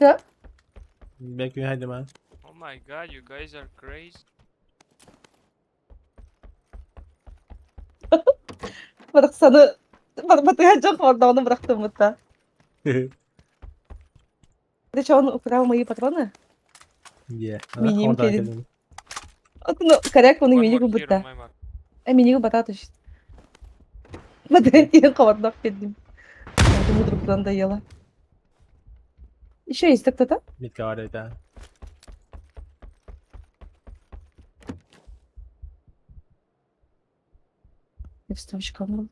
Кто? Back behind the man. Oh my god, you guys are crazy. Bırak sana. Bana çok orada onu bıraktım burada. Bir de он украл мои патроны. Yeah. Миним Oradan kedin. geldim. Ну, коряк оның One минигі more here on бұтта. my mark. Минигі бататы işte. Батырын кейін қабардап келдім. Думаю, друг надоело. Еще есть кто-то? Mitka var bir tane. Я вставочка был.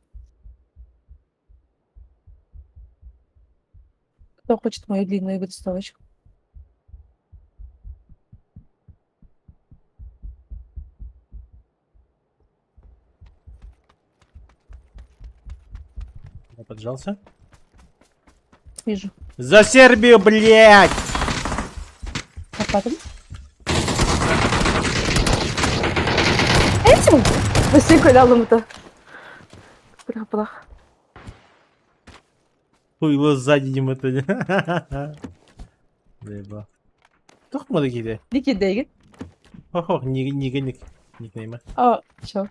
Кто хочет мою длинную вставочку? Я поджался. Вижу. За Сербию, блядь! А потом? Этим? Все колялом это. Бля. Ой, его сзади не мотали. Заебал. Тохма такие. Дикий дейги. Ох, никнейма. А, чё?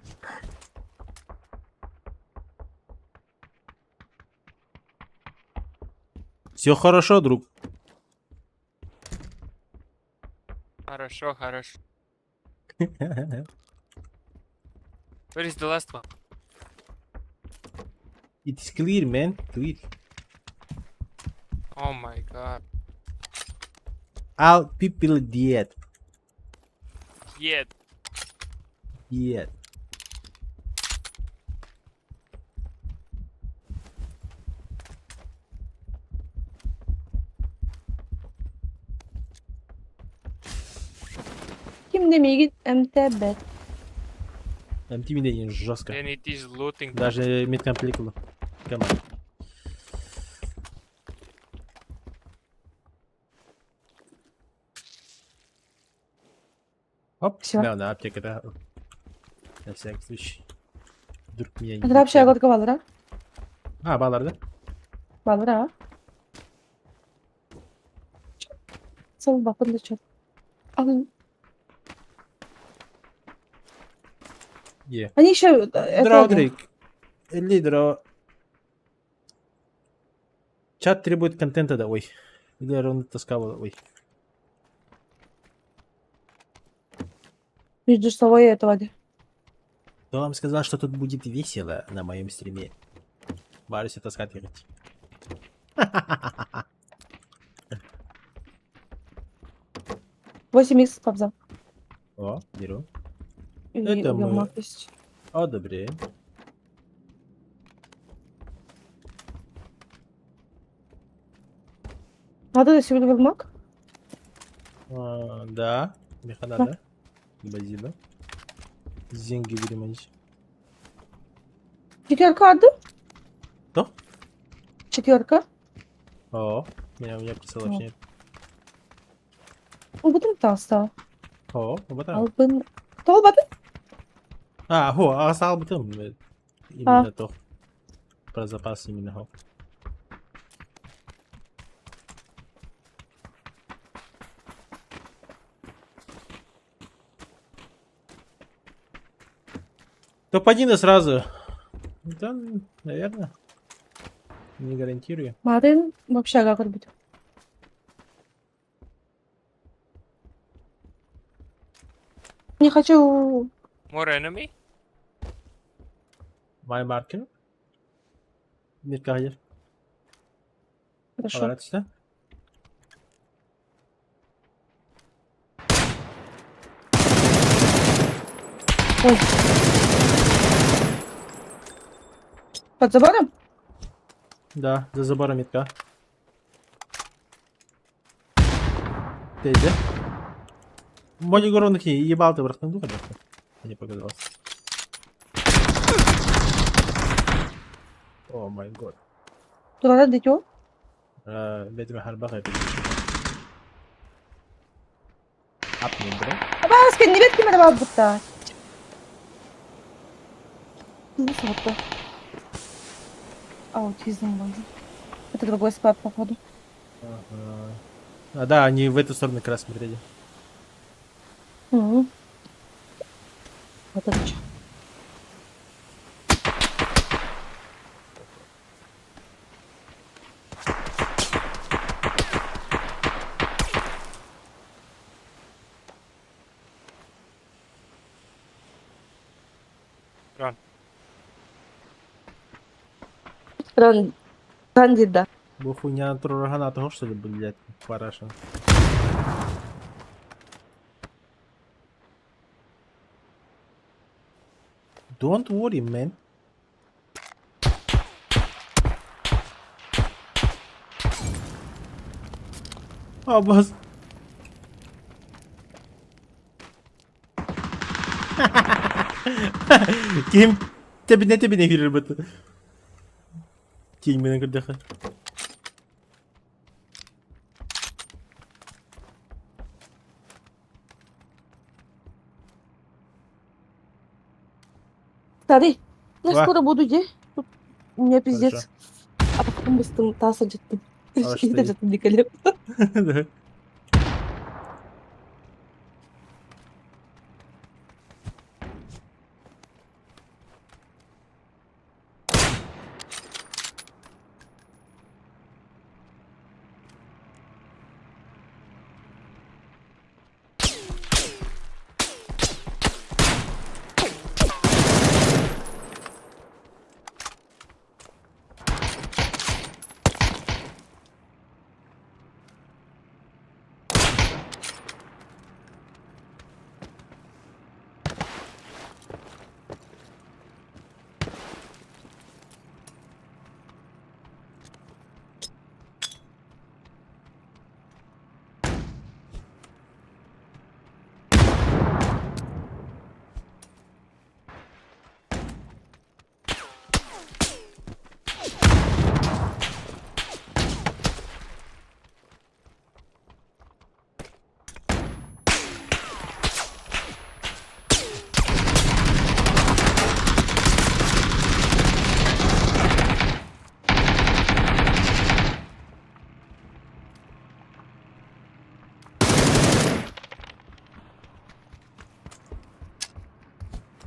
Все хорошо, друг. Хорошо, хорошо. Where is the last one? It's clear, man. Clear. Oh my god. All people dead. Yet. Dead. Kim demeye MTB. MTV de жестко. Then it is looting. Даже медкомплектлы. Команда. Оп, Всё. да, на аптека, да. На всякий случай. Вдруг меня не... Hadi bir şey agorka var ha. А, балларды. Var ha. Sol bakın da çok. Alın. Е. Они еще... Здорово, Дрейк. Лидер. Чат требует контента, да, ой. Лидер, он таскал, ой. Между собой этого. Кто вам сказал, что тут будет весело на моем стриме? Барыся таскать ехать. 8х побзал. О, беру. И Это мы. уголмак есть. Одобряем. Надо до сегодня уголмак? Да. Механа, Да. да? Спасибо. Деньги выремонтить. 4 adı? Кто? 4. О, меня присылал О. вообще. Убытым тастал. О, вот так. Албын. Кто албады? А, о, а стал бы там. Именно то. Про запас именно. Го. Топ-1 сразу. Да, наверное. Не гарантирую. Маден вообще агагор будет. Не хочу... More enemy? My marker. Bir hayır. Хорошо. Olarak işte. Ой. Под забором? Да, за забором метка. Тейди. Моди горонки ебал ты братан, духа братан. Мне показалось. О май год. Туда дитё? Bedime harba kaybettim. Atmayın bro. Абас, кен не ветки надо будто. Вот. Аутизм был. Это другой склад, походу. Ага. А, да, они в эту сторону как раз смотрели. Мгм. Вот это чё. Run. Кандида. Бо хуйня турагана того, что ли, блядь, параша. Don't worry, man. Абаз. Kim tebine girer batı. Kim beni kırdı. Смотри, я Ва. скоро буду где? Тут у меня Хорошо. пиздец. А потом мы с тобой таз acıttım. Alıştı. Это же великолепно. Да.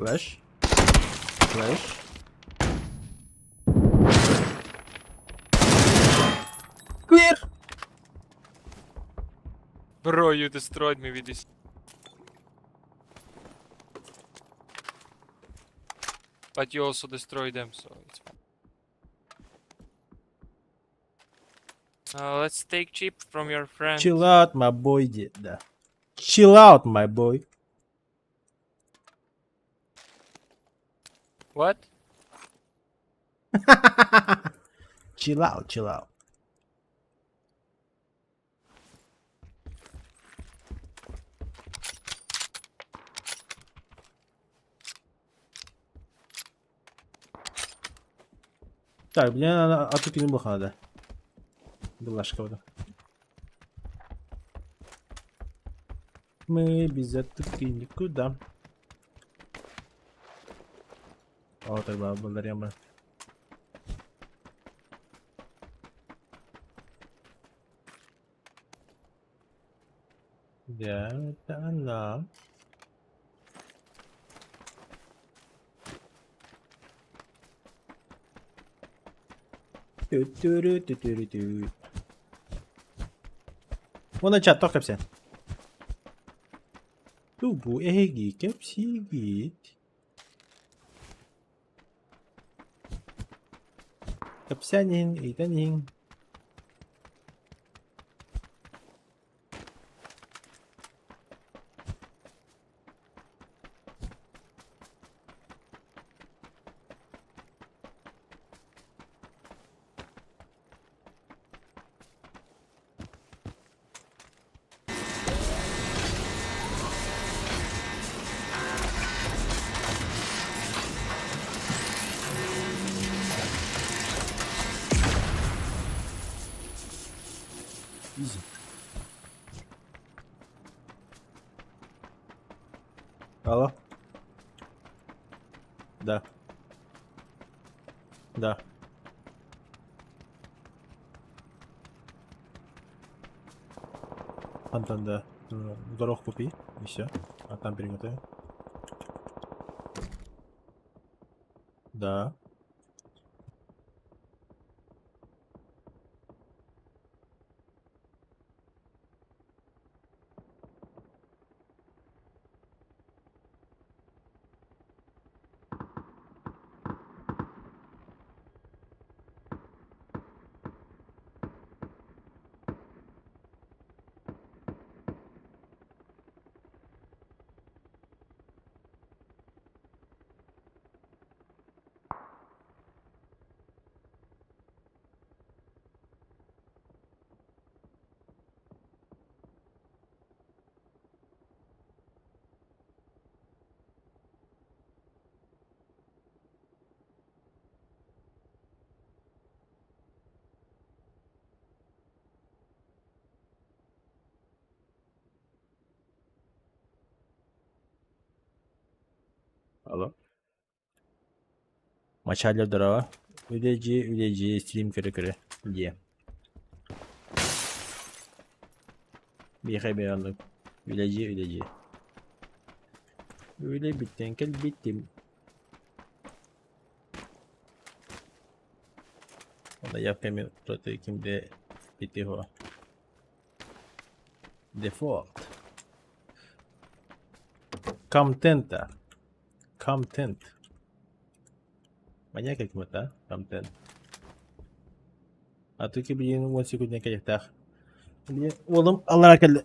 Flash. Flash. Clear. Bro, you destroyed me with this. But you also destroyed them, so it's fine. Let's take cheap from your friend. Chill out, my boy. Да. Chill out, my boy. What? Chill out, chill out. Так, мне надо отойти неплохо надо. Белашка вот. Мы без отойти никуда. О, тогда благодаря мы. Да, это она. Ту-ту-ру-ту-ту-ру-ту. Вон чат, toch kapsen. Bu egi kapsi git. Kapsanin, itanin. Easy. Алло? Да. Да. Антон, горох купи, и все. А там перемотаю. Да. Алло. Мачалю дрова. Үлежи, стрим кірі. Де? Бейхай алып. Үлежи. Үле биттен кел биттим. Onda yapayım protein kimde bitti ho. Default. Content. Banyak как мата. Content. А тут ki bir 10 секунд каяктах. Oğlum Allah akıllı.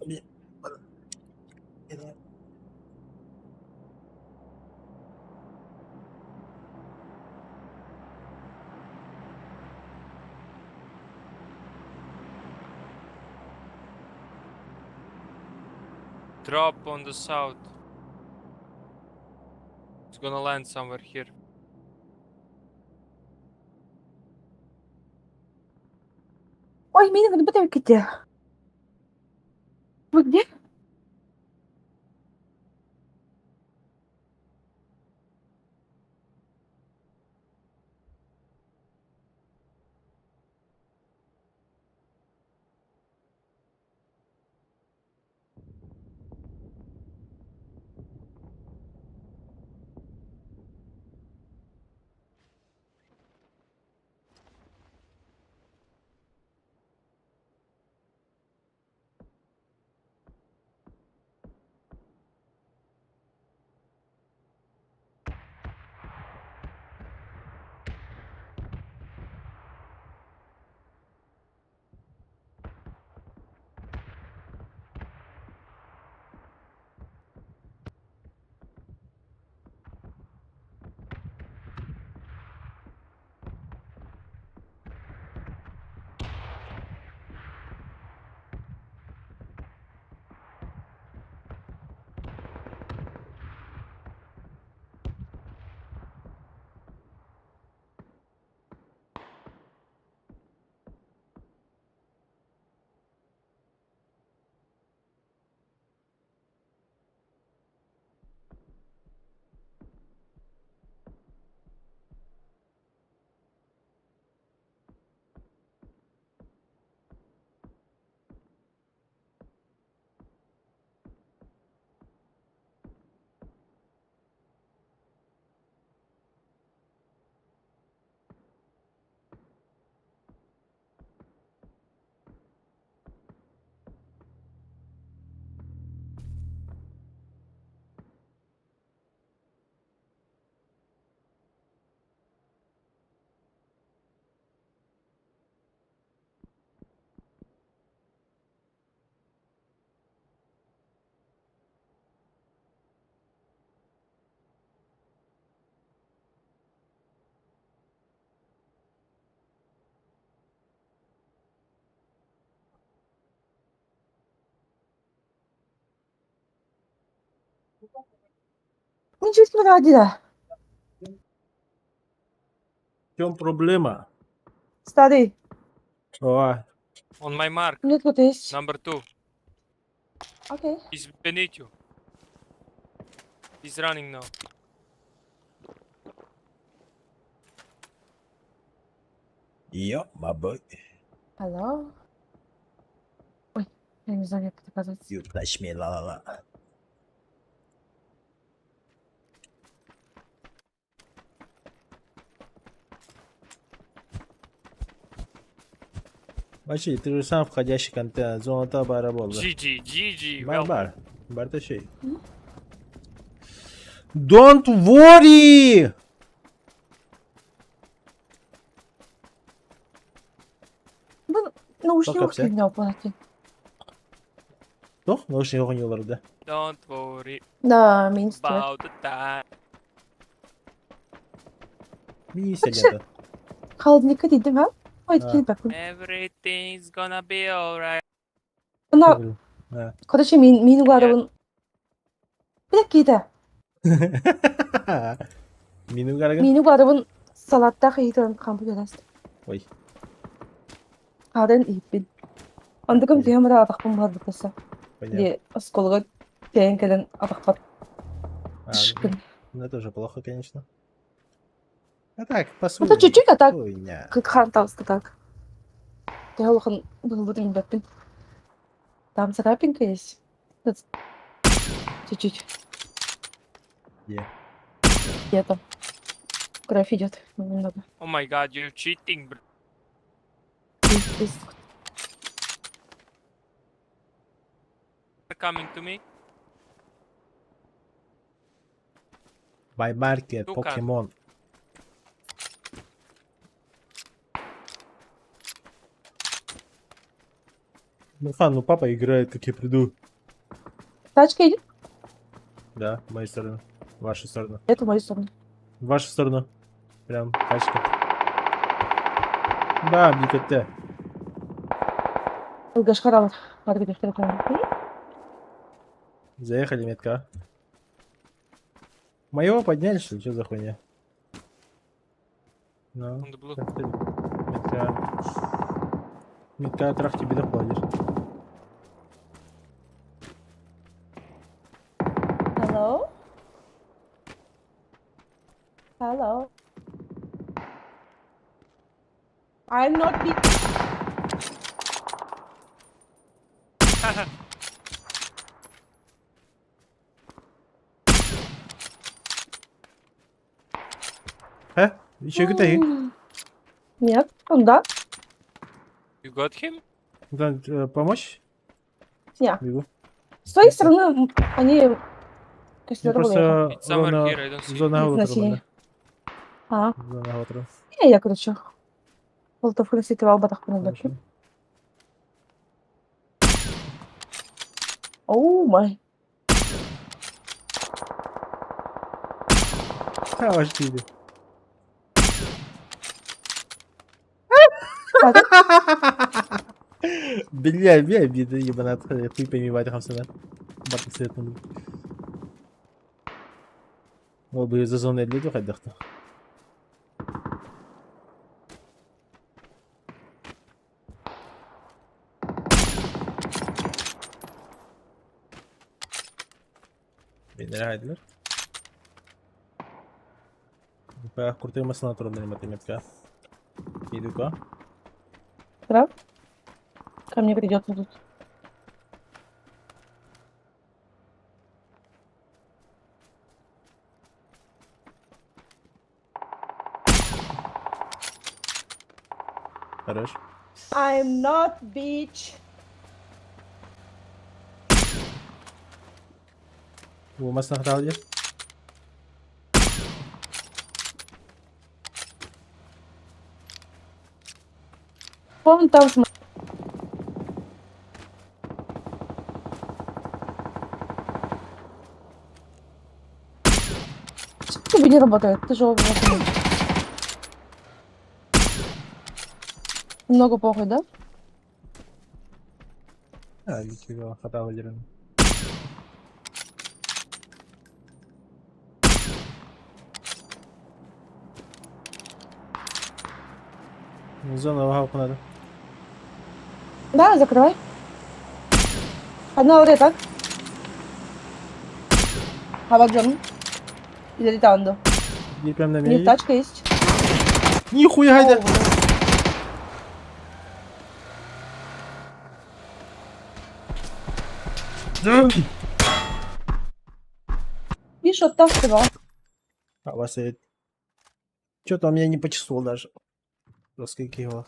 Drop on the south. It's gonna land somewhere here. Ой, меня надо батарейки. Вы где? Ничего себе ради. В чем проблема? Старый. О, On my mark. Нет, вот есть. Number 2. Окей. He's beneath you. He's running now. my boy. Алло. Ой, Я не знаю, как это оказывается. You touch me, ла-ла-ла. Вообще, ты же сам входящий контент. Золото бара болды. GG, Бар, well. бар. Бар şey. Don't worry! Ну, наушник Только все. фигня оплатить. Doch? Наушник oynuyorlar da. Don't worry Да, мейнстрим. about the time. Bir segmenta. Холодильника дейдім, а? Ой, А. келіп бәк. Everything's gonna be alright. Мына, Ha. короче, менің барыбын... Білек кейді. Minum garagın. Менің барыбын салатта қийтырын қампы көрәсті. Ой. Қадын иіппен. Андығым темірі адақпын бар бұқысы. Понятно. Де осколға тәйін кәлін адақпат. А, Шықын. ну это тоже плохо, конечно. А так, по Это чуть-чуть, а так Хуйня. қан табысты так. Я олықын бұлбытын бәппен. Там царапинка есть. Тут чуть-чуть. Где? Где-то. Кровь идет немного. Oh my god, you're cheating, bro. Есть. Coming to me. By Market, Тука. Покемон. Ну, Хан, ну папа играет, как я приду. Тачка идет? Да, в мою сторону. В вашу сторону. Это в мою сторону. В вашу сторону. Прям тачка. Да, бикотте. Гашкарал. Смотри, где что-то. Заехали, метка. Моего подняли, что ли? Что за хуйня? Ну, On the blue. как ты? Метка. Метка, трах тебе доходишь. Hello? Hello? I'm not the... Еще гитари. Нет, он да? You got him? Помочь? Не. Бегу. С твоей стороны они... Ну, Костюры были. просто It's somewhere зона, here, I don't see it. зона Значение. А, Зона утра. я, короче. Болтов красить в албатах понадобится. Оу, май. А, ваш пиздец. Бля, бида ебанат. Хуй пойми, вайта хамсана. Батып светным. Ол бы за зоной леду хайдақты. Beni haydiler. Bayağı kurtarmasına turundayım matematika. Иду-ка. Прав? Ко мне придется тут. Хорош. I'm not bitch. Vurmasına hata alıyor. Вон там Почему тебе не работает? Ты же его не- Много похуй, да? Ha, geçiyor. Hata alırım. Зона вагавку надо. Да, закрывай. Одна вот так. Хаваджон. Или тандо. Gir prem У de них beni. тачка есть. Нихуя haydi. Видишь, вот так тебя. А вас что-то он меня не почувствовал даже. За скільки його.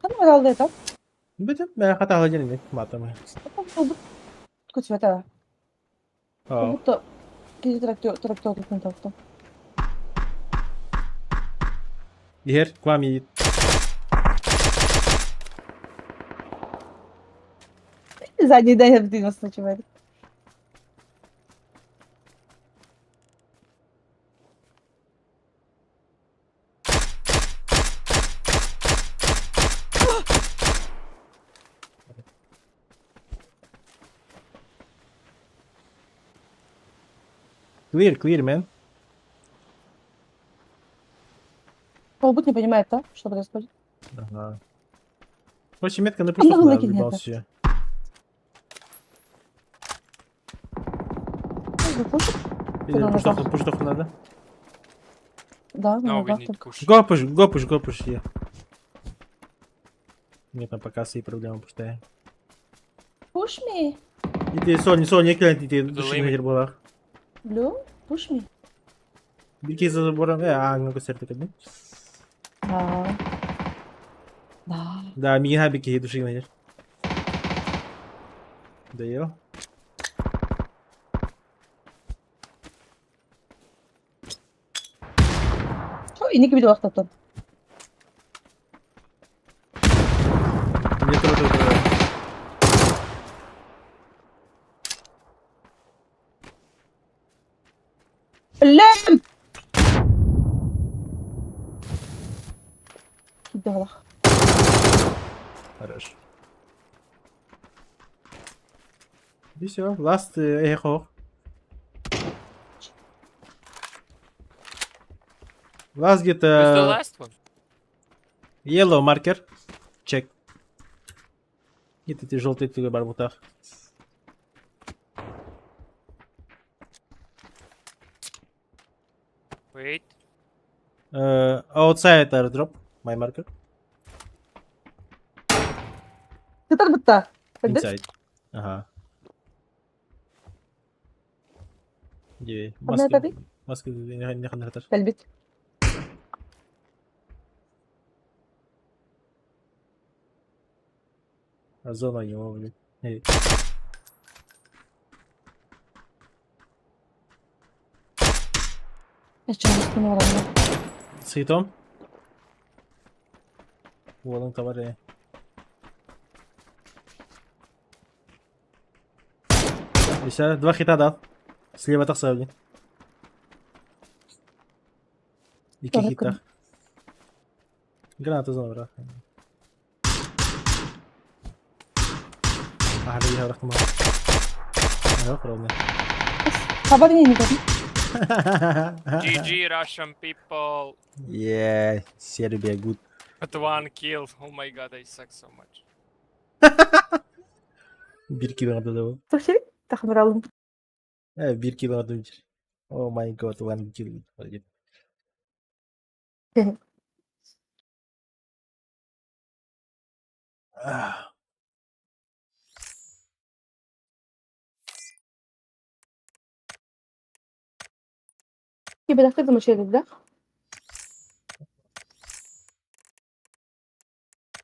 Kan du herhalde yeter. Bütün ben hata hallerini matımı. Robot kötü yeter. Aa. Robot da gezi traktör tutun taktı. Diğer kvam yiğit. Задній я в нас ночевали. Clear man. Робот не понимает, да, что происходит. Ага. Очень метко на Много пустых надо накинет. въебал все. Или Куда пуштах надо. Да, No, на we ногах need только. push. Го пуш, я. Мне там пока свои проблемы пустая. Push me. И ты Соня, не клянь, ты The души limit. на герболах. Blue, push me. Бирки за забором, много сердца кадны. Да. Да. Да, мига бирки души на гер. Да yo. Что, и не кибиду вақтаттан. Мне тоже. Лем! Киді ғалақ. Хорошо. И все, last эхо. Last Who's the где-то last one? yellow marker. Check. Где-то эти желтые в барбутах. Wait. Outside airdrop. My marker. Ты так будто. Inside. Ага. Где? Одна Маска. табик? Маска не ханатар. Кәлбет. Зона его, блин. Эй. Я что, не спину ровно. С хитом. Вот он товары. Еще 2 хита дал. Слева так савни. И Тоже хита. Граната зона враг. Ahli ya rahmat. Yok problem. Хабар не видно. GG Russian people. Yeah, Serbia good. But one kill. Oh my god, I suck so much. Bir kill aldı da o. Слушай, так нравилось. Bir kill aldı. Oh my god, one kill. Ah. Тебе так ты замучили, да?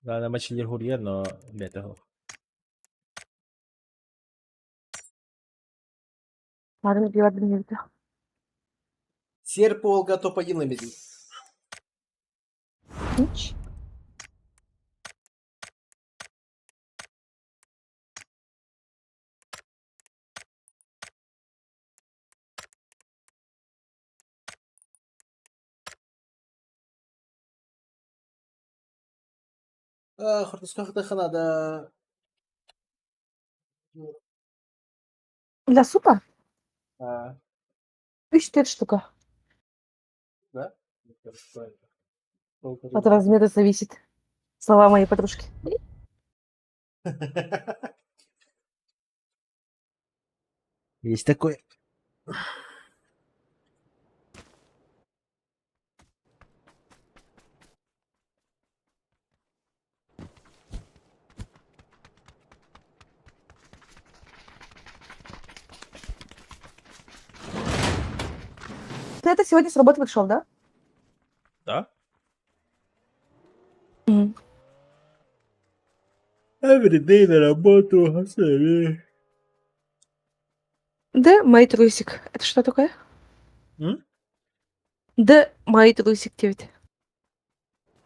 Gana maç اليهودية no بيته. Ладно, не пивать не видно. Серп Олга то поїли меді. Нич. Хортосках дихана да. Для супа? А, 4 штука. да? От размера зависит. Слова моей подружки. Есть такое. Ты это сегодня с работы пришел, да? Да? Мгм. Every day на работу, особенно. Да, мой трусик. Это что такое? М? Да, мой трусик девять.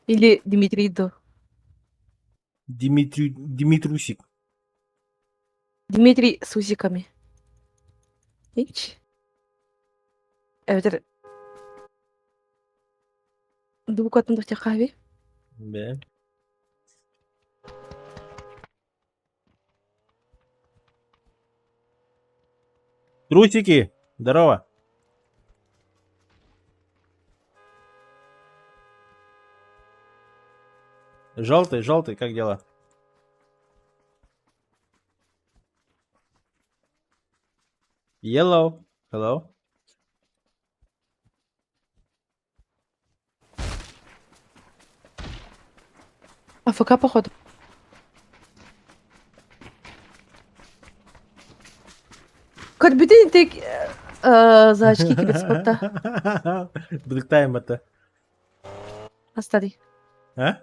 Или Дмитрий До. Димитрусик. Дмитрий с усиками. Ич. Evet. Dur katında kahve. Да. Трусики! Здорово! Желтый, желтый, как дела? Yellow. Hello. АФК, походу. Карбидин тек за очки киберспорта. Бритаем это. Остали. А?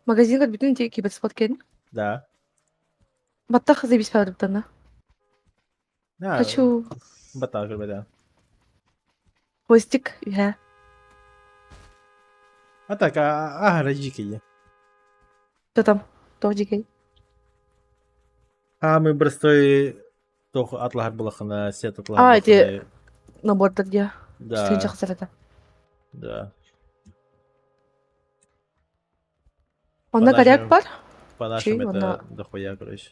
Магазин карбидин тек киберспорт кен. Да. Баттах заебись паврыптана. А, Хочу батал, да. хвостик. Я. А так, радики. Кто там? Кто дикий? Мы бростой тох атлахар булахана, сет атлахар А, эти булахана. набор дядя. Четыре Да, часа это. да. Он на коряк пар? По нашим Чей? Он это на... дохуя, короче.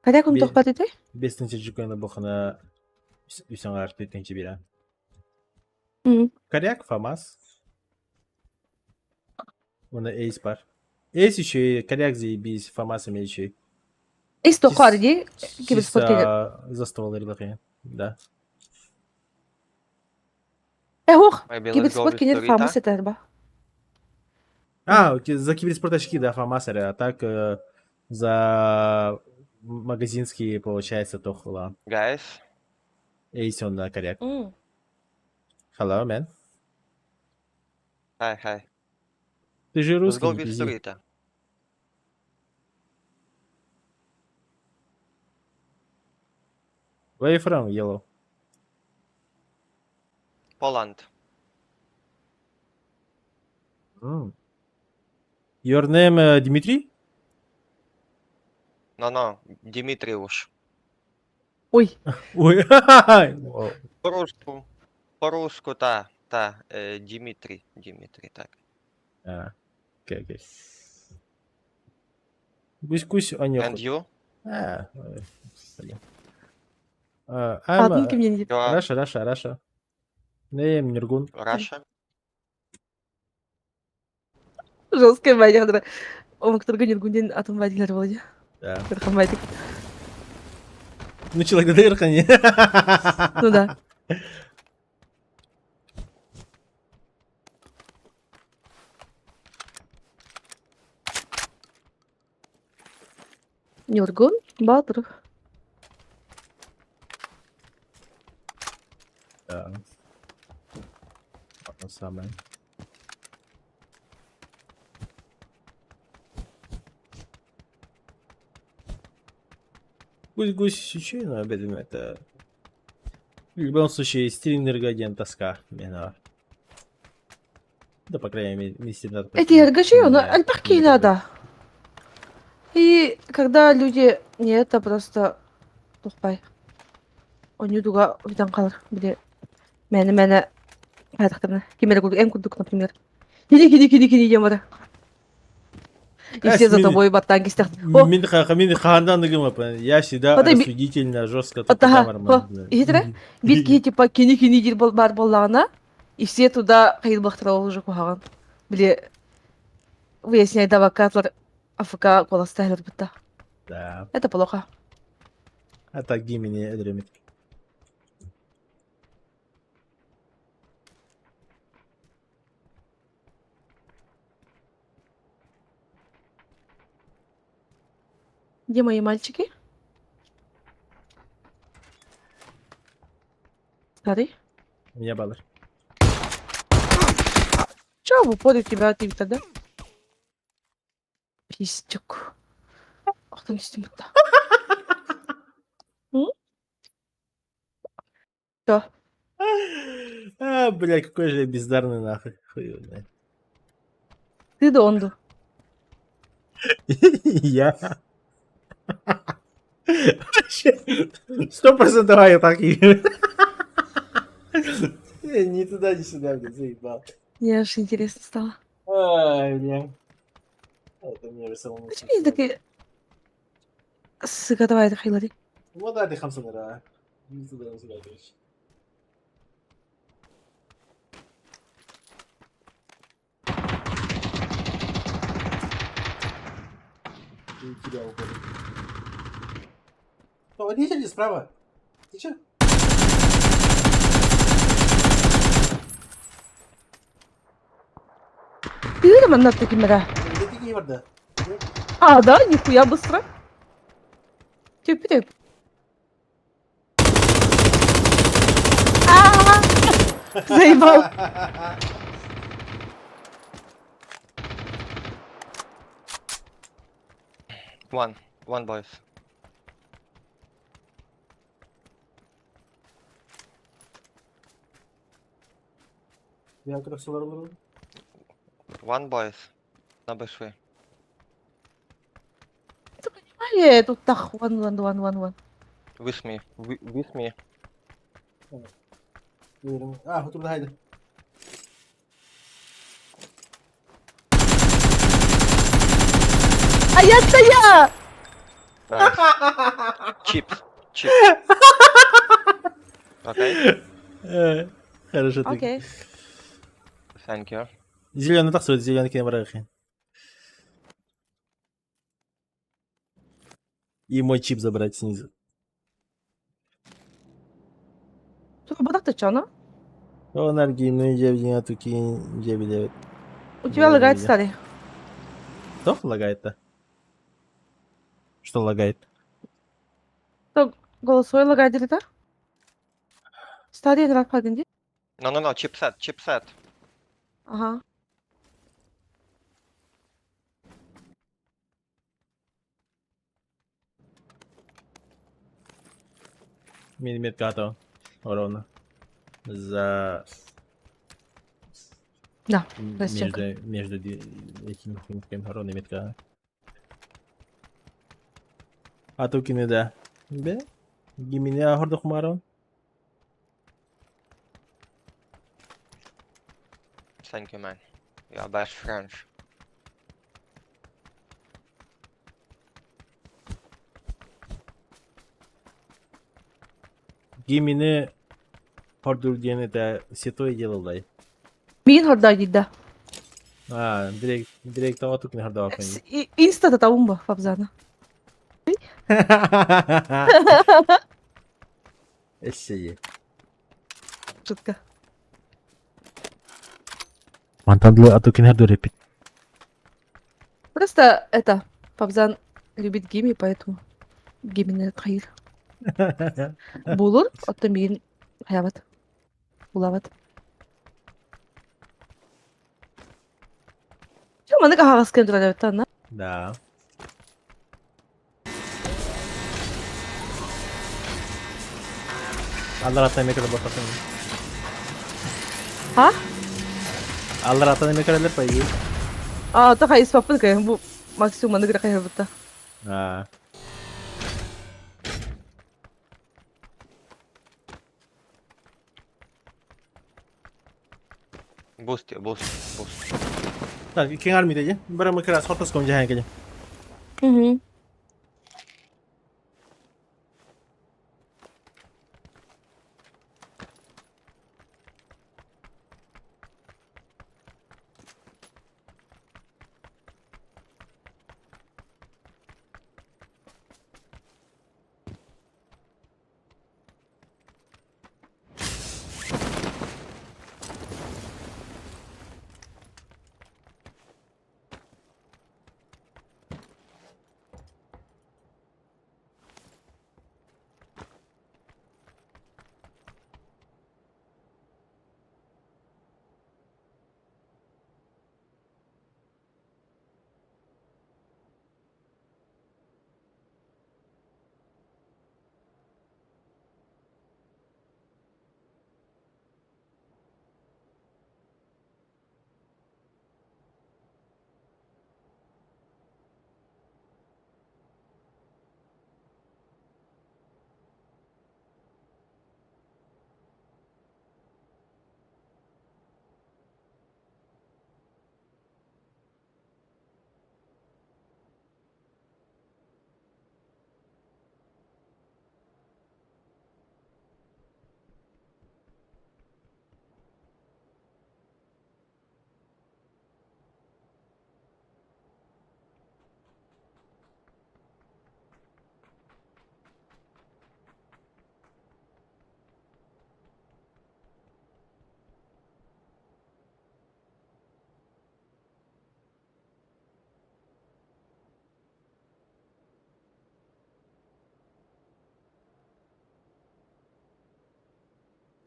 Коряк он тох пар иде? Без тенчикона булахана үсәңәр тенчи бирә. Коряк, ФАМАС. Оны эйс бар. Эйс еще и коряк заебись, ФАМАС имеющий. Эйс тох пар иде. Киберспорт кен. Чисто за ствол рыбаки. Да. Ох, Maybe let's go киберспорт with кен Dorita. фамас это арба. За киберспорт очки, да, ФАМАС, а так за магазинские, получается, тохла. Guys, Эйс он на коряк. Hello, man. hi. Ты же Let's русский, go не with пизди. Dorita. Where you from, Yellow? Poland. Your name Дмитрий? No, Димитриуш. Ой, Ой, По-русски, Димитрий, так. окей. Гусь-гусь, Анёк. And you? Блин. атын I'm ким не You are Russia. Name Нургун. Russia? жесткая манера. Он кто гундин атын вадилер вроде. Да. Верхоматик. Ну, человек до дыркани. Ну да. Нюргун, Батыр. Да. Одно самое. Гусь еще, но обязательно это... В любом случае, стиль-энергоген тоска. Именно. Да, по крайней мере, вместе надо... Эти эргачи, он альпахки надо. И когда люди не это просто тухпай. Он юдуга видан калыр. Биле мәне кайтактарына. Кемер курдук, эм курдук, например. Кини демара. И все за тобой баттан кистят. Мен қағандан я всегда Подай би- рассудительно, жестко Итре, битки типа кини дир бар боллагана. И все туда кайылбактыра уже кухаган. Биле выясняет адвокатлар АФК коластайлар бутта. Да. Это плохо. А так гимени эдремит. Где мои мальчики? Старый. У меня баллер. Чё в упоре тебя ты тогда? Пиздюк. Ах ты не снимет. Что? А, блядь, какой же я бездарный нахуй. Хуй его знает. Ты донду. Я. Вообще, 100% я так и... Ни туда, ни сюда, блядь, заебал. Мне аж интересно стало. Ай, бля. Это мне же самому Почему они смешно. такие... Сука, давай это Хиллари. Вот да, ты хамсанера. Ни туда, ни сюда, короче. И тебя уходит. О, иди справа. Ты чё? Ты видишь, над таким, да? Иди не варда. А, да? Нихуя быстро. Тюп-тюп. Заебал. One boys. Я как раз ударил. One boys. На бэшве. Ай, тут так, ван. With me. With me. А, вот туда хайде. А я-то я! Nice. Chips. Chips. Okay. Хорошо ты. Окей. Thank you. Зеленый так стоит, зеленый кинемарахи. И мой чип забрать снизу. Слушай, бардак-то чё, ну? О, энергии, ну и девять, туки, девять. У тебя Да, лагает да. старый. Кто лагает-то? Что лагает? Что, голосовой лагает или так? Старый раз погоди. No. Chipset. Ага. Метка готова. Ровно. За... Да, за стенкой. Между этими метками ровно метка. А туки не да. Бе? Гиминя хордох марон. Thank you, man. You are best friends. Гимине хордур дiyene de setoy yılılday. Мин хорда гидда. А, direkt ава туки не хорда вакын. Инста та умба, Фабзана. Эссеи. Шутка. Мантадлы атуки не хорду репит. Просто это, Фабзан любит гими, поэтому гимин хайр. Булур, отто мин хаяват. Булават. Чё, маны кахагас кем туралабыт танна? Да. Аллар ата эме кыра бакасың. А? Аллар ата эме кыралар пайги. А, та хайс папын кайын, бу максимум маны кыра хайабытта. А. Boost. Так, кең армида же. Бара мы кыра сортас ком жахан келе. Угу.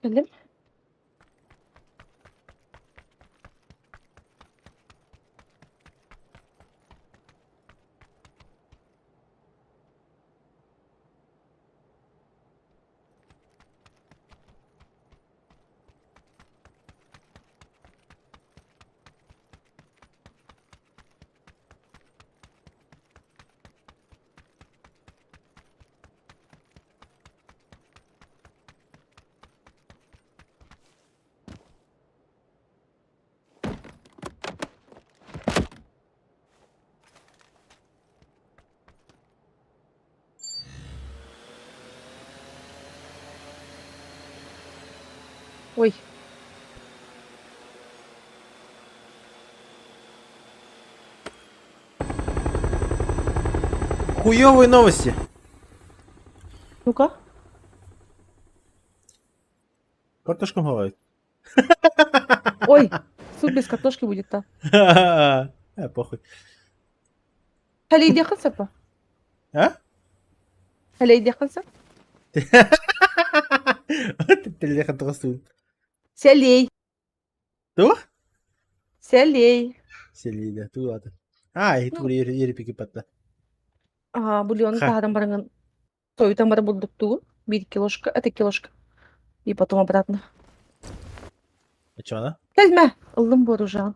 Geldim. Ой. Хуёвые новости. Ну-ка. Картошку бывает. Ой. Суп без картошки будет-то. Похуй. Хәле иде кылсапа. А? Хәле иде кылса. Телехан тоғыстың. Сәлей. Ту? Сәлей. Селида, ту аты. Ай, Ну. тур ері пеки патта. Ага, бульон Ха. тағадан барыңын. Сойтан бара бурдук тугу. 1 килошка, это килошка. И потом обратно. А чё она? Келме. Ылдым боружан.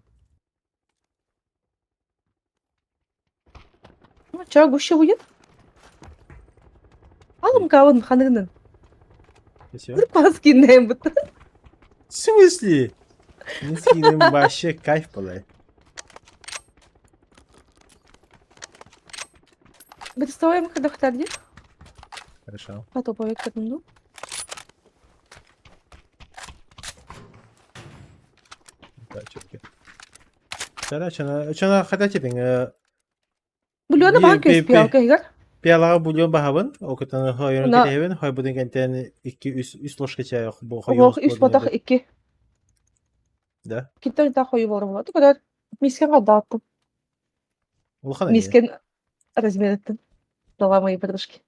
Ну, ча гуще будет? Алым кавын ханырнын. Всё. Зырпас кинем бут. В смысле? Не скинем вообще кайф полай. Представаем, когда хтарди. Хорошо. А то повек катынду. Так, чётки. Короче, чё хотя теперь Бульоны Би- баан би- көспей би- кегер. пиалага бульон бахабын, окутан хойрон Уна- кетебин, хой будын кентен 2-3 ложка чай бу Ох, хойос үс батах 2. Да. Киттен та хойу бар була. Tukadar мискен кадаттым. Улхан не. Мискен размереттен. Дала мои подружки.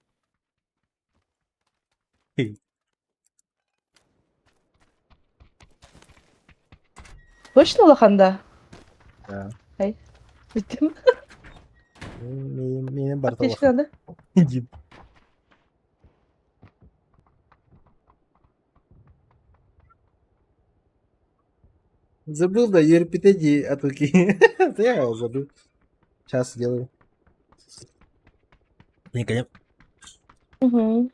Точно лоханда? Да. Биттим. Менин бар Аптечка талаха. надо. Забыл, да, ерпитеди от руки. Да я его забыл. Сейчас сделаю. Не, конечно. Угу.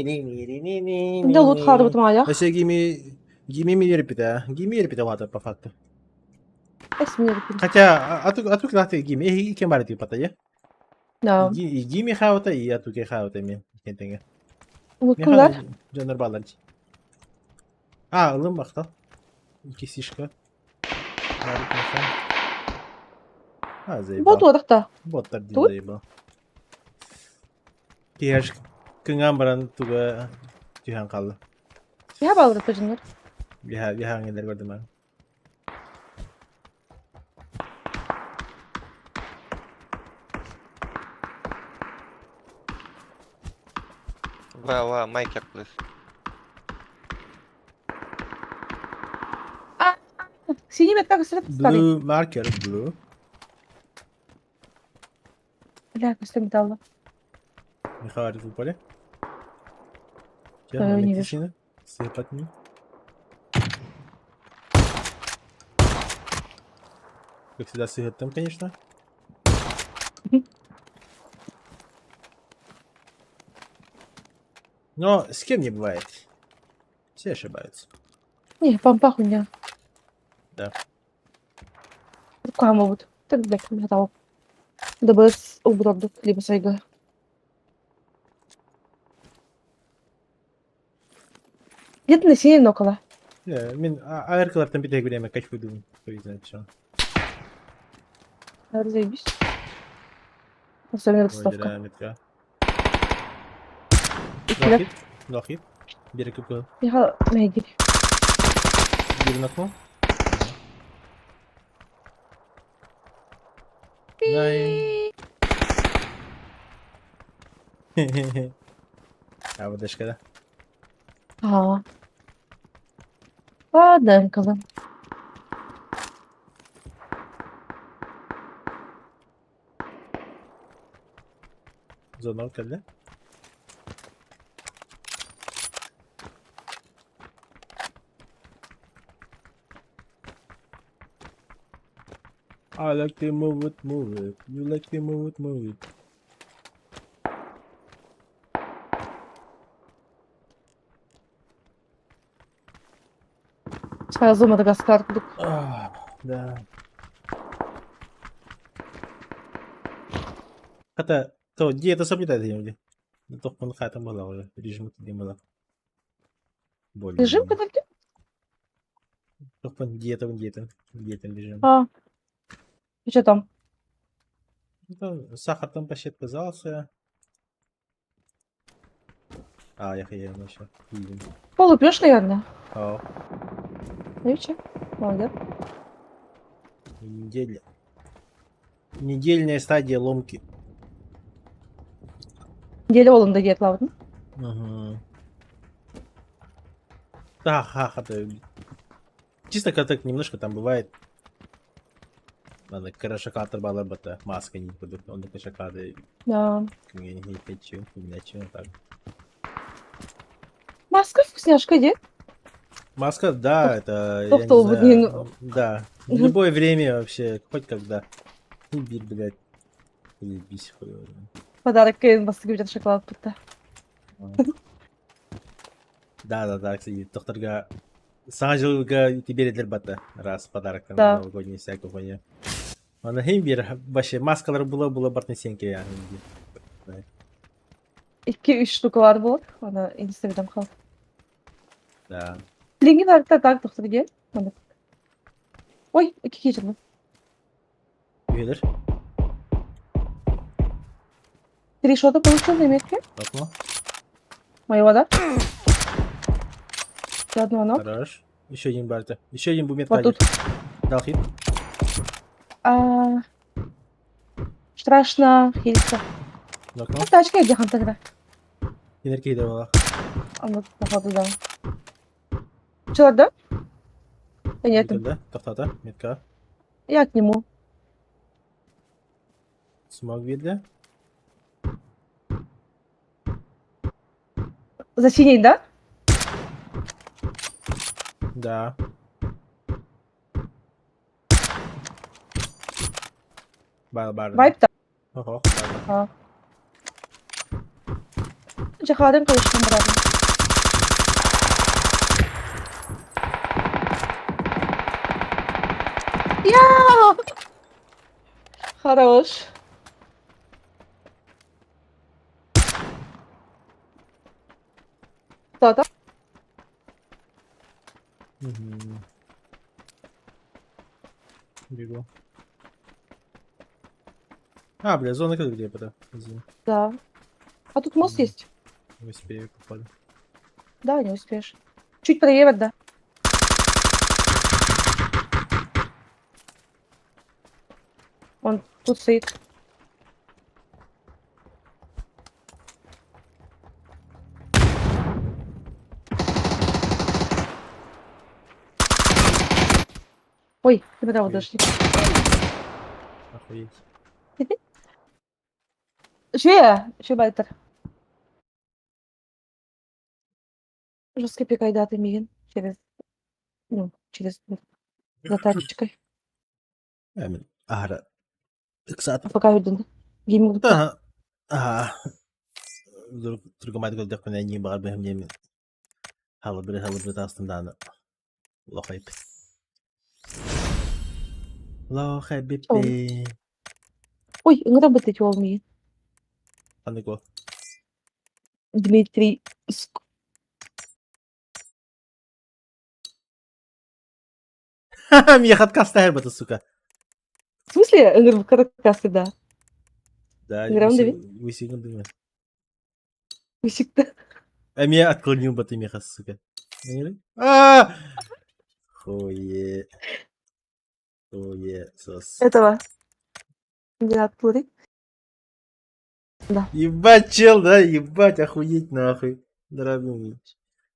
Да лут харбут маях. Вообще, give me ерпита. Give me ерпита вата по факту. Эсмерпин. Хотя, атук латы give me, и кем барати патая. Да. И give me хаута, и атуке хаута мен. Кентенге. Уткулар. Жанр баларчи. А, ылым бақта. Кисишка. А, заебал. Вот одакта. Боттар дейін Тут? заебал. Кеш кыңан баран туға Tühen kaldı. Bir haber alırım bacımlar. Bir hangileri gördüm ben. Well, make it please. Синий метка кыстырып старый. Blue marker, blue. Бля, кыстыр металла. Михаил в поле. Да, я не вижу. Сильно. Сыпать не. Как всегда, с там, конечно. Но с кем не бывает. Все ошибаются. Не, помпа хуйня. Да. Руками мабуть. Так, блядь, металл. ДБС убрал, либо сайга. Где-то на синей нокала. Min ayarkalardan bir tek bir yemek kaç buydum. O yüzden şu an. Надо заебись. Особенно ростовка. Oylara metka. İkiler. Lohit. Bir ekip kalın. Я мейгель. Bir nakma. Nein. Ya bu dışkıda. Ага. Ладно, коза. Zona geldi. I like to move it, move it. You like to move it, move it. Сразу Мадагаскар. Кудук. Да. Kata, to dia to соблюдает dia. То он хата мала уже. Режим это мала. Более. Режим когда-то? То он диета режим. И что там? Это сахар там почти отказался. Я хрен еще. Колу пьешь, наверное? О, Видите? Молодец. неделя. Недельная стадия ломки. Дели олым да дед лавдın. Угу. Да, это чисто как так немножко там бывает. Надо карашакатор балабата, маска не будут, он такой шакады, Да. не хочу, не хочу, так. Маска вкусняшка, дед. Маска, да, это, я Тофтал, не блин. знаю, да, в любое время вообще, хоть когда. Бир, блядь, ебись хуй. Подарок Кейн басты gibi шоколад бітті. Да, кстати, докторга саңа жылға береділер бата, раз подарок там Да. новогодний всякую хуйню. Ана хем бир, вообще маскалар була бартын сенке yani. 2-3 штука var bu. Ona Instagram kal. Да. Linki verdi так, доктор gel. Hadi. Ой, 2 geçirdim. Üyeler, 3 шота получил на метке. bakma. Моего, да? Заодно оно. Хорош. Еще один барта. Еще один бумет Вот тут. Дал хит. Страшно хилиться. Bakma. Тачка где хантагра. Иnerkeyi de valla. Onu походу да. Что, да? Да нет, Yıkıldı. Tahtata. Metka. я к нему. Смог видно. За синей, да? Да. Бар. Вайп-то. Ого. Жахадым, конечно, братом. Я! Хорош. Кто там? Бегу. Бля, зона где-то. Извини. Да. А тут мост есть. Не успею попали. Да, не успеешь. Чуть правее, да. Он тут стоит. Ой, камера дошли. Охуеть. Ще байтер. Жесткий пикайдаты мигин. Через затачкой. Әмін. Ара. Иксат. Пока видно. Гейминг. Ага. Ага. Другомайды көрдік мен әнейін бағар бәхім деймін. Халы бір тастымданы. Лохайп. Лохайп беппе. Ой, иногда бы ты мигин. Қандай кол? Дмитрий. Ха-ха, мне хаткаста әрбіті, сука. В смысле? Игры в каракасы, да. Да, Играм да высегін деймін. Высекта. Әме отклонил бы ты меха, сука. А! Хуе. Хуе, сос. Этого. Не отплыли. Да. Ебать, чел, да? Ебать, охуеть нахуй. Дорогой.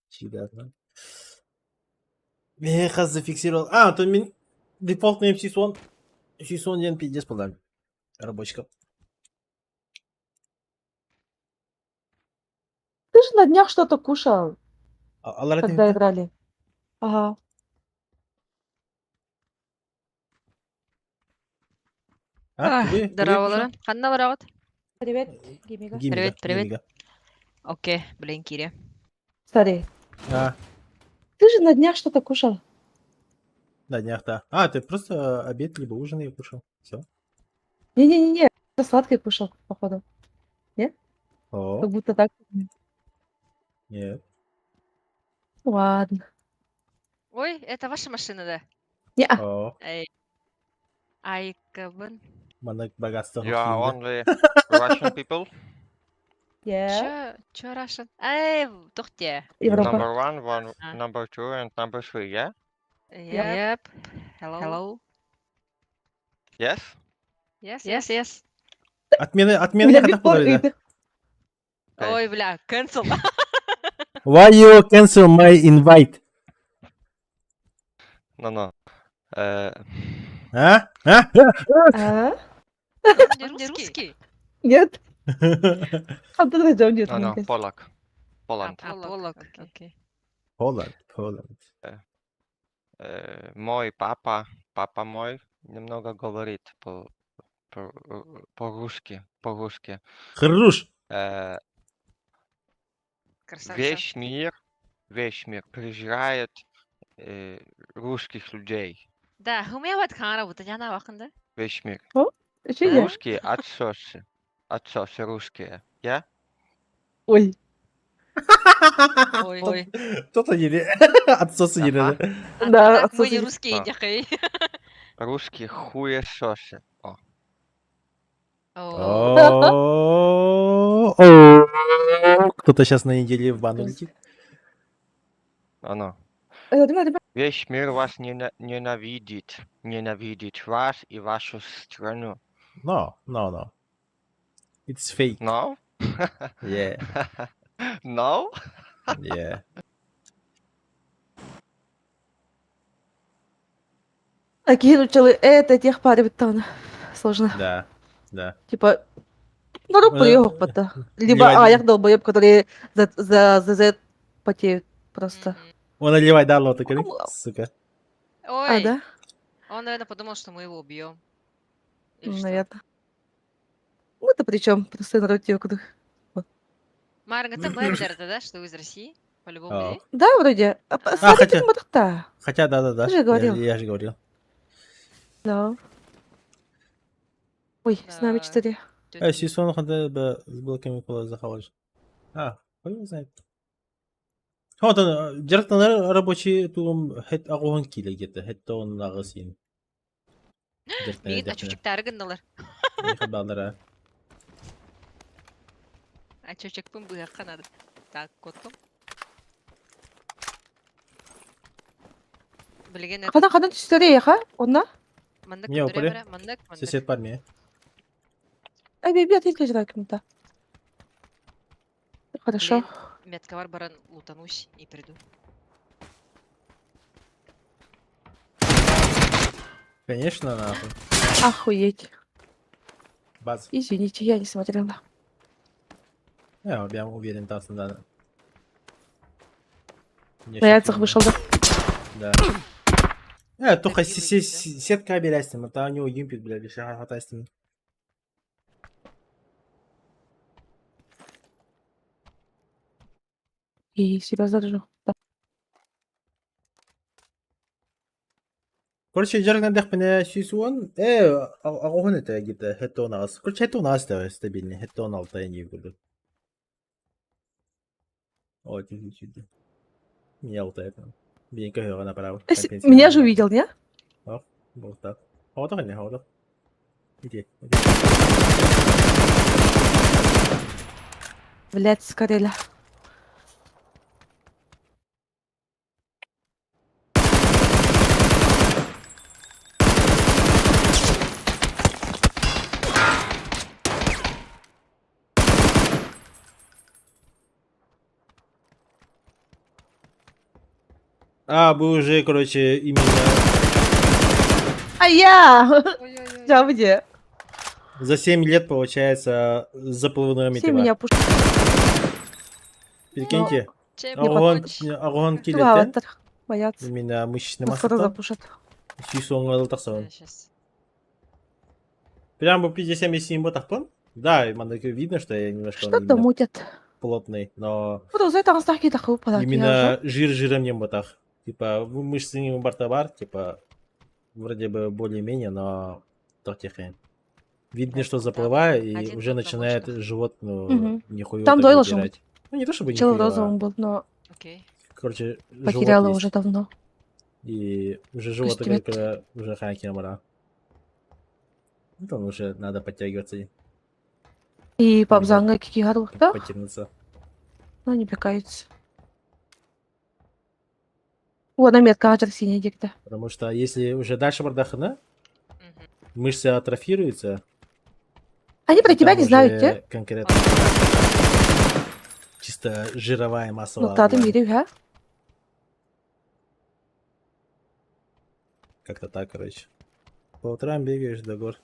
Чидат, да? Меха зафиксировал. А, то мен... Дефолтный MC-сон. MC-сон ден пиздец подали. Рабочка. Ты же на днях что-то кушал, Аллара когда ты играли. Ага. А, Ах, тебе? здорово, Ханна барабат. Привет, Гимига. Привет. Гимига. Окей, блин, Кири. Старый. А, Ты же на днях что-то кушал. на днях-то. А, ты просто обед либо ужин я кушал. Все. Не-не-не, ты сладкое кушал, походу. О, Как будто так. нет. Ладно. Ой, это ваша машина, да? Не-а. О, Эй. Ай, кабан. мана богатство You are хохинда. only Russian people. Yeah. Чё, Рашан? Эй, тухте. Европа. Number one, Ah. number two, and number three, yeah? Yep. Hello. Yes? Yes. Отмена Меня не хотят битпор да? иди. Okay. Ой, бля, cancel. Why you cancel my invite? No. А? А? А? Он не русский. Нет. А ты найдём, нет, No, мне no, кажется. Poland. Полок. Окей. Holland. Мой папа мой немного говорит по-русски. Хруш. Красавчик. Весь мир презирает русских людей. Да, у меня вот хана, вот я на ваханда. Весь мир. Ещё я. Русские отсосы русские, я? Ой. Ой. Кто-то не отсосы не Ага. Да, Так мы не отсосы. русские, А. дяхай. Русские хуесосы. О. Кто-то сейчас на неделе в бану летит. Оно. Ребят, Весь мир вас ненавидит. Ненавидит вас и вашу страну. No. It's fake. No? Yeah. No? Yeah. кинучили это тех парень там. Сложно. Да. Типа, надо приехать. Либо аяк долбоеб, которые за Z потеют просто. Он наливай дало такой, сука. А, Ой, да? он, наверное, подумал, что мы его убьем. Или что? Наверное. Мы-то при чем? Просто народ куда. Марга, ты бэбидер, да, что вы из России? По-любому, О. ли? Да, вроде. хотя- Смотрите, да. Хотя, да. Ты же говорил. Я же говорил. Да. Ой, с нами Да. 4. Сисон ханда с блоками кола захаваешь. А, хуй его знает. Вот он, директор рабочий тулум хет агон киле где-то, хет он нагасин. Мигин ачучуктары гынналар. Хабалдара. Ачучукпун быгак канады. Так, коттум. Билеген это Кадан түстөрү яха? Онна? мандык Не, күндүрө упыре. бере, мандык. Сосед парня. Ай, беби, ответь же кем-то. Хорошо. Билеген метка бар баран лутанусь и приду. Конечно, нахуй. Охуеть. Бац. Извините, я не смотрела. Я прям уверен, там да. Не На яйцах шутил, вышел, да? Да. Только Так, и выйдет, сетка берясың, это у него юмпит, блядь, еще хатайсың. И серьезно даже. Да. Короче, жарган дехпене сүйсуан, агохон это где-то хеттон аз. Короче, хеттон аз да стабильный, хеттон алтай не буду. О, чуть-чуть. Не алтай там. Бенька хёга направо. Меня же увидел, не? Ох, вот так. Хаватах не хаватах. Иди. Блять, скорее. А, вы уже, короче, именно А я! Ой-ой-ой. Да, где? за 7 лет, получается, заплывными Все меня пушат. Прикиньте, Чем Не помочь? агон килеттен, Тугаваттар. Боятся. именно мышечный Нас скоро массатан, запушат. сүйсуан тахсан. Сейчас. Прям бы 57 ботахпан. Да, и видно, что я немножко он Что-то именно мутят. плотный, но Буду за это анстахи таху палак. именно жир жиром не ботах. Типа, мышцы не бартовар, типа, вроде бы более-менее, но то тихо. Видно, Так, что там заплываю, и один уже тут начинает помощник. живот, ну, Мгм. нихуево Там так двое должно выпирать. Ну, не то чтобы Чел в нихуево, розовом был, но Окей. короче, живот потеряла есть. уже давно. И уже живот Костюмет. такой, уже хакера. Ну, там уже надо подтягиваться и И папзанга кики гару. Да? потянуться. Но не пикаются. О, наметка ажар синий где-то. Потому что если уже дальше бардахана, Мгм. мышцы атрофируются, Они про и тебя там не знают, те? уже конкретно чисто жировая масса. Ну, таты мире, а? Как-то так, короче. По утрам бегаешь до гор.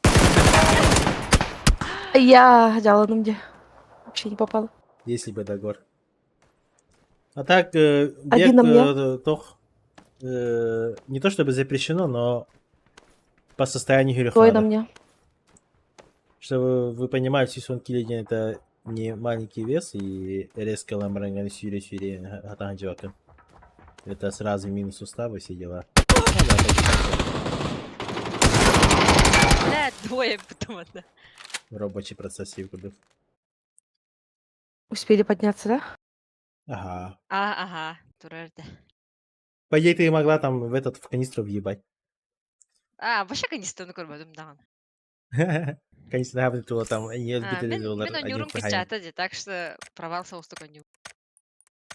Я взяла ну где. Вообще не попала. Если бы до гор. А так, Один бег, на мне. не то чтобы запрещено, но по состоянию грех Двое на надо. мне. Чтобы вы понимали, Сисон Килидин это не маленький вес и резко ламбранган сюри хатанджока. Это сразу минус суставы, все дела. Ну да, Блядь, двое потом одна. рабочий процесс югоды. Успели подняться, да? Ага. Ага, турарда. По идее, ты могла там в канистру въебать. Вообще канистраны көрмөдүм дагы. Канистра хабы тула там не Мен элбителер мен один ойнурум фахайм. кетчатады, так что провал соустук ойню.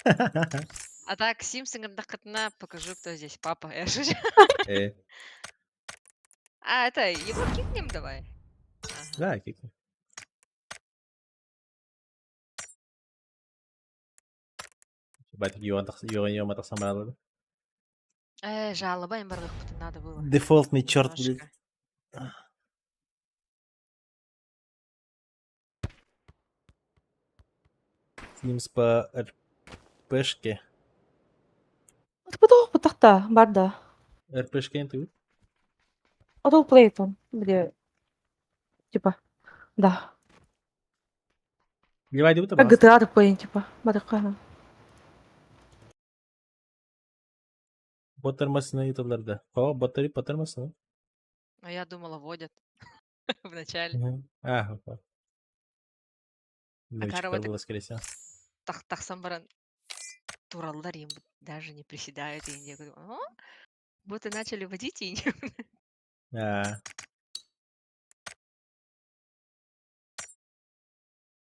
А так, Симпсон катына покажу, кто здесь. Папа, я шучу. Это, его кикнем давай. Ага. Да, кик. Бать, его так самрало. Жалоба им бардык бутын надо было. Дефолтный черт, блядь. Немножко. С ним по РПшке. Вот потом потахта, барда. РПшке ты? Отол плейтон. Где? Типа, да. Ливай дебута Как бас. GTA RP, типа. Баракана. Батырмасына ютубларда. О, батырмасына. А я думала, водят в начале. А, ну, Карова было, скорее всего. тахсам баран туралдар им даже не приседают. И я говорю, вот и начали водить и не... А,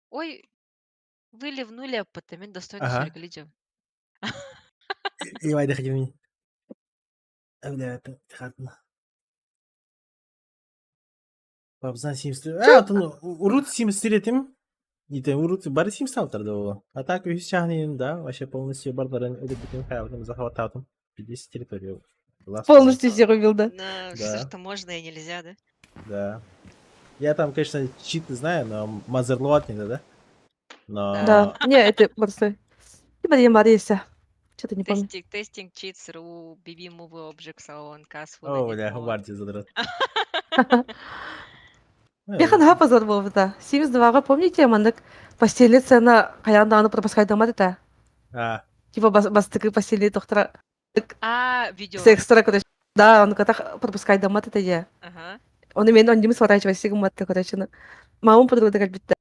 Ой, вы ливнули апартамент достойный ага. сюрреализм. Ливай, доходи мне. Öyle tıkatma. Babzan Sims'tir. Atın urut Sims'tiretim. Ite урут бары симсталтарды ол. А так весь чахнин, да, вообще полностью барбаран или битым хаятым захвататым. 50 территорию. Полностью всех убил, да. Ну, Да. что можно и нельзя, да? Да. Я там, конечно, читы знаю, но Мазерлот не да? Но... Да. Не, это просто... Типа я Марися. Что-то не помню. Тестинг, cheats, ru, BB move objects, on cast, О, бля, Варди задрот. Я ханга позор был, да. Sims 2-га, помните, мандык постели цена каяндааны пропускай дома, да? А, Типа бастыгы постели доктора А, видео. секстра, короче. Да, он когда пропускай дома, это я. Ага. Он именно он не сворачивает сигматты, короче. Ну. Маму подруга как битта.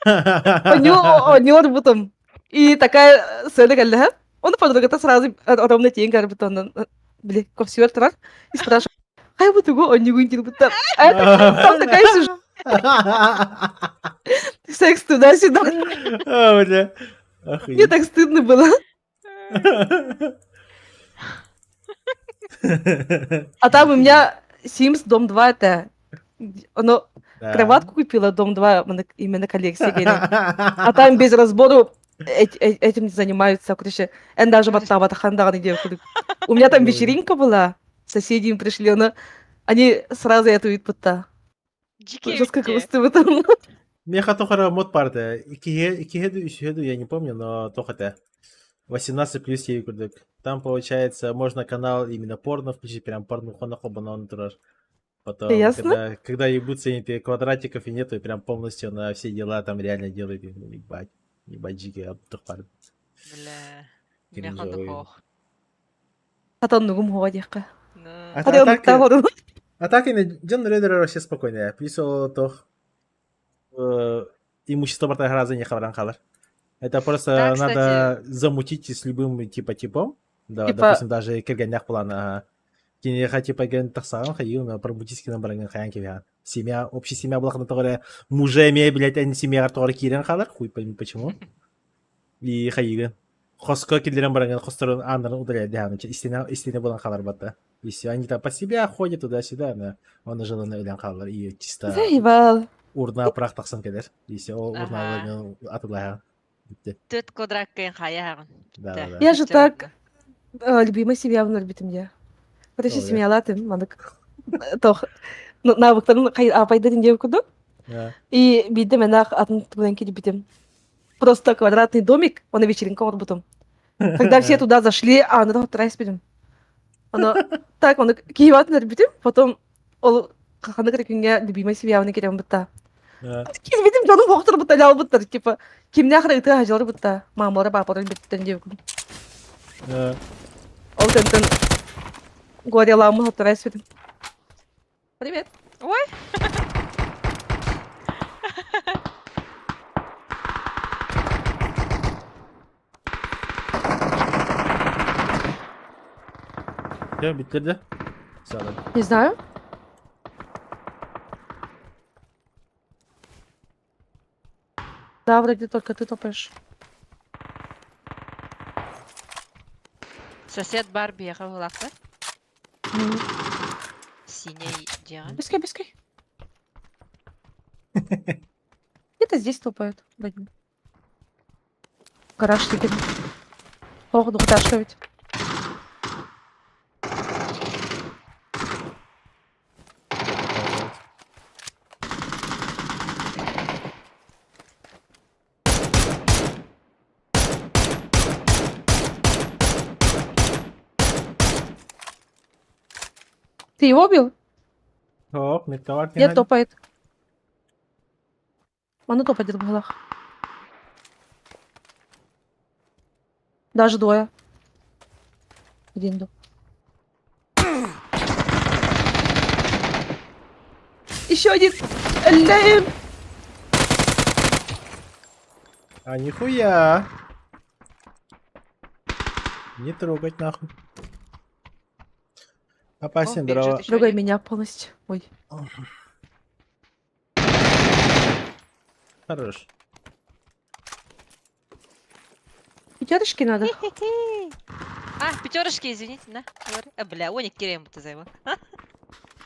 У него бутом. И такая сцена, когда он подруга-то сразу ровно тень, как будто он, блин, ковсивер трак, и спрашивает, хай бутугу, он не вынтил, будто. А это там такая сюжет. Секс туда-сюда. О, бля. Мне Охуеть. так стыдно было. А там у меня Sims Дом 2 это... Оно Да. кроватку купила, Дом 2 именно коллекции. А там без разбору этим занимаются. Короче, я даже баттабата ханданы девку. У меня там Ой. вечеринка была. Соседи им пришли, но они сразу эту будто. Дикие Ужас, как те. густы в этом. Меха тохара мод парта. Икигеду, Исюхеду, я не помню, но тохата. 18 плюс ей курдык. Там, получается, можно канал именно порно включить, прям порнуху на хоба на онтураж. Потом, Ясно. когда ебутся эти квадратиков и нету, и прям полностью на все дела там реально делают. Ебать. Ебать, дикий абтухпар. Бля. Кринжовый. Механдухох. Атан нугум ходяка. Ну. А Хадя он так, так вот. а так и Джон Рейдер вообще спокойно. Плюс тох имущество барта граза не хавран халар. Это просто Да, надо замутить с любым типом. Да, Типа- допустим, даже кирганях плана. Кинеха типа ген тахсаран хаю, но пробудись на баранган хаян кивян. Семья, общая семья была на торе мужа имея, блядь, а не семья торе кирен халар. Хуй пойми почему. И хаю. Хоско кидлерен баранган хосторон андран удаляет дяну. Истина была халар бата. И все, они там по себя ходят туда-сюда, но он жил на Ильян халар. И чисто Заебал. урна прах тахсан кедер. И все, Ага. урна атулая. Төт кодрак кен хаяган. Да, да. Я же так любимая семья в Норбитом я. Короче, Ой. семья латым, мандык. Тох. Навыктарын апайдарын девку да? Да. И бидем менах атын тугенки битем. Просто квадратный домик, он на вечеринка вот бутом. Когда все туда зашли, а она трайс бидем. Оно так, он киеват на битем, потом ол хаханы крикинге любимая семья он керем бутта. Да. Киз бидем жаным хоктор буталял буттар, типа кимне ахрыты хажалар бутта. Мамалары папалары биттен девку. Да. Ол тентен горелламы трайс бидем. Привет. Ой. Все, bitirdi. Sağ Не знаю. Да, вроде только ты топаешь. Сосед Барби я лақты. М. Синий диан. Бескай, бескай. Где-то здесь топают. Вроде. Гараж тикет. Ох, двухэтажка ведь. Ты его убил? Hop, метка var. Нет, топает. Он топает в углах. Даже двое. Один до. Еще один. Ляем. А нихуя. Не трогать нахуй. Опасен, О, дрова. бежит еще Другой один. меня полностью. Ой. Хорош. Пятерочки надо. А, пятерочки, извините, на. говори. Бля, оник керем ты за его.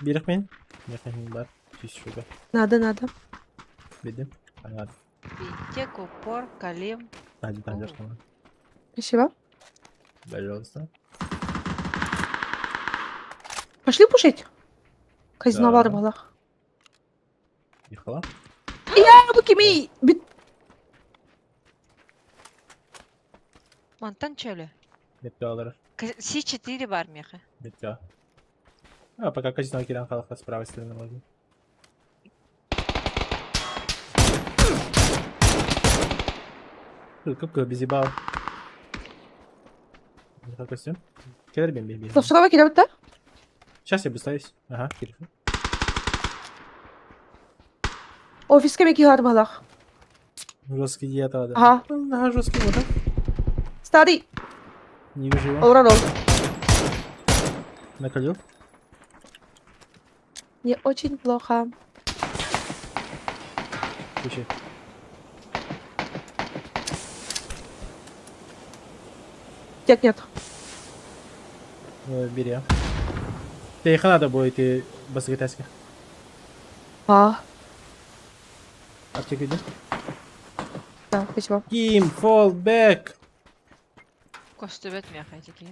Берег мен. Берег бар. Чист шуга. Надо. Бедем. Ага. Пинтек, упор, калим. Hadi О. tanıştım. Спасибо. Пожалуйста. Пошли пушить. Казиновар Да. балах. Ехала? Яблоки ми! Монтан чөлі. Метке алыр. С4 бар меха. Метке. А, пока казино кирен халыққа с правой стороны можно. Көп без ебал. Какой костюм? Келер бен. Лавшырова келіп та? Сейчас я быстаюсь. Ага, келер. Офиске меки бар балах. Жесткий диета, да. Ага. Ага, жесткий вот, да? Старый. Не вижу его. Олран ол. Накалил. Мне очень плохо. Включи. Тек нет. Бери. Тебе их надо будет и баскетайских. А, Аптек иди. да, спасибо. Ким, fall back. Көстөбет меха теки.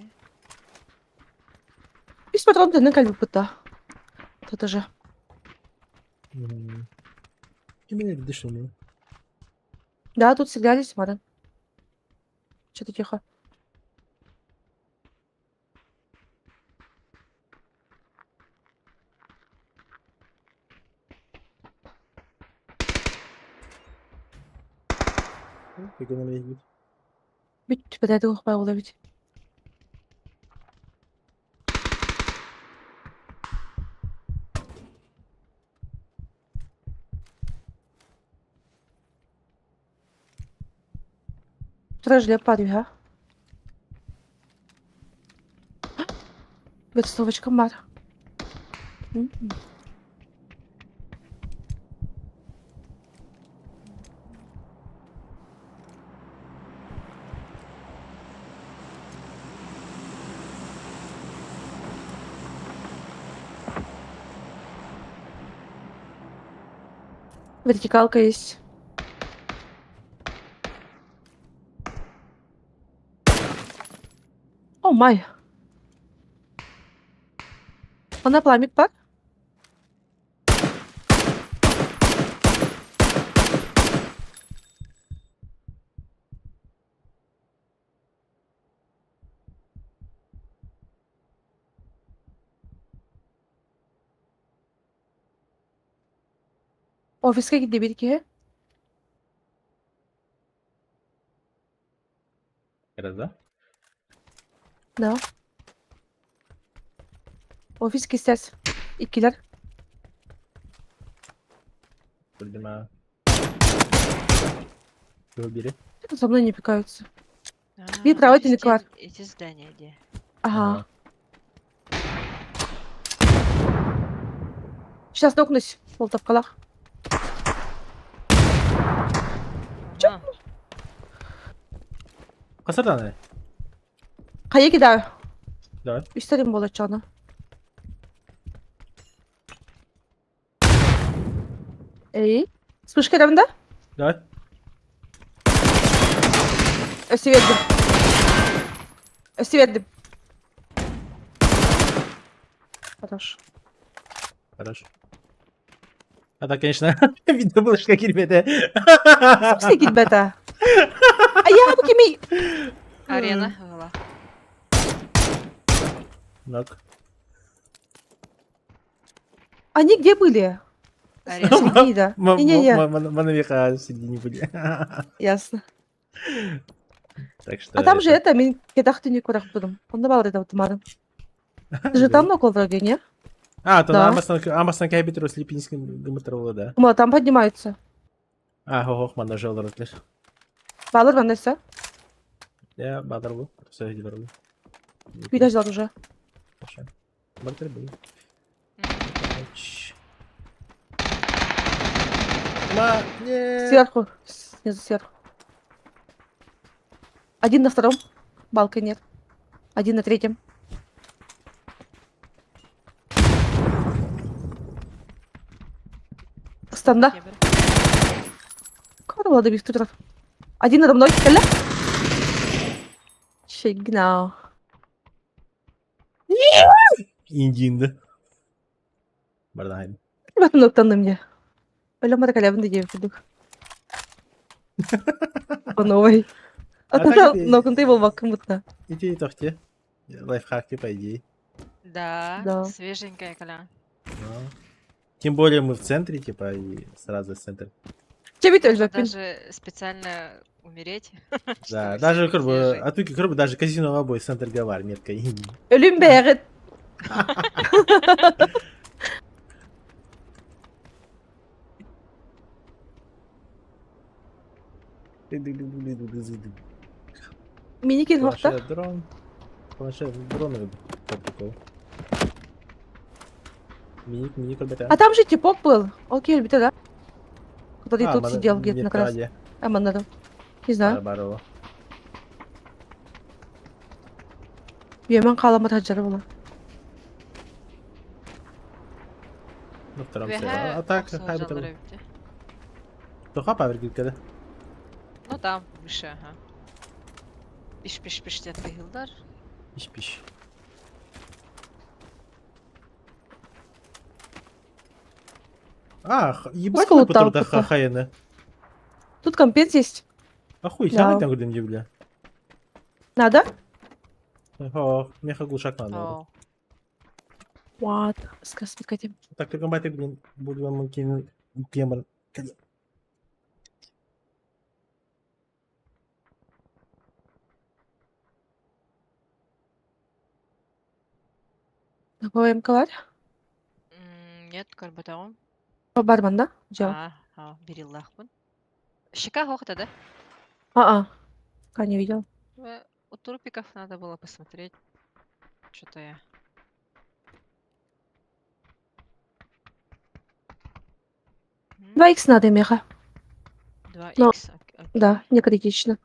Biz patron dönün kalbi pıta. Тут же. Именно дышал, ну. Да, тут всегда есть Марин. Что-то тихо. Экономия будет. Бит bedelde hoog bij olabilir. Траж леопард ha. Bir словочкам var. Вертикалка есть. О май. Ona plamik var. Ofise gitti bir iki. Раз, да? Da. Ofis kes. İkiler. Видимо. Его бери. За мной не пикаются. Вид проводительный клад. Эти здания где? Ага. Сейчас нокнусь. Пол тапкалах. Ага. Қасырдан не? Қай кидаю? Давай. Üstelim болачаны. Эй, вспышка рядом, да? Давай. Ösüverdim. Ösüverdim. Хорош. Хорошо. А так, конечно, видно было, что girmedi. Все гильбета. А я букими. Арена была. Нок. Они где были? Арена. Среди, да. Не-не-не. Мановика среди не были. Ясно. Так что... А там же это, мен кедахты не курах будем. Он давал это вот Марин. Ты же там нокол вроде, не? А, то Да. Амастан Кайбитру с Липинским Дмитрову, да. Мала там поднимаются. А, хох, мана жал ротлер. Балыр ваннайса. Я бадар был. Все, иди дорогу. Видаждал уже. Бартер был. Нет. Сверху. Снизу сверху. Один на втором. Балка нет. Один на третьем. Станда. Я беру. Корвала добив тут раз. Один надо мной. Келле. Фигня. İncindi. Bardan haydi. Bakın noktandım ya. Öyle mara kalem de diye bulduk. По новой. А А так тогда это- нокнутый был вакуум будто. И тохте. Лайфхаки, по идее. Да, Да. свеженькая, Коля. Ну. Тем более мы в центре, типа, и сразу в центр. Тебе тоже Можно запин. даже специально умереть. Да, чтобы даже все как бы, жить. а тут как бы даже казино обои центр Гавар, метка. Ölüm beyret. Миникин вақта. Планшет, дрон. Планшет, дрон. Такой. Мини, ребята. А там же типок был. Окей, ребята, да? Который тут сидел где-то на красном. красе. А man надо. Не знаю. Барбарова. Yemen kalama tacarı bola. На втором Вега слева. А так, Оксфорд хай бы жанры там. бите. Тоха павер когда. Ну там, выше, ага. Пиш дед Гилдар. Пищ. Ебать, Сколько мы потом там пока? хахаены. Тут компенс есть. Охуй, Да. сядь там где не бля. Надо? О, меха глушак надо. О, Вот. Сказ подкатим. Так, ты комбайты, блин, буду вам кинуть. Кемер. Какой МК? Нет, карбатаон. Бармен, да? Джо. Бериллахпын. Щека хохта, да? А. Не видел. У трупиков надо было посмотреть. Что-то я. М, 2х надо, меха. 2х. окей. Да, не критично.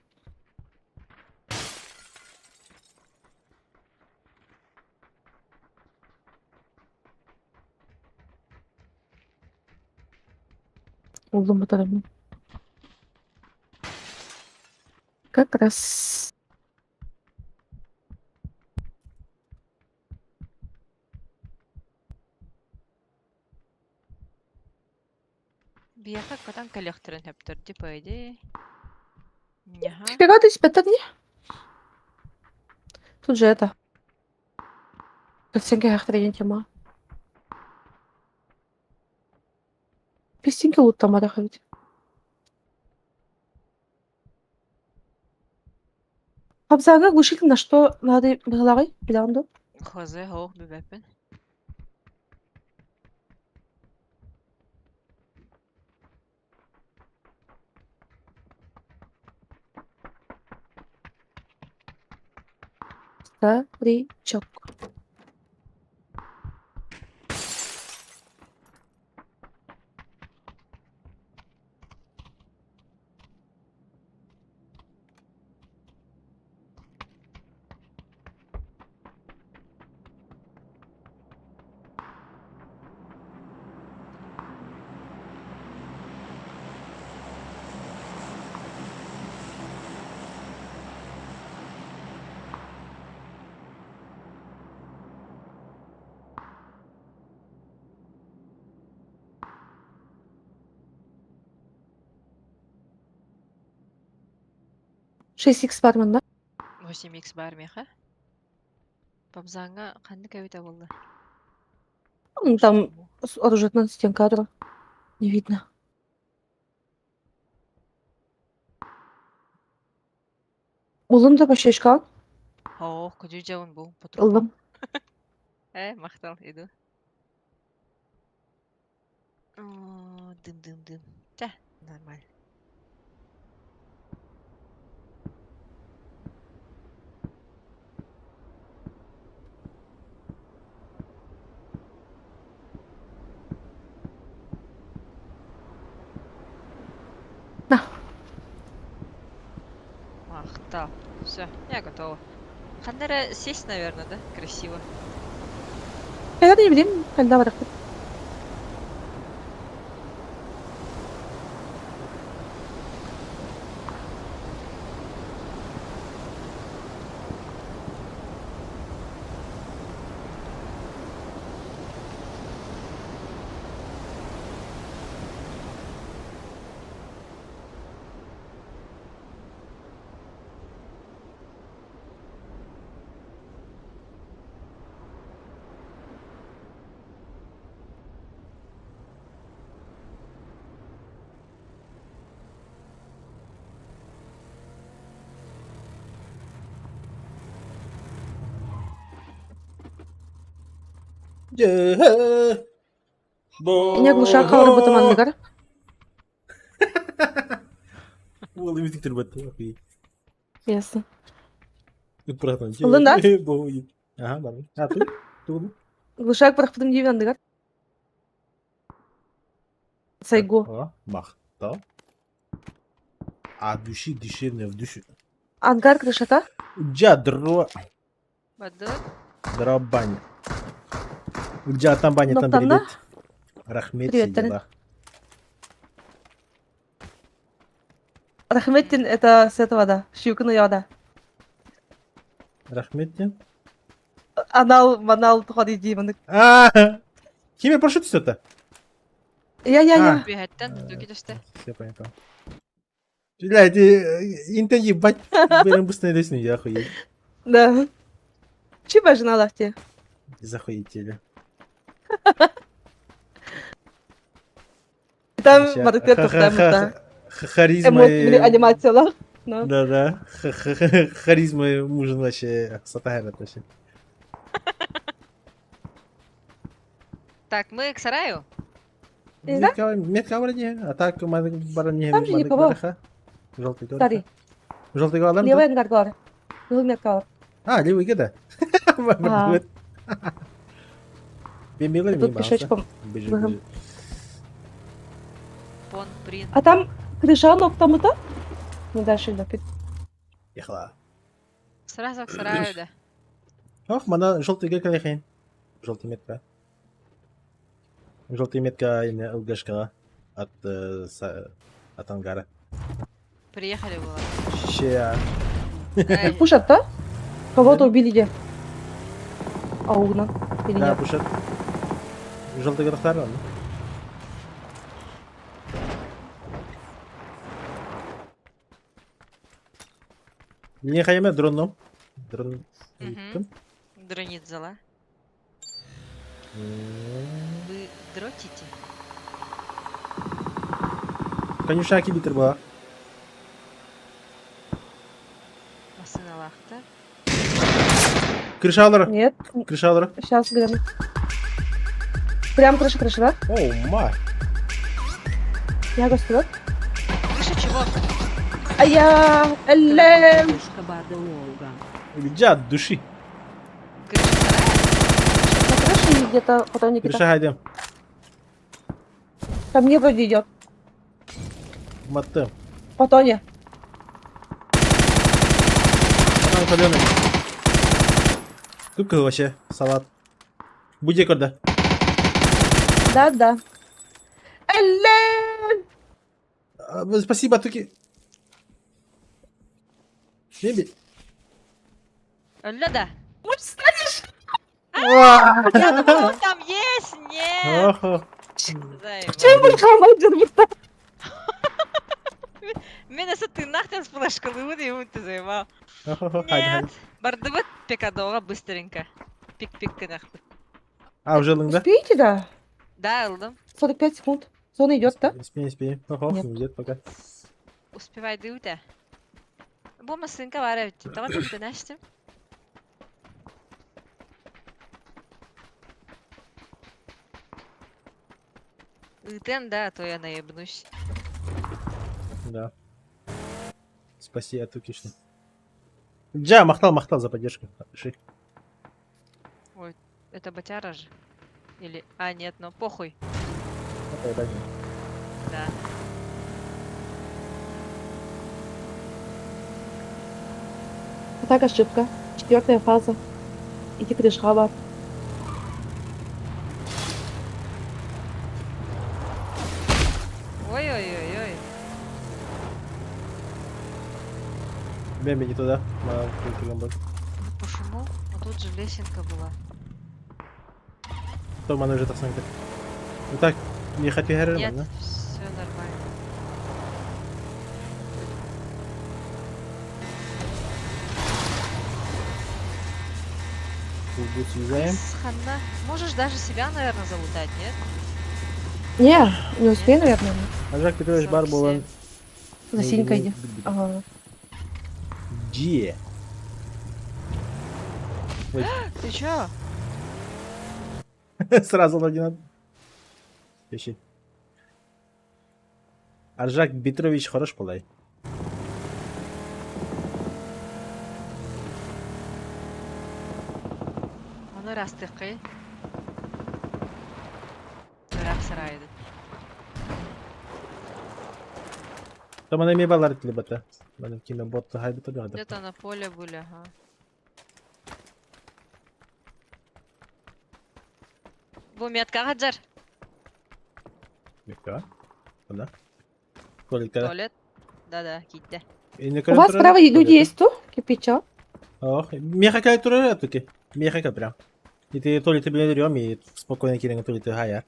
Углом мотором. Как раз. Бияха катан коллекторын хептірді, по идее. Няха. Фига ты спят не? Тут же это. Картинки охранения тема. Пестинки лут там отдохнуть. Абзага глушитель на что надо головой? Биланду. Хозе хоох бибеппен. Старичок. Шесть икс бармен, да? 8х бар меха. Пабзаңа қанды кәуіті болды. Там оружетная стенка кадра. Не видно. Улым да башешка. Хоох, күдүү жауын бұл. Улым. Мақтал, иду. Дым. Да, нормально. На. Мақтал. Все, я готова. Хандера сесть, наверное, да? Красиво. Я не bileyim. Когда вот так. Не глушак қалыр бұтым андығар. Ол еместіктер бәтті. Окей. Ясно. Братан, Ұлын да? Боуи. Ага, бар. А, тут? Тут? Глушак бірақ бұтым дейін андығар. Сайгу. О, мақтал. А души дешевне в душу. Ангар крышата. Джа дро... Бады. Дро баня. Джа там баня, там Ноқтанна? привет. Рахмет Привет, Тарин. сидела. Рахметтин это с этого, да. Щуканы яда. Рахметтин. Анал, манал, тұқады деймін. Кеме парашют что-то? Я. Бегаттан, докидеште. Все понял. Блядь, интен ебать. Берем быстрее десну, я охуеть. Да. Чиба жена лахте. Захуетели. Там барытер тұқтамызда. Харизма... Анимациялар. Да-да. Харизма мужа вообще сатагана вообще. Так, мы к сараю. Да? Метка вроде, а так баране... Там же никого. Желтый говор. Старый. Желтый говор. Левый ангар гор. Левый ангар. А, левый гада. А. Бембила Тут пешочком. Бежи. Пон, прин. А там крыша ноқтамыта? Ну дальше да. Ехала. Сразу к сараю, да. Ох, мана желтый гайка лехен. Желтый метка. Желтый метка имя ЛГшка от ангара. Приехали было. Ща. Ай, Пушат, да? Кого-то убили где? Аугна. Или Да, нет? пушат. Желтый гадахтар, ладно. Не хаяме дроном. Дрон. Мгм. Дронит зала. Вы дротите? Конюшаки битер была. Масына лахта. Крыша алыр. Нет. Крыша алыр. Сейчас гляну. Прям крыша, да? Оу, ма. Я гостю. Крыша чего? А я... Элем. Джад души. Крыша сарая? На крыше где-то потом Никита. Крыша хайдем. Ко мне вроде идет. Маттем. По тоне. Банан каленый. Купка вообще. Салат. Буди когда. Да. Элем. Спасибо, Туки. Беби. Ля-да. Муж станешь? Я думала, он там есть? Нет. Охо. Заебал. Чем вы командир? Мен аса тырнақтан сплашкалы вот ему ты заебал. Охо, хайди. Нет. Бардыбыт пекадоға быстренько. Пик-пик кынахты. А, уже лында? Успеете, да? Да, алдым. 45 секунд. Зона идет, да? Успеем. Охо, Нет. идет пока. Успевай дыута. Болмасынка бар әбітті. Таған түмтін әштім. Итен, да, а то я наебнусь. Да. Спаси от Тукишни. Джа, махтал за поддержку. Пиши. Ой, это батяра же. Или... А, нет, но похуй. Да. Так, ошибка. 4-я фаза. Иди крышка бар. Ой-ой-ой-ой. Бэмби не туда. Маленький гамбар. Ну почему? А тут же лесенка была. То мене вже так санкти. Ну так, їхати герем, Нет, да? все нормально. Тут съезжаем. Хана. Можешь даже себя, наверное, залутать, нет? Не успею, наверное. А Жак Петрович бар був он... За синькой иди. Ага. Где? Ой, Ты чё? сразу на один. Ищи. Аржак Петрович хорош полай. Аны растыкы. Бірақ сарайды. Там она мебалар клебата. Мене кино бот хайбы тогда. Где-то на поле были, ага. Бу метка хаджар. Мекка. Куда? Колика. Туалет. Да-да, китте. У вас справа люди есть тут? Кипича? Ох, меха кай тура туки. Меха кай прям. И ты то ли ты блин рём и спокойно кирен то ли ты хая.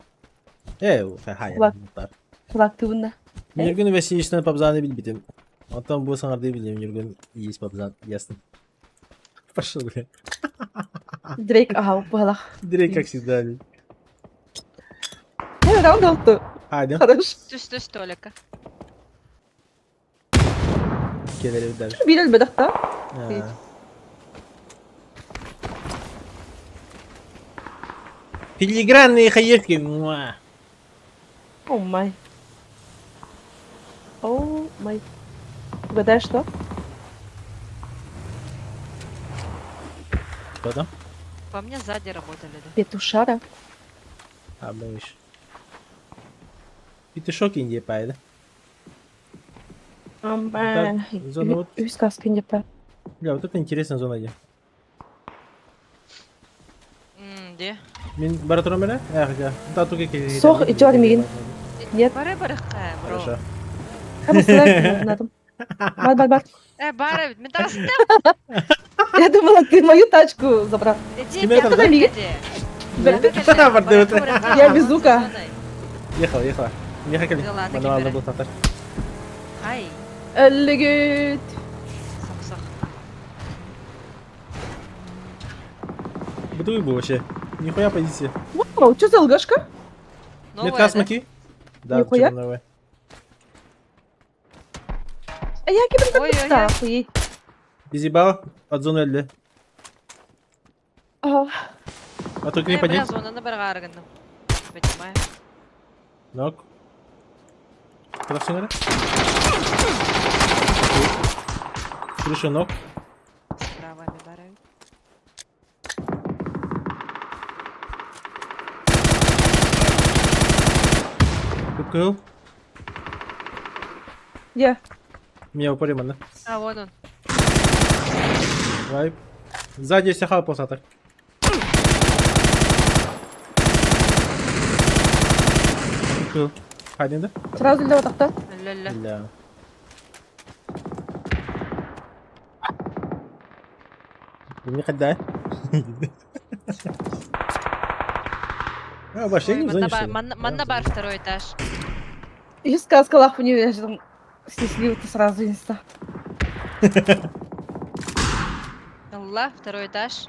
Хая. Бak. Kulaktuğunda. Нюрген весеничный пабзаны билбитим. А там был санарды билим, Нюрген есть пабзан. Ясно. Пошел, бля. Direkt aha bu halak. Direkt как всегда. Evet round oldu. Haydi. Хорош. Түс толика. Gelelim der. Bir elbette da. Ha. Филигранные хаешки. Муа. Oh my. Oh my. Угадай, что? Кто там? По мне сзади работали, да? Петушара. А, мышь. Петушок Индии пайда. Ama zona вот. üst kaskın yapar. Бля, вот это интересная зона где. Где? Мен баратурам бера? Да. Да, только какие. Sok içermeyin. Нет. Бары барыхка, бро. Хорошо. Ama sıra надо. Бар. Бары, металл. Я думала, ты мою тачку забрал. Иди, Тебе это металл, да? иди. Я безука. Ехала. Ехали. Да ладно, Мануально киберы. был татар. Ай, Эллигит. сах-сах. Бытовый был вообще. Нихуя позиция. Вау, что за лгашка? Новая, Метка да? смоки? Да, Нихуя. новая. А я кибер Ой-ой-ой. да, охуеть. Изъебал от зоны L. А, А только не Бля, поднять. зонаны бір қарғындым. Понимаю. Нок. Куда все надо? Крыша ног. С правами бары. Купкал. Где? Меня упорим, да? А, вон он. Вайп. Сзади есть ахал посаток. Купкал. Хайден, да? Сразу для вот так-то. Ля-ля. Бля. Вы мне хоть дай? А, вообще не Манна знаешь. манна бар, второй этаж. И сказка лаху не я же там стеснил ты сразу инста. Алла, второй этаж.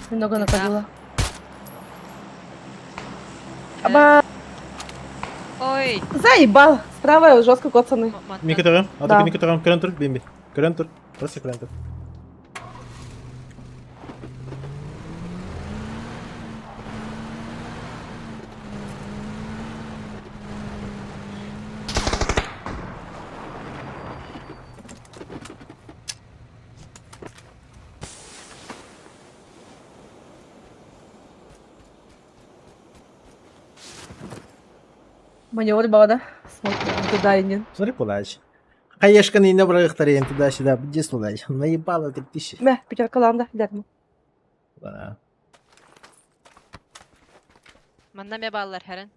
Немного Да. накопила. Аба, Ой. заебал. Справа жестко коцаны. Микротрон. А Да. только микротрон. Крентур. Бимби. Крентур. Просто крентур. Маневр бала да. Смотри, туда и нет. Смотри, плач. Хаешканы не брахтарен туда-сюда. Иди сюда. Наебало 3000. Мә, пятеркаланда, дәрме. Да. Манна ме баллар хәрен.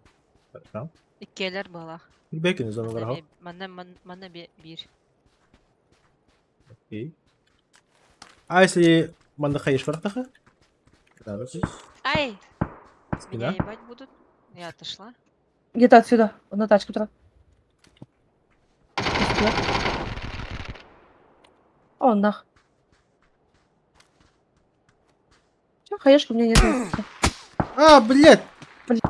Хорошо. Иккелер бала. Бекин зону Манна врагов. ме манна бир. Окей. А если манда хаеш врахтаха? Да, вот здесь. Ай! Меня Спина. ебать будут. Я отошла. Где-то отсюда, на тачку тра. О, нах. Чё, хаешка у меня нет. А, блядь! Блин.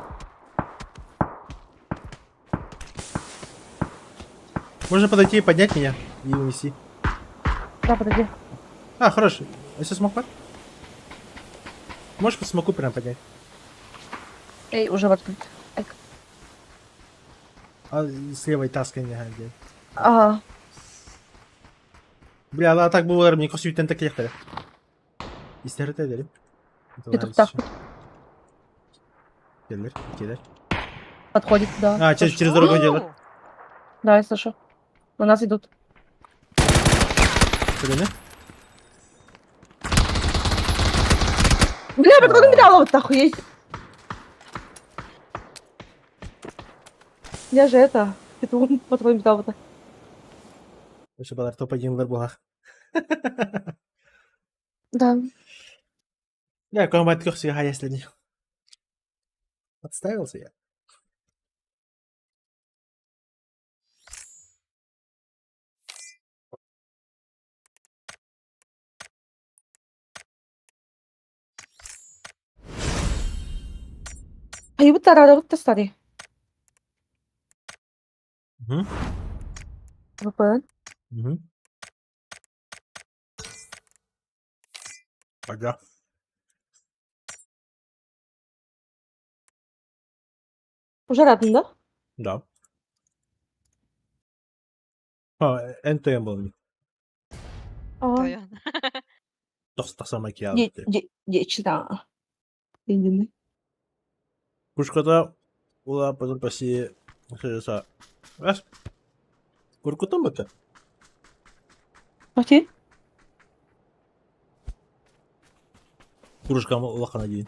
Можно подойти и поднять меня и унести. Да, подожди. А, хороший. А если смог под? Можешь по смоку прям поднять? Эй, уже в открыть. А с левой таской не где. Ага. Бля, а так было мне косить тентаклехтаря. İstihare edelim. Петух Gelir, gelir. подходит, да. А, через, Слышу. через дорогу делать. Оу! Да, я слышу. На нас идут. Блин, Бля, патрон металла, вот охуеть. Я же это, петух, патрон металла-то. Şu kadar top acıyımlar bu ha. Да. Я комбат курс я если не. Подставился я. Ayıbı tararı da старый. Угу. VPN. Угу. Ага. Уже рядом, да? Да. А, НТМ был. Ага. Тоян. Тоста сама киял. Дечина. Индины. Кушката ула потом паси хеса. Раз. Куркутом это. Окей. Курушкам улахана дейін.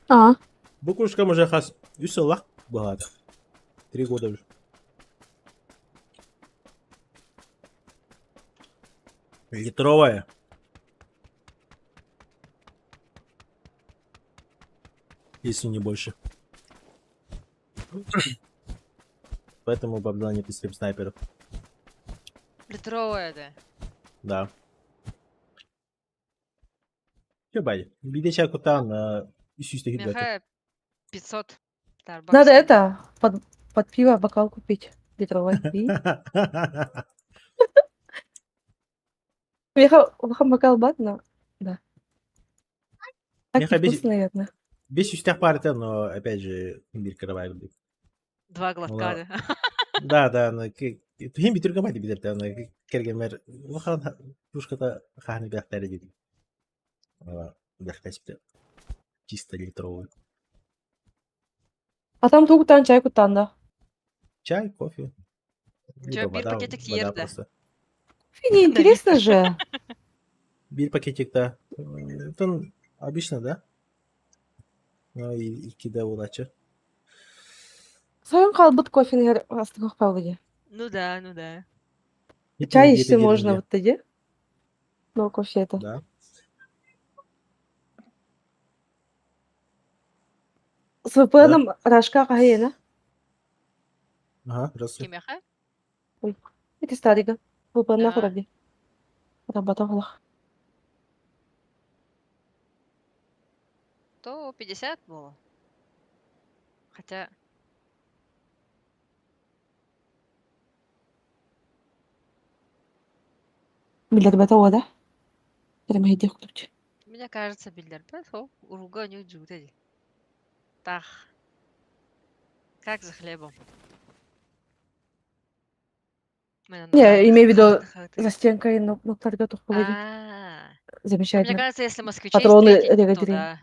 А. Бұл курушкам уже хас 3 лах болады. 3 года уже. Литровая. Если не больше. Поэтому у Богдана нет стрим снайперов. Литровая, да. Да. Че, Бади? Биде чаку там на üst гидати. Меха 500. Starbucks. Надо это, под пиво бокал купить. Литровый. Уха бокал батно. Да. Так Меха вкусно, наверное. Без üstях парта, но опять же имбирь каравай. 2 глотка, Да, да. да, но тем битер гамати бидер та, но кергемер, вахан пушката хахны бяхтары диди. Бяхтаспте. Чисто литровый. А там тугутан чай кутан, да. Чай, кофе. Чё, Либо бир вода, пакетик вода ешь, да? просто. Не интересно же. Бир пакетик-то. Это обычно, да? Ну и кида удача. Своем халбут кофе, наверное, астыгах павлоде. Ну да, ну да. Чай еще можно вот тоді. Но кофе это. Да. С VPN-ом рашка кахаена. Ага, здравствуй. Кемеха? Это старига. VPN Да. нахуй ради. Работала. 150 было. Хотя... Билет бета да? Прямо иди ключ. Мне кажется, Бильдер Пэт, уруга не джутеди. Так. Как за хлебом? Не, имею в виду за стенкой, но тогда то в Мне Замечательно. кажется, если москвичей Патроны встретить, то регатырин. да.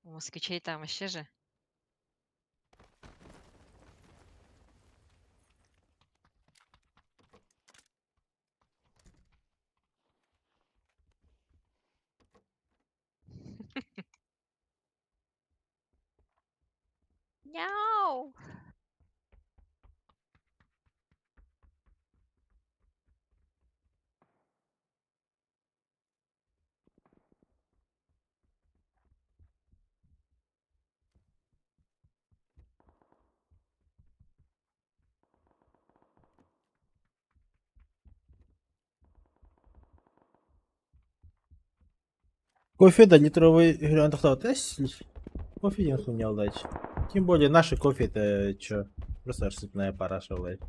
У москвичей там вообще же. Кофе, да, литровый грант кофе не хуйня, блядь. Тем более наши кофе это чё? Просто рассыпная параша, блядь.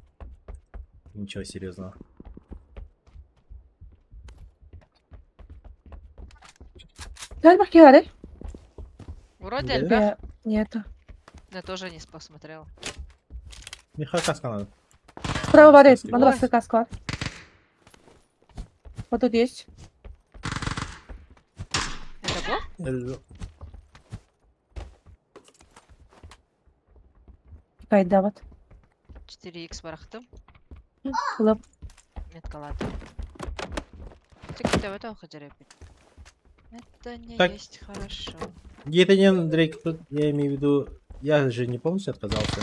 Ничего серьезного. Gel bakayım hadi. Вроде Да. Альбер. Нету. Я тоже не посмотрела. Миха каска надо. Справа var Kask et. Bana Ой. bastı kask var. Вот тут есть. Это бот? Kayda вот. 4х барахтым. Кылып. Меткалады. Тик этого хотели. Это не Так. есть хорошо. Это не Дрейк, тут я имею в виду, я же не полностью отказался,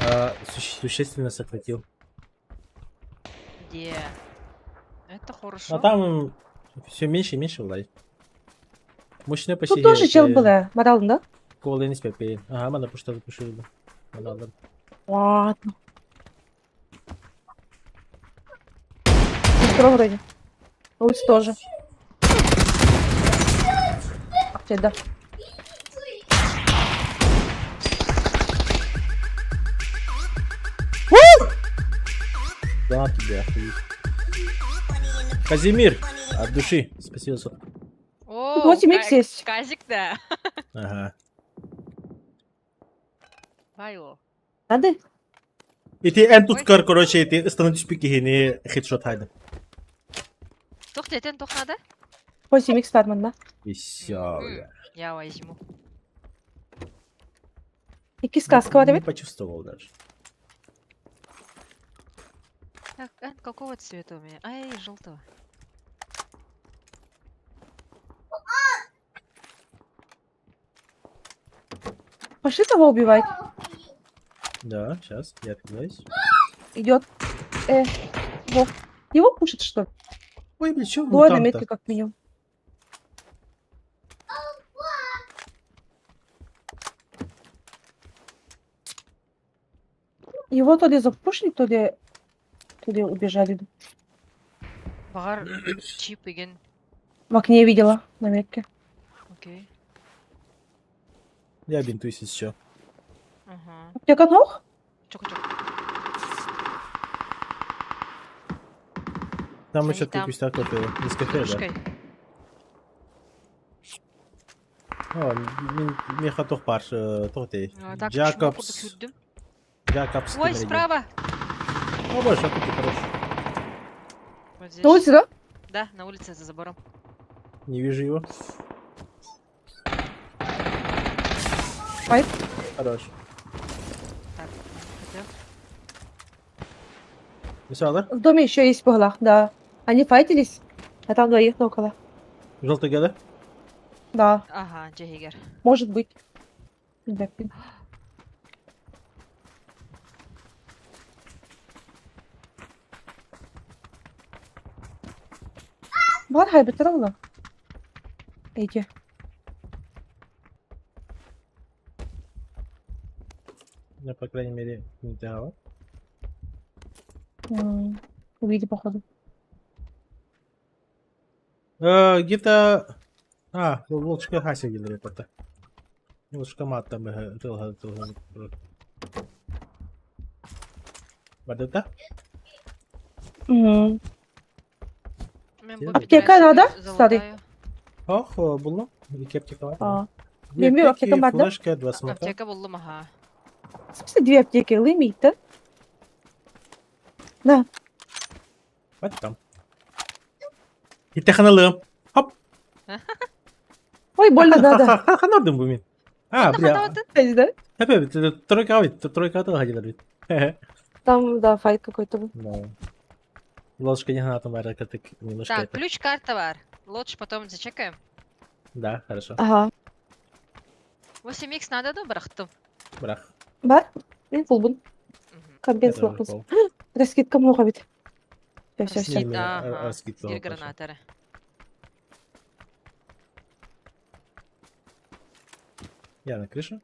а существенно сократил. Где? Это хорошо. А там все меньше и меньше влазит. Мощная почти. Тут тоже чел был, Маралın da. Ковален спепей. Ага, надо просто запиши. Надо. Ладно. Второй вроде. Улица тоже. Ах, да. Да, тебе охуеть. Казимир, от души. Спасибо. О, 8х есть. Казик, да. Ага. Байо. Надо? И ты энтускар, короче, ты становишься пикихини хедшот хайда. Тух детен тух надо? 8х var bunda. И все. Я возьму. 2 kaskı var Не evet. почувствовал даже. Так, какого цвета у меня? Ай, желтого. Пошли того убивать. Да, сейчас, я отвлекаюсь. Идет. Вов. Его пушит, что ли? Ой, блин, чё Двое на мутанта? метке как минимум. Его то ли запушили, то ли убежали. Багар чип igen. В окне видела на метке. Окей. Я бинтуюсь еще. Ага. Аптека ног? Чок-чок. Там Они еще там тут пустяк кофе. Из кафе, да. Кружкой. О, меха toch парш, toch Так, Jacobs. чмоку Jacobs. Ой, Kemmerling. справа! О, боже, а тут ты хорош. Вот здесь. На улице, да? Да, на улице за забором. Не вижу его. Файт. Хорош. Так, хотел. Мисалар? В доме еще есть в углах, да. Они файтились, а там двоих около. Желтый гада? Да, Ага, Джейгер. может быть. Да, блин. Var haybetler Allah. Ege. Я, по крайней мере, не дала. Увидели, походу. Где-то... волчка Хася гилер это. Волчка мат там тылга. Бадета? Мгм. Мен Где? bu Аптека пидорасы надо? залутаю. Старый. Ох, булно. Две аптека var. А. Две Bilmiyorum, аптеки, аптека var da. флешка, два смока. Аптека buldum aha. В смысле, 2 аптеки? Лымит-то? Да. Вот там. И теханалым. Хоп. Ой, больно надо. Ханардым бумин. Бля. Кстати, да? Опять, тройка ходила. Там, да, файт какой-то был. Да. Ложка не гранатом, так немножко Так, это. ключ-карта var. Лучше потом зачекаем. Да, хорошо. Ага. 8х надо, да, барахтым? Брах. Бар? Мен фулбун. Мгм. Компенс Это вопрос. прикол. Раскидка много ведь. Все. С ними Ага. раскидывал. Где гранаторы? Я на крыше.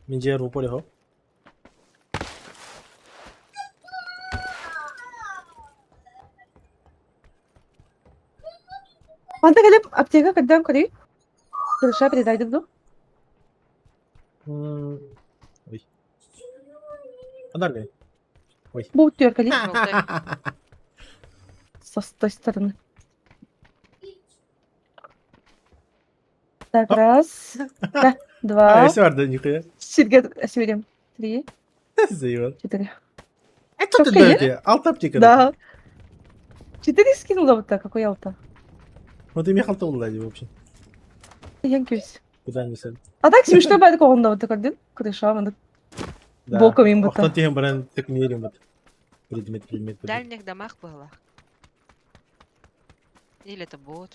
Миндиар в упоре, хоп. Анда келіп аптека кырдан көрей. Кырыша передайды ду. Ой. Подали. Ой. Бұл түйеркали. Алтарь. С той стороны. Так, раз, да, два, все, Арда, нихуя. Сергей, сверим. 3, Заебал. 4. А кто ты Сколько есть? даете? Алт-аптека. Да. 4 скинула вот так, какой алта. Вот и Михал Толлади вообще. Янкюсь. Куда не садит? А так смешно бәді қолында вот так один. Крыша, мында. Боком им Охтан бұта. теген баран так мерим вот. Предмет. В дальних домах было. Или это бот.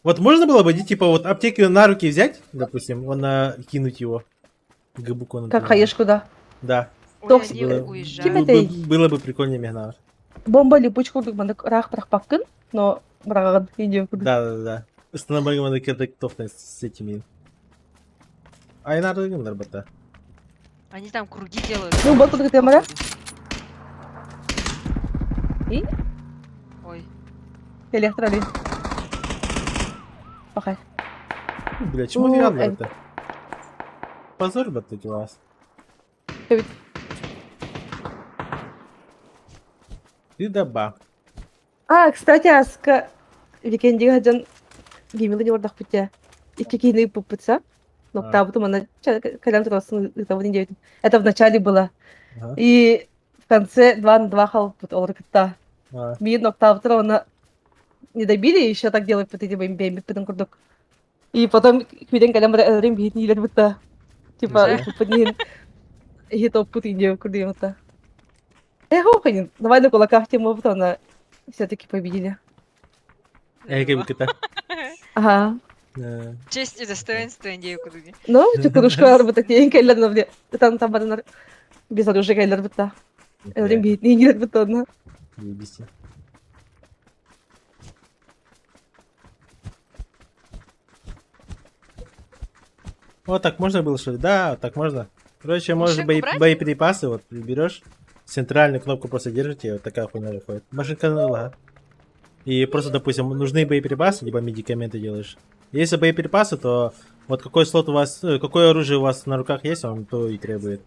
Вот можно было бы, типа, вот аптеку на руки взять, допустим, кинуть его. Габуку на Как хаешку, да. Да. Ой, Токсик они было. уезжают. Кем это? Было бы прикольнее мегнар. Бомба липучку мында рақ пақпын, но браған индеу күді. Да. Установили мы на с этими. А и надо гындар бата. Они там круги делают. Ну, бот куда ты мара? И Ой, электроли. Пахай. Бля, чему Ну, ты бата? Позор бата у вас. Evet. Ты даба. А, кстати, Аска викендиге хаджан гимилы не ордах путя. Икки кийны пуппытса. Но А. табыту мана калям турасын ытабы ден дебетим. Это в начале было. Ага. И в конце 2 на 2 халпут олрыкта. А, Мин ноктабытра она не добили, еще так делают под эти бэмби потом курдук. И потом квиден калям рим бит не лет Типа, Да. поднин. И топ пут индеу курдим это. Хоханин, давай на кулаках тему, потом она все-таки победили. как бы это. Ага. честь и достоинство индею круги. Ну, чукурушка работать не келлер, но мне там баранар без оружия келлер битта. Элрим бит не келлер битта, на. Ебись. Вот так можно было, что ли? Да, так можно. Короче, можешь Машинку брать? боеприпасы, вот берешь, центральную кнопку просто держите, и вот такая хуйня выходит. Машинка нула. И просто, допустим, нужны боеприпасы, либо медикаменты делаешь. Если боеприпасы, то вот какой слот у вас, какое оружие у вас на руках есть, он то и требует.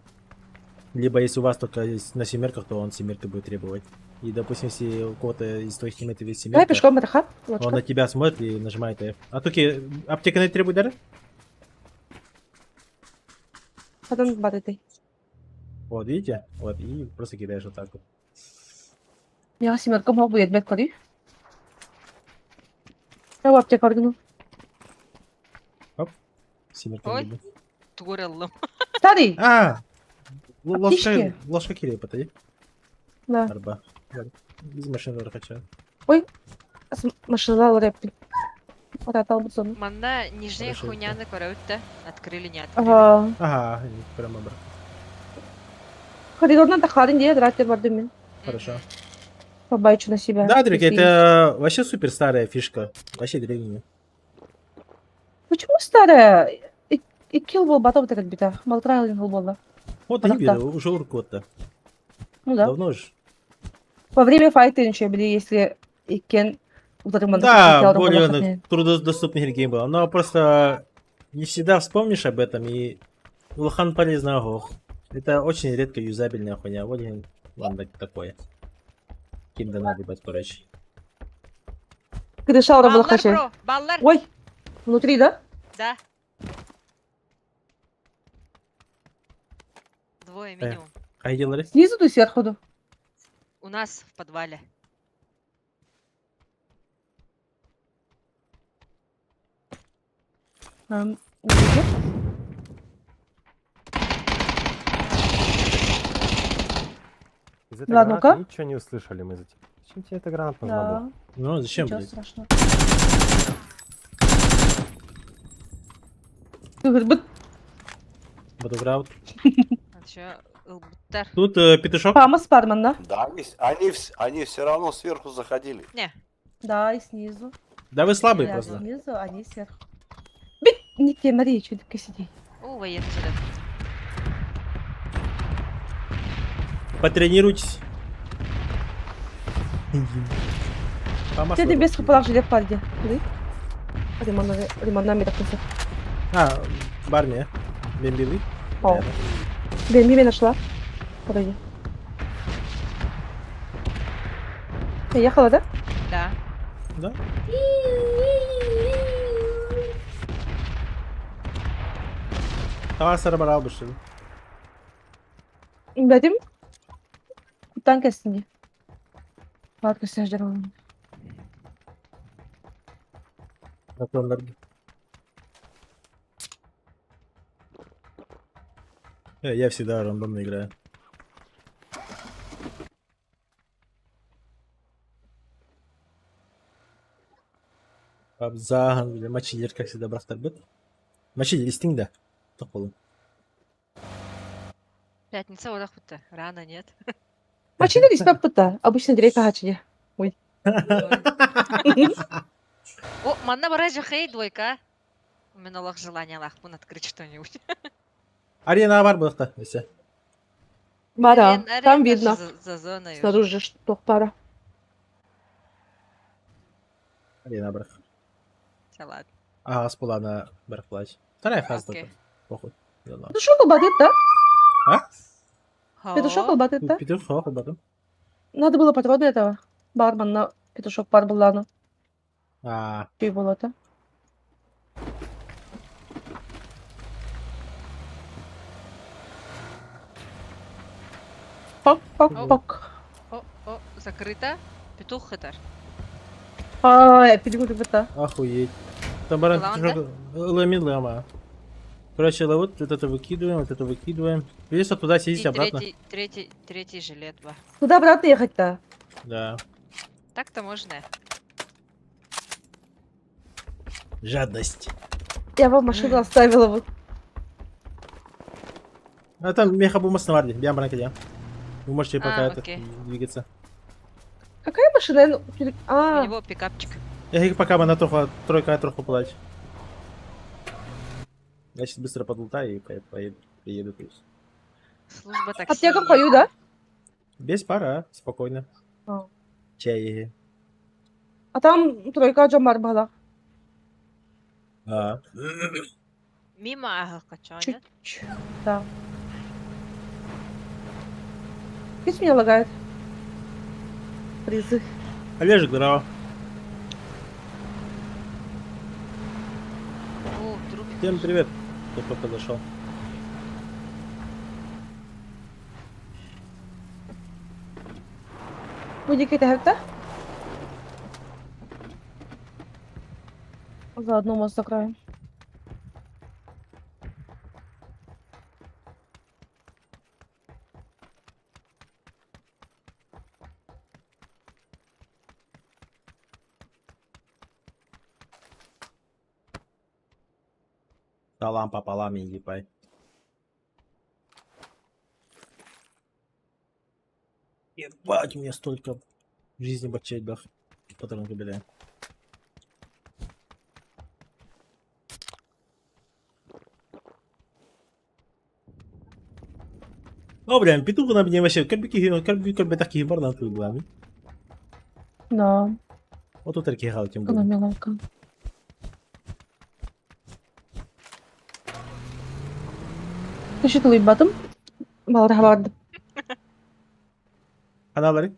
Либо если у вас только есть на семерках, то он семеркой будет требовать. И, допустим, если у кого-то из твоих теаммейтов есть Давай семерка, пешком мараха. он на тебя смотрит и нажимает F. А туки, аптека не требует даже? Потом бататай. Вот, видите? Вот, и просто кидаешь вот так вот. Я семерка мог бы едбет кори. Я в аптеку оргну. Семерка. Ой. либо. Туреллом. Старый! А! Аптечки? Ложка кири, потай. Да. Арба. Без машины хочу. Машина рэппи. Вот это албутсон. Манда нижняя Хорошо, хуйня это. на король-то. Открыли, не открыли. Ага. Ага, прямо обратно. Коридордан тахарын де драттер барды мен. Хорошо. Побайчу на себя. Да, Дрюки, если это вообще супер старая фишка. Вообще древняя. есть. Почему старая? И килл был батом так бита. Малтрайл был было. Вот Она и так. уже уркот-то. Ну да. Давно же. Во время файта еще были, если и кен вот это Да, более труднодоступный гейм был. Но просто не всегда вспомнишь об этом, и Лохан полезный ох. Это очень редко юзабельная хуйня. Вот и ладно такое. Ким-то надо быть, короче. Крыша была Баллар, хачей. бро, баллар. Ой, внутри, да? Да. Двое минимум. А делали? Снизу до сверху, да? У нас в подвале. Где? Из этой Ладно, гранаты ну-ка. ничего не услышали мы. Зачем тебе эта граната нужна была? Да. Ну, зачем, Ничего блядь? страшного. Быт. Батлграунд. А чё, Элбутер? Тут петушок. Пама Спарман, да? Да, они все равно сверху заходили. Не, Да, и снизу. Да вы слабые Я просто. снизу, они сверху. Бит! Не те, Мария, что ты сиди. о, военный сюда. Потренируйтесь. Famas Dedi var. без kapılar жилет vardı. Limanda bir dakikası. Ha, бар mı ya? Ben bir. О. Ben bir нашла. Подойди. Ехала, да? Да. Да? Tamam sarı bara almış şimdi. Dedim. Kutan kessin diye. Arkadaşlar oğlum. Patronlar. Я всегда рандомно играю. Абзахан бile maç ileri как всегда бахтар бит. Maç ileri listing de. Тоқ болу. Пятница вот охота. Рано, нет? Мачины респект пыта. Обычно директор хачили. О, манна бара жахей двойка. У меня лох желание лахпун открыть что-нибудь. Арена var бұлықта. Несі. Бара. Там Арена видно. же за зоной уже. Снаружи что пара. Арена бірақ. Всё, ладно. Ағас бұлана бірақ плач. Вторая фаза. Окей. Похуй. Яла. Петушок работает, да? А? Петушок О, работает, да? Петух хоқ батын. Надо было патроны этого. Бармен на петушок пар был, А, Чей было это? Пок, пок, Оп. пок. о, закрыто. Петух это. Ай, перегули это. охуеть. Там баран Лаванда? ламин лама. Короче, вот это выкидываем, вот это выкидываем. Придется туда И съездить обратно. третий жилет, ба. Куда обратно ехать-то? Да. Так-то можно. Жадность. Я вам машину оставила. Вот. А там меха бумас на варде. Бьям баранка. Вы можете пока это окей. двигаться. Какая машина? Я, ну, У А, него пикапчик. Я их пока на тройка троху плачь. Я сейчас быстро подлутаю и приеду. То есть. Служба такси. аптека пою, да? Без пара, спокойно. А. Чай. А там тройка Джамар была. А. Мимо ага, кача, нет? Чуть-чуть. Да. Видишь, меня лагает. Призы. Олежек, здорово. О, труп. Всем привет, кто подошел. Будь какая-то. Заодно мост закроем. Салам пополам, ебай. Ебать, у меня столько в жизни бачей бах. Патрон кабеля. О, блин, петух на мне вообще, как бы такие бардан тут была. Да, Вот тут такие галки она были. меланка. Düşük uyumadım. Vallahi vardım. Каналары?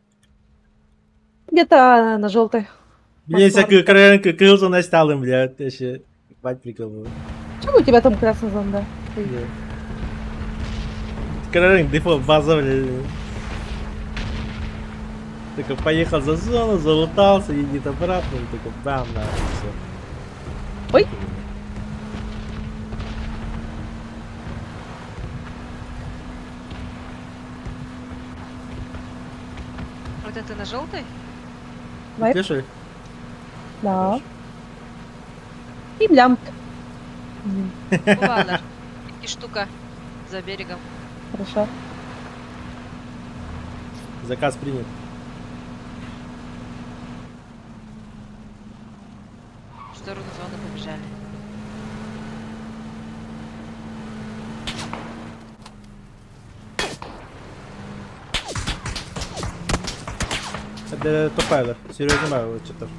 Где-то на желтой. Мне всякую крылся настал им, блядь, вообще. Ебать прикол был. Чего у тебя там красный зонда? Краринг, дефолт, база, блядь. Такой поехал за зону, залутался, едет обратно, и такой бам, на, все. Ой. Вот это на желтой? Вайп. Слышали? Да. И блямт. Бувалер. И штука за берегом. Хорошо. Заказ принят. В сторону зоны побежали. Это топайлер. Серьезно, мало что-то.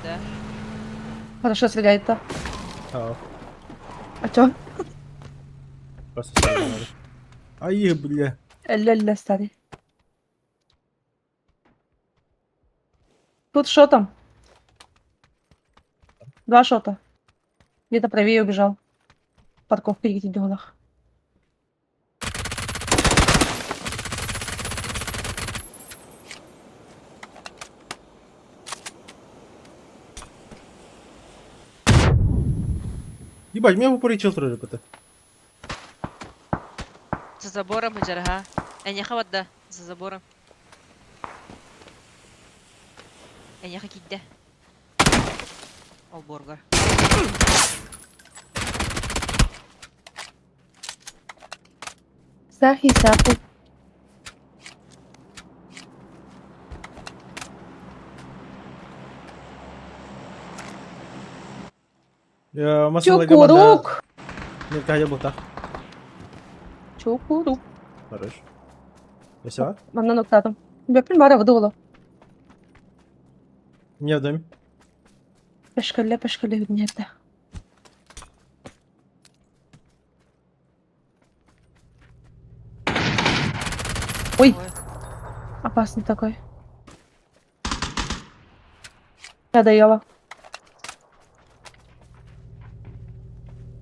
Да. Хорошо стреляет-то. А, А чё? просто серьезно надо. Ай, бля. Ля-ля, старый. Тут шотом. 2 шота. Где-то правее убежал. Парковка в делах. Ебать, меня упоричил троллик это. За забором, Джарга. Эняха вадда. За забором. Эняха кидде. Ол борга. Сахи, саху. Масала гамада. Чукурук. Нет, кайда бута. Чукурук. Хорош. Все? Манна ноктатом. Бепин бара вдуло. Не в доме. Пешкале виднеется. Ой, Ой. опасный такой. Я доела.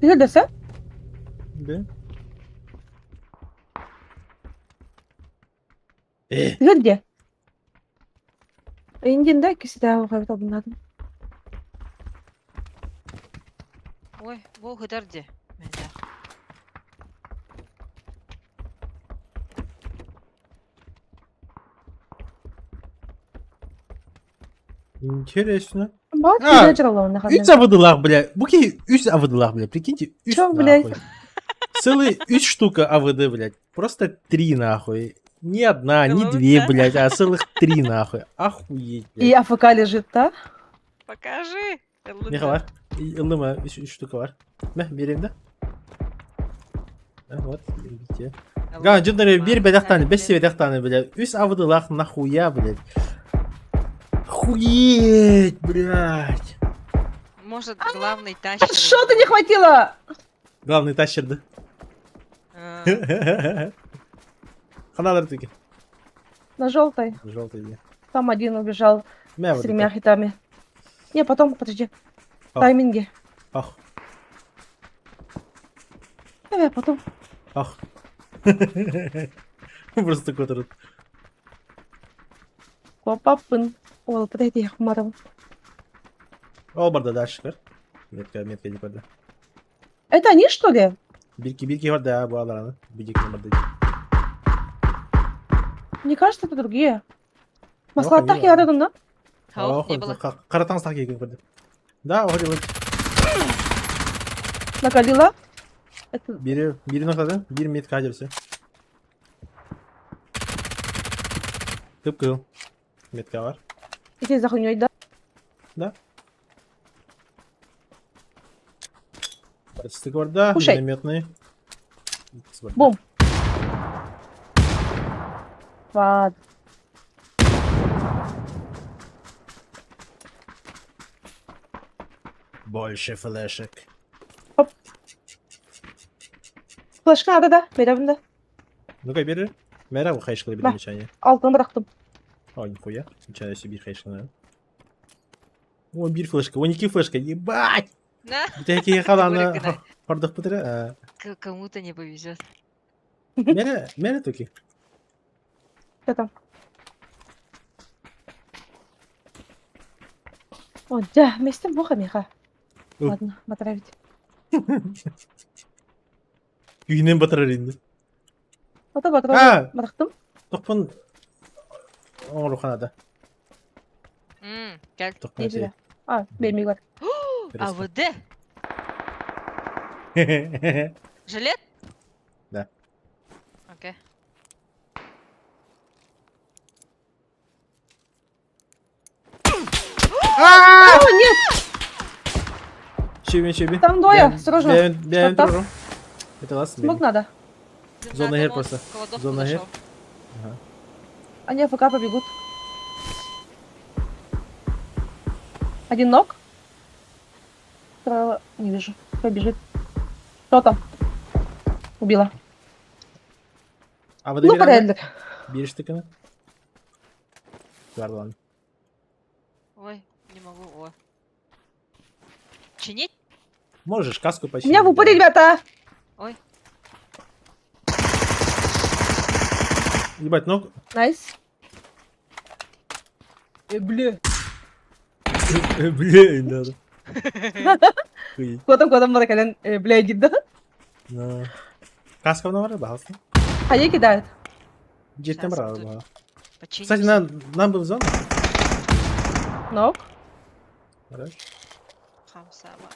Ты десе? Да. Ты где? Индин дай кисida вахайт алдым. Ой, бұл ғыдарде. Менде. Интересно. Бак А, вилледжерла он находил. 3 авыдылах, бля. Буки 3 авыдылах, бля. Прикиньте, 3 Чё, блядь? нахуй. Целые 3 штука АВД, блядь. Просто 3 нахуй. Не одна, не Круто. 2, блядь, а целых 3 нахуй. Охуеть, И блядь. АФК лежит, да? Покажи. Ne var? Illıma 3 штука var. Ne vereyim de. Ha, вот, видите. Га, жындар бир бедактаны, 5 бедактаны, блядь. 3 авыдылах нахуя, блядь. Охуеть, блядь. Может, главный тащер. Что ты не хватило? Главный тащерды. А, Каналар таки. На желтой. Желтый. Там один убежал Мя с 3 хитами. Не, потом, подожди. А. Тайминги. Ах, Потом. ах. Просто который. Папапын. Ол, подойди, я хмарым. Ол барда дальше кар. Метка не барда. Это они, что ли? Бирки бар да bu алараны. Бидик не барда. Мне кажется, это другие. Ну, Маслаттах они, ярадым, да? хауф не было. Каратаңыз так келген көрді. Да, оғыр елі. Накалила. Это... Biri noktada, bir metka gelirse. Kıpkırıl. Metka var. Иди за хуйней, да? Да. Стык orada, Кушай. минометный. Бум. Ладно. Больше флешек. Флешка надо, да? Берем, да? Ну-ка, бери. Merhaba kayışkılı bir Bak. nişanya. Altını bıraktım. Ой, нихуя. Ничего себе, кайышкы, наверное. О, bir флешка, 12 флешка, ебать! На, Bir teki kalanı Bırakın. horduk bıtırı. кому-то не повезет. Mere toki. Что там? О, да, вместе с бухами, ха. Ух. Ладно, отравить. Yüğünden batırır indi. Вот об Ha! отравить. Бырактым. Tokpun... Oğlu kanada. Gel. Tokpun Не şey. зря. А, бейми бар. АВД. Жилет? Да. Окей. О, нет! Чиби. Там двое, осторожно. Ben Что-то. dururum. Это ласт. Смог надо. Зона гер просто. Зона гер. Они АФК побегут. Один ног. Второго не вижу. Кто бежит? Кто там? Убила. А вы Ну, добирали? порядок. Биришь тыканы? Ладно. Ой, не могу. О. Чинить? Можешь каску У починить. меня в упоре, да. ребята. Ой. Ебать, ног. Найс. Бля. Блин, надо. Хуй. Котом баракален. Бля, гидда. Ну. Каска в номере, пожалуйста. А я кидает. Джеттем Щас брал, тут да. Починим. Кстати, всё. нам бы в зону. Ног. Хорошо. Хамсаба.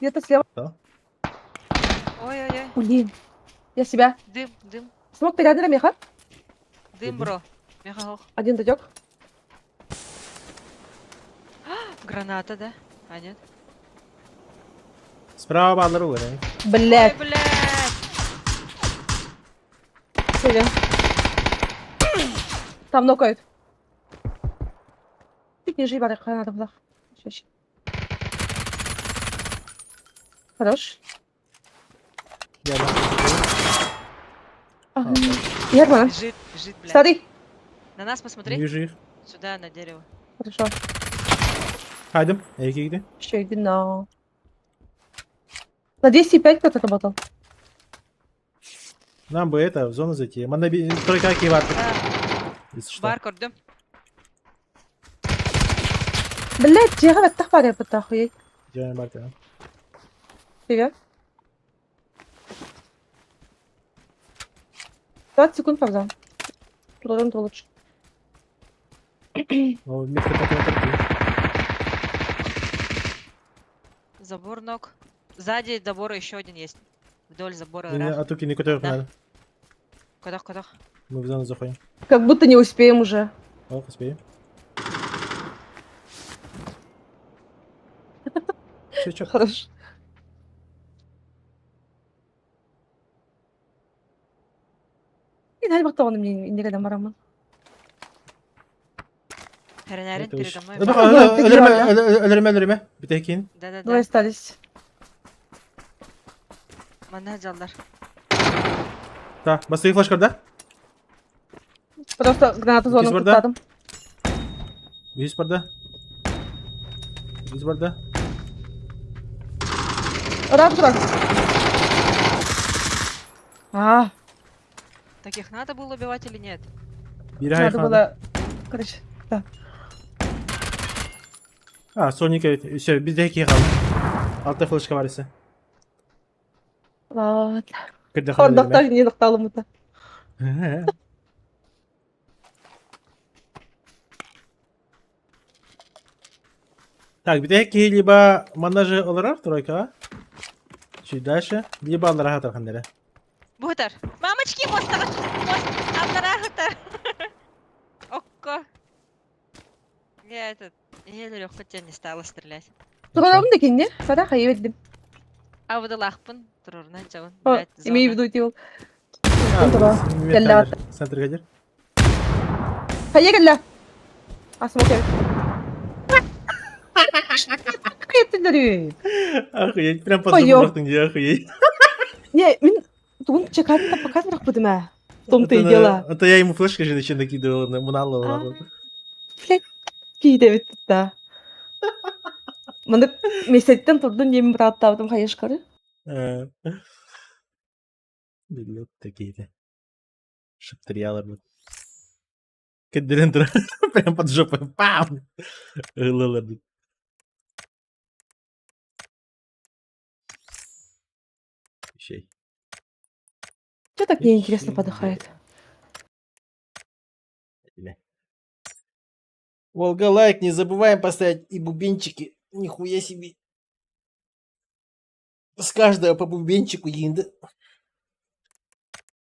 Где-то слева. Да. Ой-ой-ой. Блин. Я себя. Дым. Смог передать меха. Дым, Мгм. бро. Меха. Один дотек. Граната, да? А нет? Справа бадлар угорен. Блять. Ой, блядь. Сидим. Там нокают. Чуть ниже ебать, надо в Ща. Хорош. Я да. Ага. Герман, Бежит, блядь. смотри. На нас Не посмотри. вижу их. Сюда, на дерево. Хорошо. Хайдем. Эки где? Еще иди на... На 205 кто-то работал. Нам бы это, в зону зайти. Только киват. Да, Если что. бар көрдüm. Блять, я говорю, так паря охуеть. Делаем барка. Привет. 20 секунд пауза. Продолжим, то лучше. Ну, метка такая. Забор ног. Сзади забора еще один есть. Вдоль забора. А туки не куда Да. надо. Кодах. Мы в зону заходим. Как будто не успеем уже. О, успеем. Чё? Хорошо. И дай бахта он мне не когда марама. Херенярин Это передо уж- мной. Dur, Ага, ölürme. Bir tek in. Да-да-да. Двое остались. Мана жалдар. Да, басты флешка, да? Просто гранату Икиз зону бар да? кустадым. 100 barda. 100 barda. Рак. А, Таких надо было убивать или нет? Biri надо hayır было... Короче, да. Ha, son iki. Şey, bizde iki kaldı. Altta flaşka var ise. Ладно. Kırda Хордоктар не доктал ему-то. Так, bir de ki либо монтажи olarak тройка. Чуть дальше. Либо Аллаха тархандere. Бутер! Мамочки, мост! Абдарахатар! Окко! Я легко тебя не стала стрелять. Туранамын да не? Садаха ебеддим. А выдалахпын, турурна жабын. О, Блядь, имею в зона. виду тил. Tamam. Gel Center gelir. Hayır gel. Асмок evet. Кыйттылары. Охуеть, прям под Ой, зубом ё. бақтың де, охуеть. Не, мен тугун чекатта показывать будем, а? В том-то и дело. Это я ему флешкой же еще накидывал на Муналова. А, ладно. Блядь, кейде бит да. Мында месеттен турдун немин бираттабытым хайышкары. Э. Билет такие-то. Шептриалар. Кеддерен тұра. Прям под жопой. Пам! Ылылар. Щей. Что так неинтересно подыхает? Волга лайк, не забываем поставить и бубенчики. Нихуя себе. С каждого по бубенчику инда.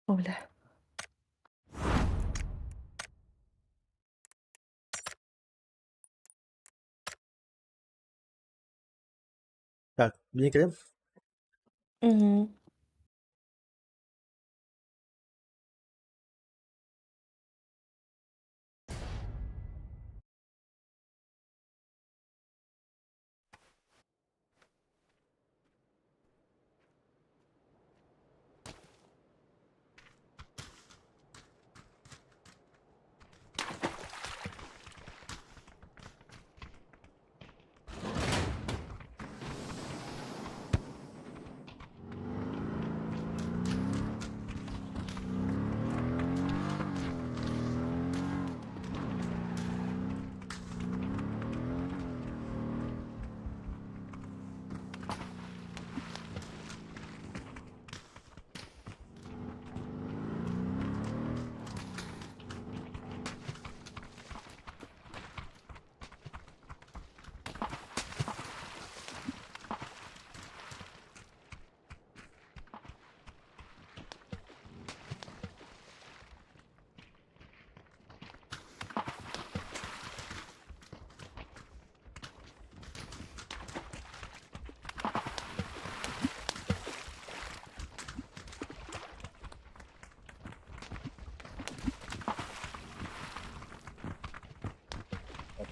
О, бля. Так, блин, крем. Угу.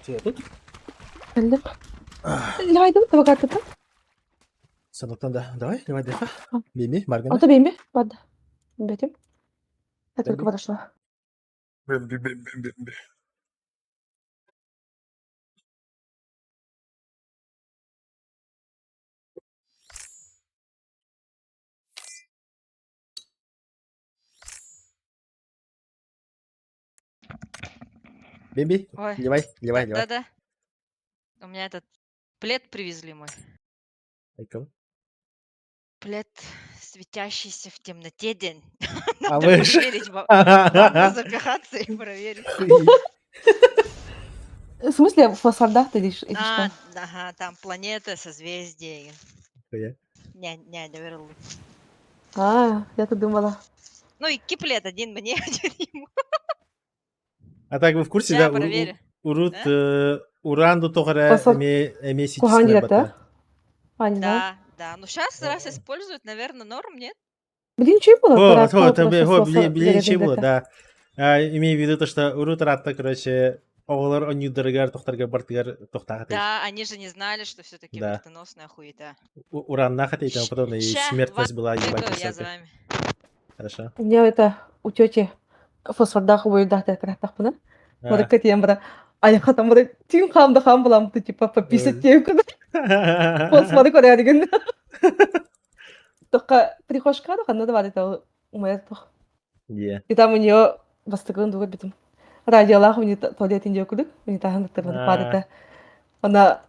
Все, тут? Geldim. Laydım da bakar da. Sanoktan da. Давай, давай, дефа. А. Беми, O Маргана. da benim mi? Vardı. Betim. Я только Беми. подошла. Беми. Беми, Ой, левай, левай, левай. да-да. У меня этот плед привезли мой. Айкал. Плед, светящийся в темноте день. А Надо вы ж- проверить, в ванну запихаться и проверить. В смысле, в фасадах ты или А, что? ага, там планеты, созвездия. Хуя. Не, доверил. А, я-то думала. Ну и киплет один мне, один ему. А так вы в курсе, Ща да? проверю. Урут А? уранду тогара Фасад- эме Кухан ситискилер директор? бата. А, не знаю. Да. Ну сейчас раз используют, наверное, норм, нет? Блин, что было? Хо, Дурак, хо, просто хо, соса блин, зарядный было, дата. да. Имею в виду то, что урут ратта, короче, оголар онюдыргар, тохтарга бартыгар, тохтахатый. Да, они же не знали, что все-таки Да. смертоносная хуета. Уран нахат и тому подобное, и Ща, смертность была ебать Бегаю, я за высокая. вами. Хорошо. У меня это у тети фосфордах бойдах так бuna. А. Бара кетем бара. Ай хатам бара тим хамда хам булам ты типа пописать тем куда. Фосфоры коре деген. Только прихожка да надо варить это у меня то. Е. И там у нее бастыгын дуга битим. Радиолах у нее туалет инде кудык. У нее тахан тырман парыта. Она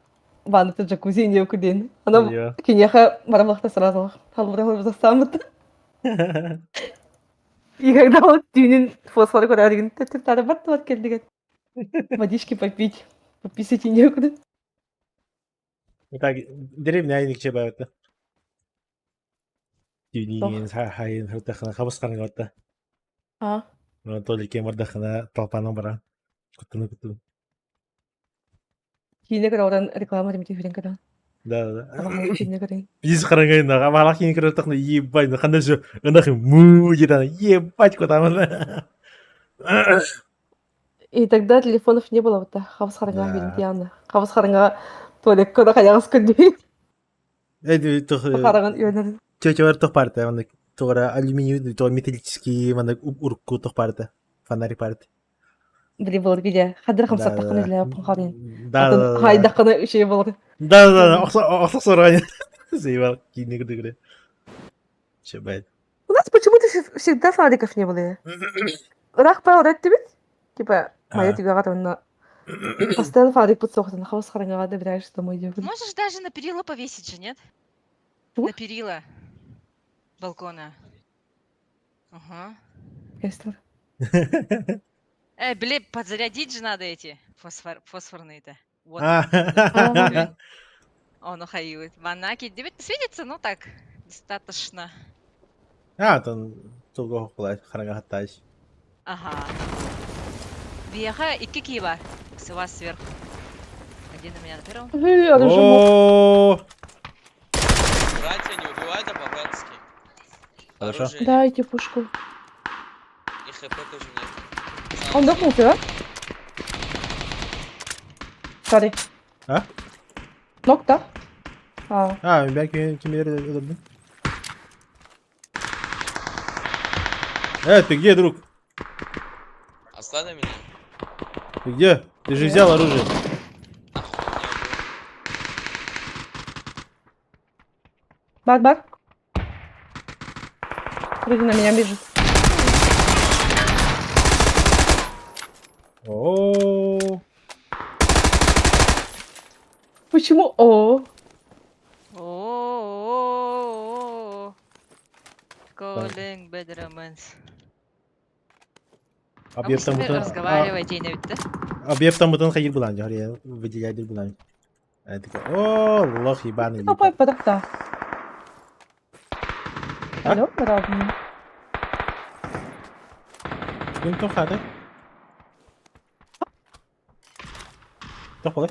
ванната джакузи инде кудин. Она Ё. кинеха марамахта сразу. Халбра засамыт. И когда вот тюнин фосфор коре деген, ты тары бар вот келдеген. Водички попить. Пописать и некуда. Так, деревня айник чеба это. Тюнинген хайын хыртахана хабыскан гатта. А, Но то ли кемардахана толпаның бара. Кутуну. кине кара oradan реклама демете фирен кара. Да. Кине кара. Биз карагайна амалак кин кыртахна ебать, ханда же нахи му жидан ебать котамана. И тогда телефонов не было, вот так. Хавас харanga Да. билин тиянна. Хавас харanga туалет кода хаягас кыдби. Эди тох Хараган юнер. чечевар тох парта, мана тора алюминий, то металлический, мана урку тох парта. Фонарик парта. Били был видео. Хадыр хам Да, саттахын да. для пунхарин. Да. Хайдахын şey был. Да. Охсак сорань. Зейвал кине гыды. Чебай. У нас почему-то всегда фариков не было. Рах па урат тебе? Типа, моя тебе гатана. Постоянно фарик подсохнет. Хавас харanga добираешься домой идёшь. Можешь даже на перила повесить же, нет? Чего? На перила балкона. Ага. Кестер. Блин, подзарядить же надо эти фосфорные-то. Вот. А. Он ухаюет. Ванаки. Светится, ну так, достаточно. Тон туго хулай харага хатташ. Ага. Веха и кики бар. С вас сверху. Один у меня на первом. Оружие. О, Братья, не убивайте по-братски. Хорошо. Оружие Дайте пушку. и хп тоже нет. Он дохнулся, да? Sorry. А? Ног, да? А, Ben kimleri öldürdüm. Ты где, друг? Оставь меня. Ты где? Ты же взял оружие. бак. Вроде на меня бежит. О, Почему? О, О-о-о-о-о. Calling bad romance. А вы с ними разговариваете и на вид, да? Объектом бутон hayır bulanca. Oraya выделяет bulanca. Я такой, о, лох ебаный. какой подохта? Алло, равно. Gün top hadi. Top olay.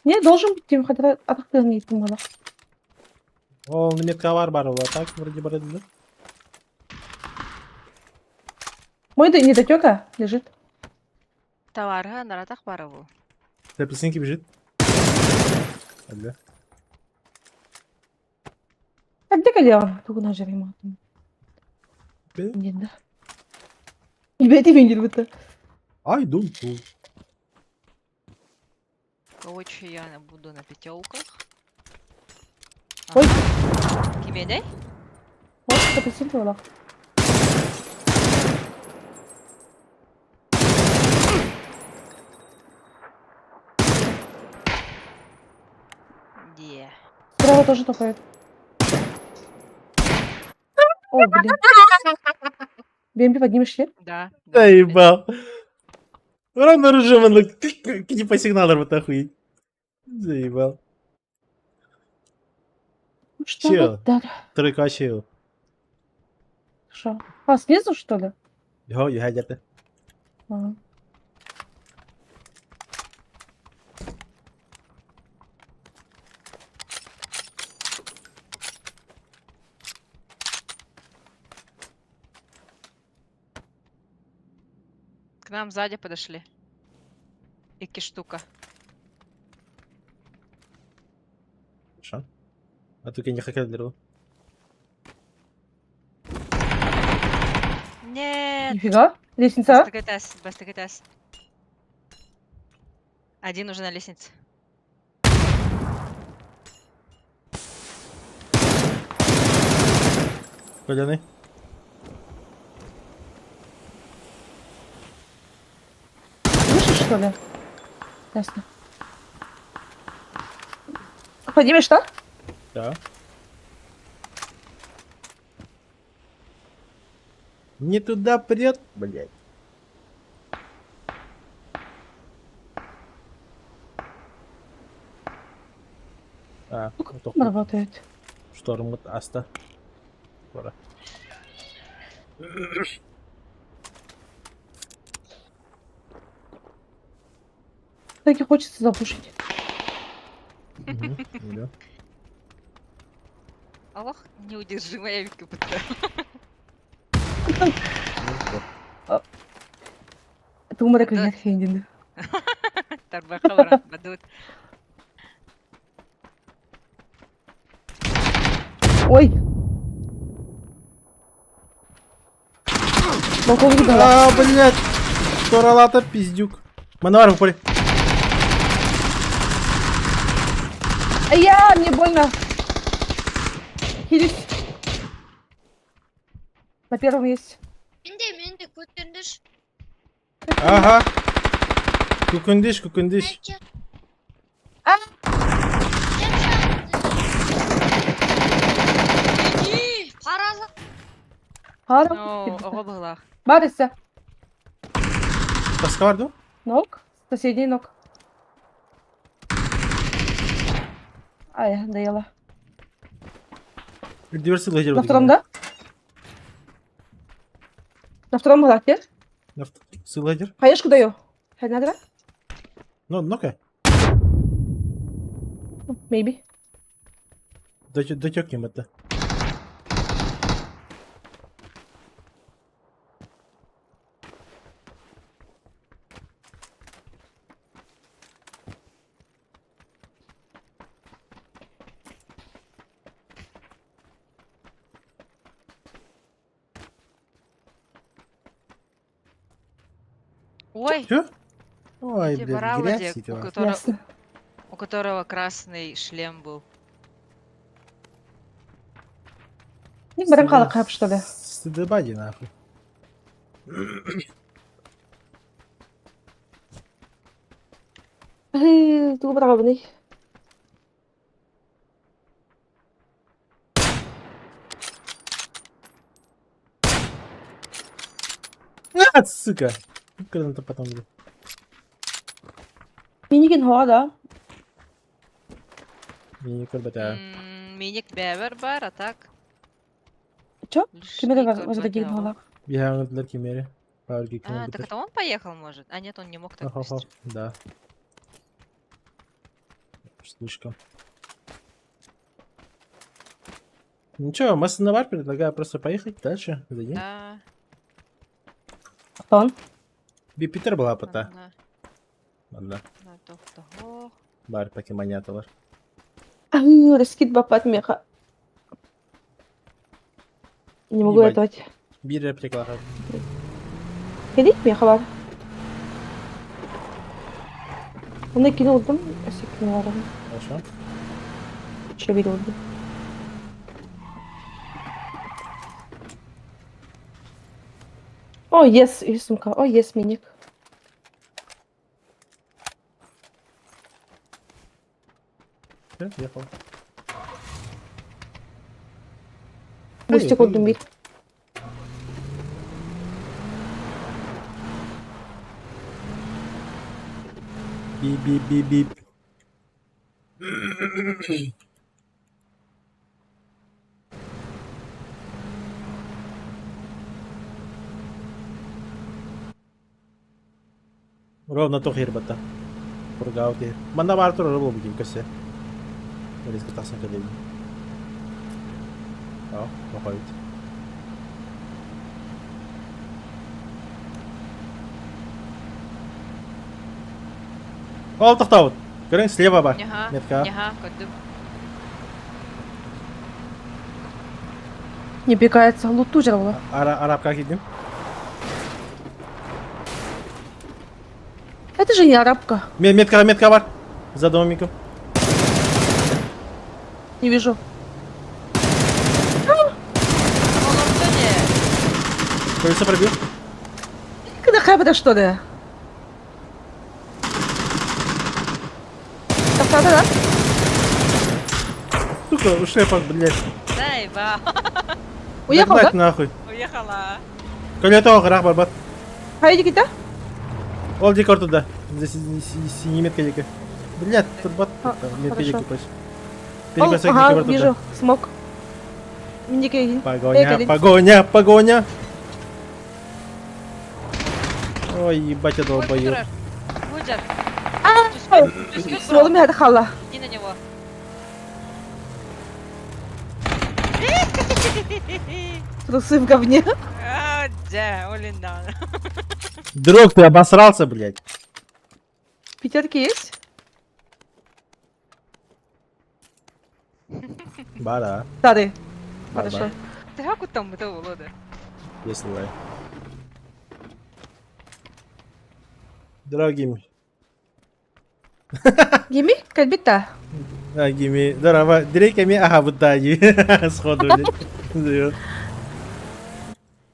Не, должен быть тем, хотя атақты не етім бала. Ол неметка бар ола. Так, вроде бар еді. Мой недотёка лежит. товарға наратақ бары бұл. Тепленький бежит. Алло. Где кальян? Тугу нажарим. Бе? Енді. Бәйті мен келбіті. I don't know. Короче, я буду на пятерках. Ой. Кемеде? О, капесин туалақ. Де? Справа тоже топает. О, блин. БМП поднимешь ли? Да. Да ебал. Равно режим, не по сигналам вот охуеть. Заебал. Что Чел. вот так? Тройка чел. Что? А, снизу, что ли? Його, я гадяти. Ага. К нам сзади подошли. Ики штука. Що? А тут я не хотел дыру. Нет. Нифига. Лестница. Без ТКТС. Один уже на лестнице. Коляны. Слышишь, что ли? Ясно. Поднимешь, да? Да. Не туда прет, блядь. А, вот Он работает. шторм вот Аста. Скоро. Так и хочется запушить. Мгм, да. Аллах, неудержимая КПТ. Ну, вот. Это умрак Да. как хендин. Тарбахавра, бадут. Ой. Полковник дала. А, блядь! Торалата, пиздюк. Мановар в поле. Мне больно. Хились. На первом есть. Мен де көтеріліш. Ага. Кукундиш, кукундиш. Параза. Хара. Ну, ого была. Барися. Таска var ду? Ног. Соседний ног. Ай, доела. Диверсил лагерь. На втором, да? На втором лаке. Sil лагерь. Хаешку даю. Хай надо? Ну, ну-ка. Maybe. Дотекнем это. Ой, Чё? Ой, эти блядь, барабади, грязь эти вас. Ясно. у которого красный шлем был. Не барахала кап, что ли? Стыдобади, нахуй. Двубравный. А, сука. Когда-то потом. Блядь. Минигин хова, да? Не корбата. Миник бәбір бар, а так. Чё? лишний Кемеде көрбәтә возводитель ого. хова. Я для Кимери. Пауэрги А, так это он поехал, может? А нет, он не мог так быстро. Да. Слишком. Ничего, Массановар предлагаю просто поехать дальше. За ним. Да, Кто он? Питер была он, пота. да. Ладно. На то, того. Бар покемоняталар. Раскид бапат меха. Не могу Ебать. этого. Bir replika var. Келик меха бар. Оны кинулдум. Секундаларым. Хорошо. Çeviriyordum. О, yes, сумка. О, yes, миник. Все, ехал. Бустик Эй, oldum bir. Бип, бип, бип, бип. Ровно то хер бата. Пургау хер. Манда бар тур робо бugün köse. Резко тасың келеби. Ау, бахайт. Ол тоқтау. Көрің слева бар. Няха, Метка. няха, көддім. Не пикается. Луту жрала. Арабқа келдім. Это же не арабка. Метка бар. За домиком. Не вижу. Олымды не? Колесо пробил. Когда хэбда что ли? Тоқтады, да? Сука, ушепок, блядь. Дай, ба. Уехал, Догнать да? нахуй. Уехала. Колетого қырақ бар бат. Хайди кита? Ол дик ортада. Синий метка декі. Блядь, тут бат. Метка хорошо. декі почти. Ага, Перекосок вижу. Смог. Миники. Погоня. Ой, ебать, я долбоёб. Худжар. Стволами отдыхала. Иди на него. Трусы в говне. А, да, Олиндан. Друг, ты обосрался, блядь. Пятерки есть? Бара. Старый. Бар, Хорошо. бар. Ты как там это было, да? Если лай. Дорогим. Гими? Кальбита. Гими. Здорово. Direkt ами aha бұттаги. Сходу, блядь.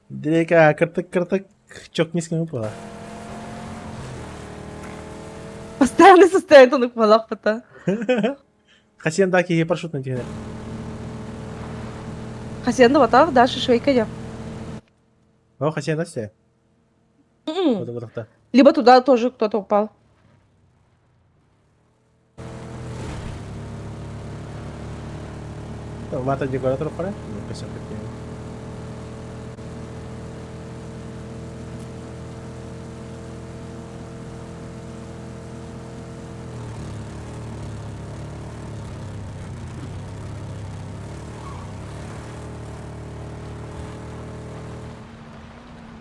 Direkt aha кыртык. Çok низким упала. Постоянно состоит он их малахпата. Хасияндаки парашютный техник. Хасенда батав, дальше швейка я. О, хасиянда все. Вот. Либо туда тоже кто-то упал. Мата декоратор пора? Ну, косяк такие.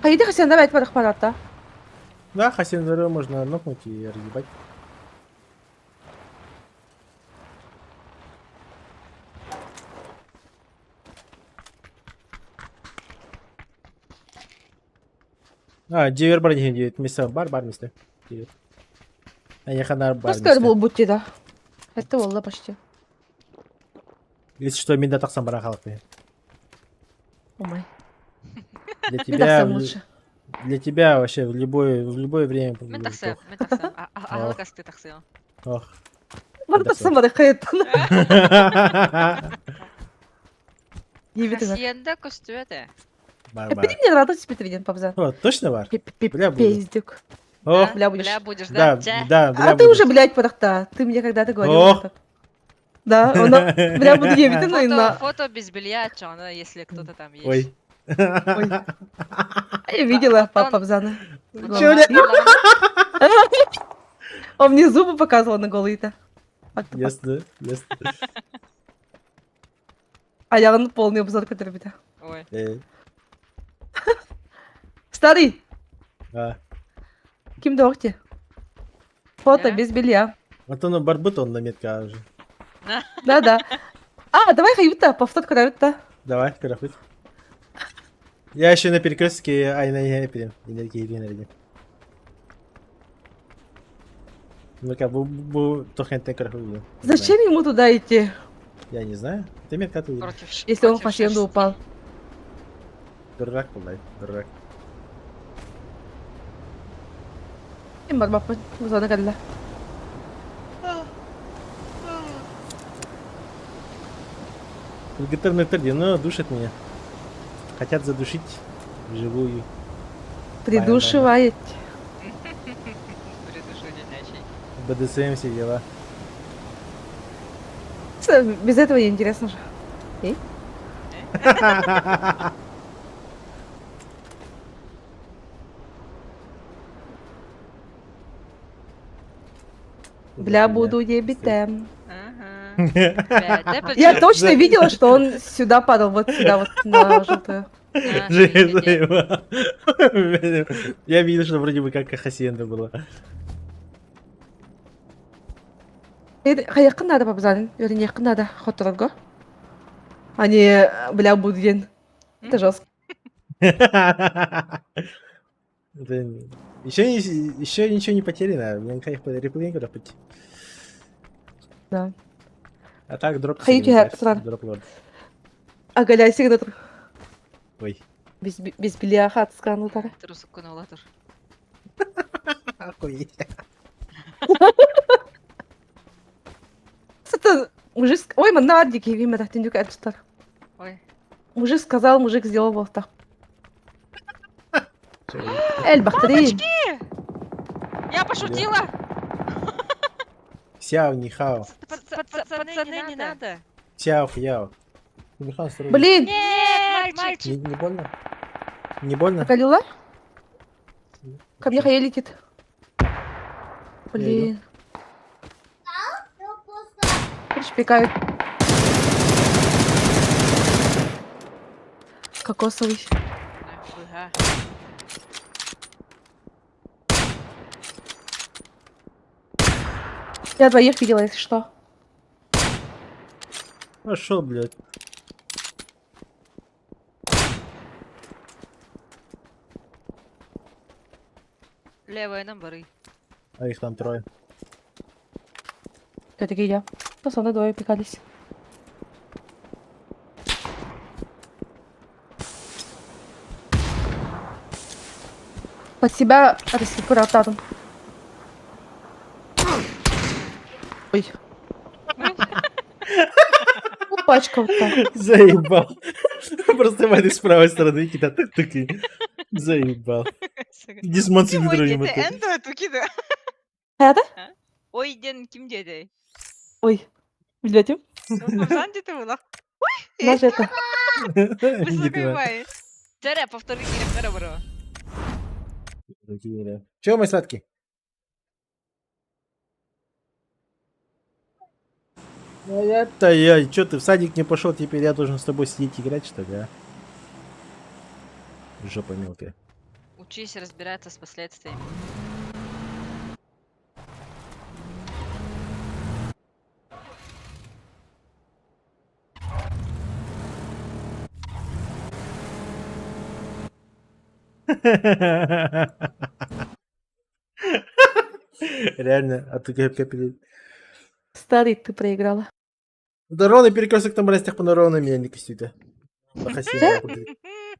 Хайди хасенда бәйт бар ақпаратта. Да, хасияндару можно нокнуть и разъебать. Дивер бар деген дейт. Места бар места. Дивер. Аяқанар бар Просто был места. будьте, да. Это волла почти. Если что, мен да тақсам бара халықпен. Омай. Для Не тебя, так лучше. для тебя вообще в любое время. Мен тақсым, мен тақсым. Ағылқасты тақсым. Ох. Бар Да, тақсам бар хайт. Не видно. Хасиенда көстуәді. Бар. Пети мне радость Петридин, пабза. О, точно бар? Бля, буду. Пиздюк. Ох, Бля будешь. Бля будешь, да, да? да, бля А ты буду. уже, блядь, подахта. Ты мне когда-то говорил. Ох. так. Да, он, бля, буду не видно, Фото, на. фото без белья, чё, если кто-то там есть. Ой. Я видела Потом- папзана. Чё, бля? Он мне зубы показывал на голые-то. Ясно. А я вон полный обзор, который беда. Ой. Старый, А, кем дохте? Фото Да? без белья. Вот он барбутон на метка уже. Да-да. А, давай хаюта, повтор краюта. Давай, карафыт. Я еще на перекрестке айна энергии энергии. Ну-ка, тухентен карафыт. Зачем ему туда идти, Я не знаю. Ты метка тут. Против если он в против фасенду шерсти. упал? Дурак, блядь, дурак. Kim var bak uzana geldiler. Подготовленный тверди, но душат меня. Хотят задушить вживую. Придушивает. Придушили начать. БДСМ все дела. Без этого не интересно же. Бля, буду ебитем. Ага. Опять, да, Я причём? точно видела, что он сюда падал, вот сюда, вот на желтую. На, Жесть, где? заебал. Я видел, что вроде бы как хасиенда была. Қаяққа надо бабзанин? Вернее, надо хоторго. А не, бля, будген. Это жестко. Еще ничего не потеряно. Мне кайф по реплею пойти. Да. А так дроп. Хаюти сильный я кайф, сразу. дроп лорд. Агаля сигнатур. Ой. Без белья хатскан утары. Трусик кунулатор. Охуеть. Это мужик... Ой, man нардики, виме да тіндюк әдістар. Ой. Мужик сказал, мужик сделал вот так. Эль, бахтери. Я пошутила! Сяо, нихао. Пацаны, не надо. Сяо, хяо. Михан, осторожно. Блин, Нет, мальчик. Не больно? Не больно? Галила? Ко мне Хая летит. Блин. Шпикают. Кокосовый. Ага. Я двоих видела, если что. Пошел, блядь. Левая наборы. А их там трое. Это такие я. Пацаны двое пикались. Под себя рассекурататом. Ой. Ну, пачка вот так. Заебал. Просто Ваня с правой стороны кидает такие. Заебал. Дисмон себе Ой, дружим. дети, энто тукиды. Hayata? Ой, ден ким деди? Ой. Билетим? Бабзан дети була. Наш это. Високий має. Тере, повтори кіректера, бро. Чего, мой сладкий? Это я, чё ты в садик не пошел, теперь я должен с тобой сидеть играть, что ли, а? Жопа мелкая. Учись разбираться с последствиями. Реально, а ты как капель. Старый, ты проиграла. Да ровно перекресток там растях по ровно меня не костюта.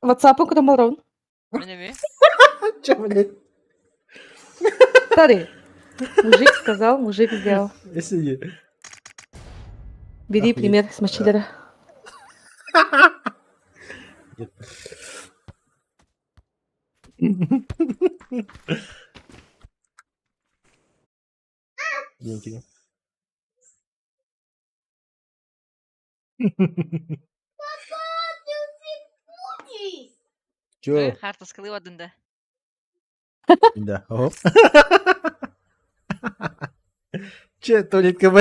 Ватсапу куда Малрон. Меневи. Чё, блядь? Старый. Мужик сказал, мужик сделал. Если Бери Охуеть. пример с Мачиллера. Деньги. Чё? Харта скалива дында. Да. Оп. Че, туалет КБ?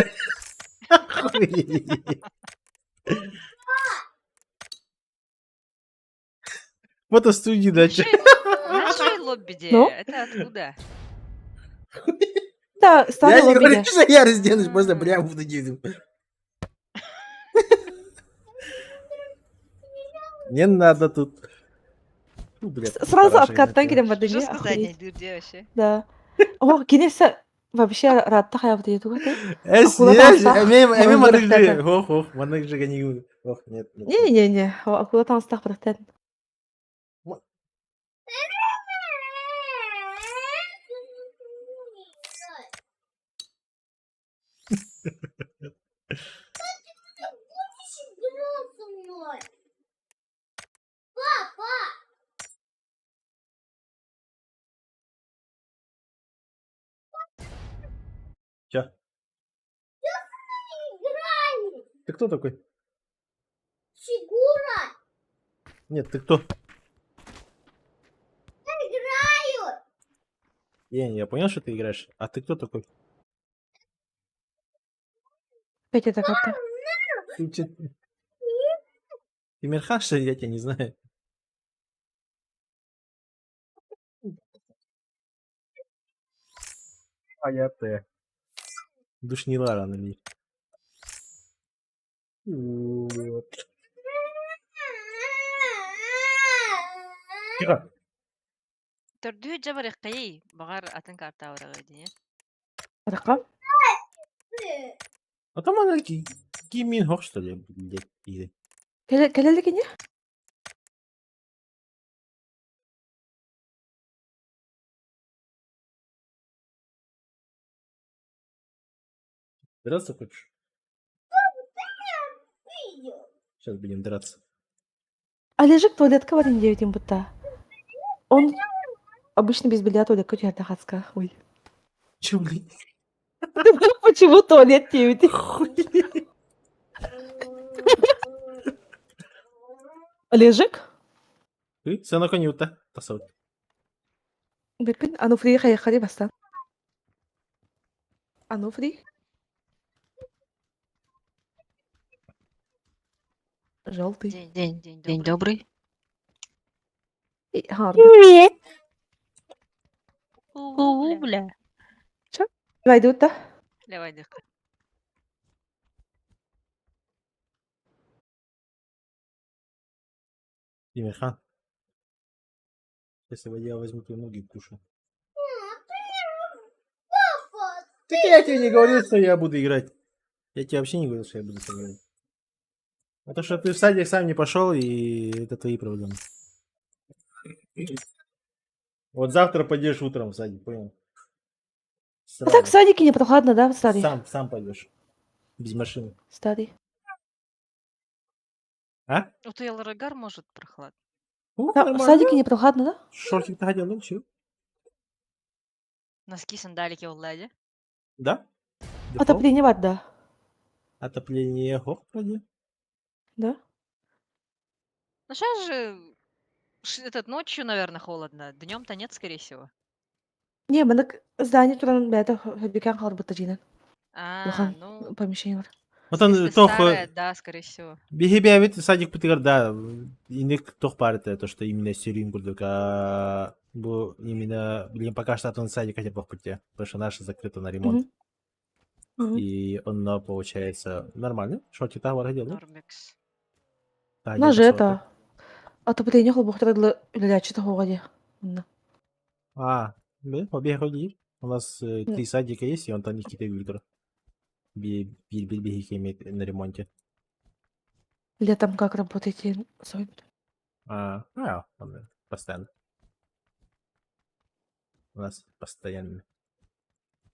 Охуеть. Фотостудии, да, чё? Наши лобби, Ну? это откуда? Да, старый Я не говорю, лобби. что я разденусь, просто прямо буду делать. Не надо тут. Фу, бля, Сразу параша откаттан какая-то. кидем в Жестко Адане, задняя охуеть. дырде вообще. Да. О, Гинеса вообще рад тахая вот эту ты. Эс, Акула yes, тансах, эми мангыр манык же, ихтәтен. ох, манык же гони. Ох, нет, нет. нет. Не-не-не, акула танстах біріктәтен. Чё? Ты кто такой? Нет, ты кто? Я понял, что ты играешь. А ты кто такой? Петя такая-то. Ты Мирхан, что ли? Я тебя не знаю. А я ты. Душнила рано мне. Вот. Тихо. Төрдүү жабар иккайы. Багар атын карта аврага дине. Рақам. А там она Кимин Хок, что ли? Блядь, или- Келелі кене? Драться хочешь? Сейчас будем драться. Олежек туалетка бар инде бит будта. Он обычно без белья туалетка түйәрді қатска. Ой. Чё, блин? Почему туалет тевит? Олежек? Ты? Сына конюта. Тасавut. Бекпин, Ануфри хайхари бастан. Ануфри? Желтый. День добрый. И гарбы. Бля. Вайдут, да? Левай дыха. Мирхан. Если я возьму твои ноги и кушу. Так я тебе не говорил, что я буду играть. Я тебе вообще не говорил, что я буду с тобой играть. А то, что ты в садик сам не пошел, и это твои проблемы. Вот завтра пойдешь утром в садик, понял? А так в Сразу. садике не прохладно, да, старый? Сам пойдешь. Без машины. Старый. А? Вот у Ялрагар может прохлад. Ну, Да, в садике не прохладно, да? Шортик-то хотел, ну чё? Носки, сандалики уллади. Да? Дефолт? Отопление бар, да. Отопление хох вроде. Да? Ну сейчас же этот ночью, наверное, холодно. Днем-то нет, скорее всего. Не, мындык здание туран бәді хөбекен қалар бұтты жинен. А, ну, Помещение бар. Вот он если тох... старая, да, скорее всего. Беги ведь садик пытыгар, да. Индик тох парит, то, что именно сюрин курдук, а бу именно, блин, пока что он садик хотя бы пути, потому что наша закрыта на ремонт. Мгм. И он, получается, нормально. Шортик там воротил, да? Нормикс. Да, На же где-то сорок. это. Отопление қол бұқтырыдлы үліләчі тұғуға де. Мына. А, да, обе ходи. У нас 3 садика есть, и он там какие-то вильдер. Бельбехи имеет на ремонте. Летом как работаете? Он постоянно. У нас постоянно.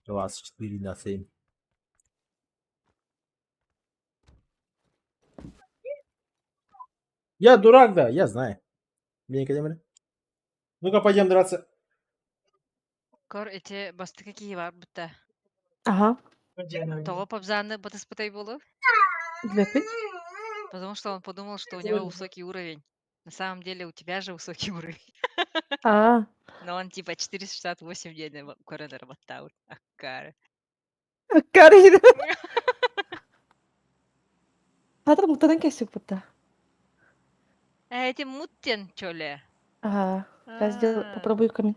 24/7. Я дурак, да, я знаю. Ну-ка, пойдем драться. Кор эти басты какие бар будто. Ага. Того побзаны батыспытай болу. Бекпин. Потому что он подумал, что у него высокий уровень. На самом деле у тебя же высокий уровень. А, Но он типа 468 дней коронер баттау. Аккара. карин. Хатыр мұқтадан кәсіп бұтта. Эти муттен чоле. Ага. Сейчас А. попробую камин.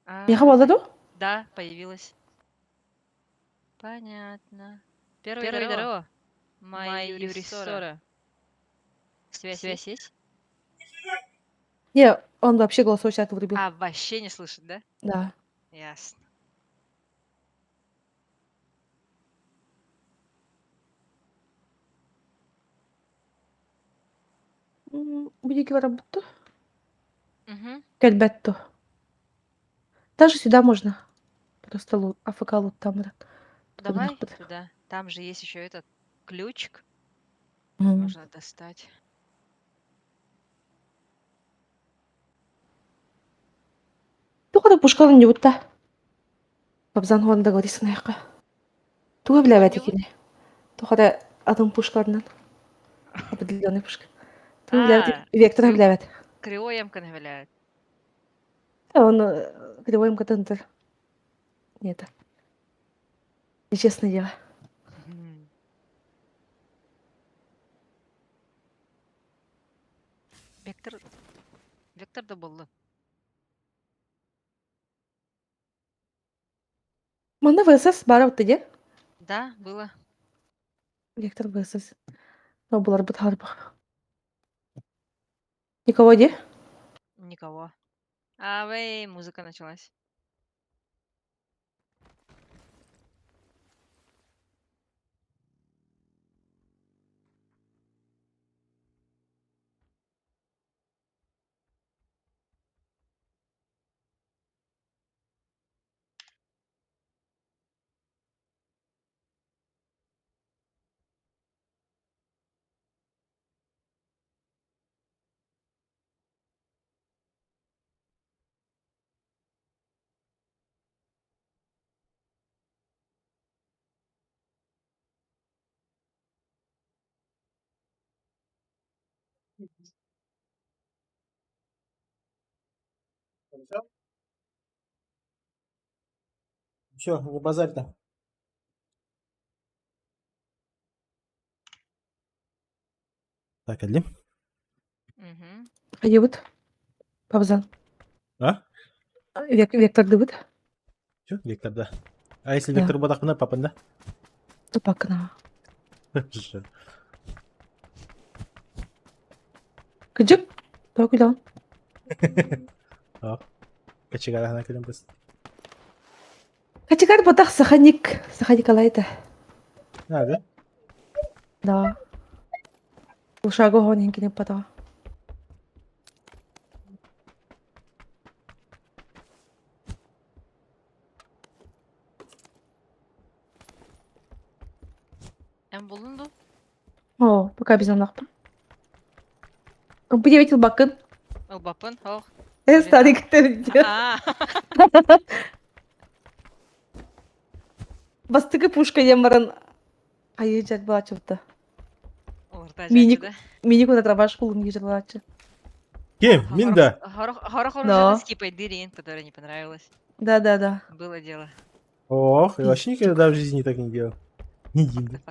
Меха болады? Да, появилась. Понятно. Первый ГРО. Май Юрисора. Связь есть? Не, он вообще голосовой чат вырубил. А, вообще не слышит, да? Да. Ясно. Будете работу? Угу. Кельбетто. Даже сюда можно. Просто лут, АФК лут там. Давай туда. Там же есть еще этот ключик. Мгм. Можно достать. Тухада пушкалын не утта. Бабзан хуан договориться наяққа. Туға біләбәт екені. Тухада атом пушкаларынан. Определенный пушка. Туға біләбәт. Вектор біләбәт. Криоем конвиляет. Он кривой МКТ. Нет. Нечестное дело. Вектор да болды. Манда ВСС бара утты де? Да, было. Вектор ВСС. Но бұлар бұт харбақ. Никого де? Никого. А вы, музыка началась. Все, не базарь-то. Так, Адли. Угу. Қайде бұд? Бабзан. А? Векторды бұд? Че? Вектор, да. А если Да. вектор бодақпына, папында? Тупакна. Жо. Күджік? Тау күлан. Ақ. Качыгарағына келем біз. Качигар бұтақ саханик. Саханик алайды. А, да? Да. Ушаго хонен кене пата. Bulundu. О, пока без анлақпын. Бұдеветіл бақын. Бапын, ох. Старик тәрді. А, Бастығы пушка емарын. Айы жар балачылды. орта Миник. жачы да. Мини куда трабаш кулым ежір балачы. Кем? Минда? Хорох Да. уже скипает дырин, которая не понравилась. Да. Было дело. Ох, я вообще никогда в жизни так не делал. Не Динда.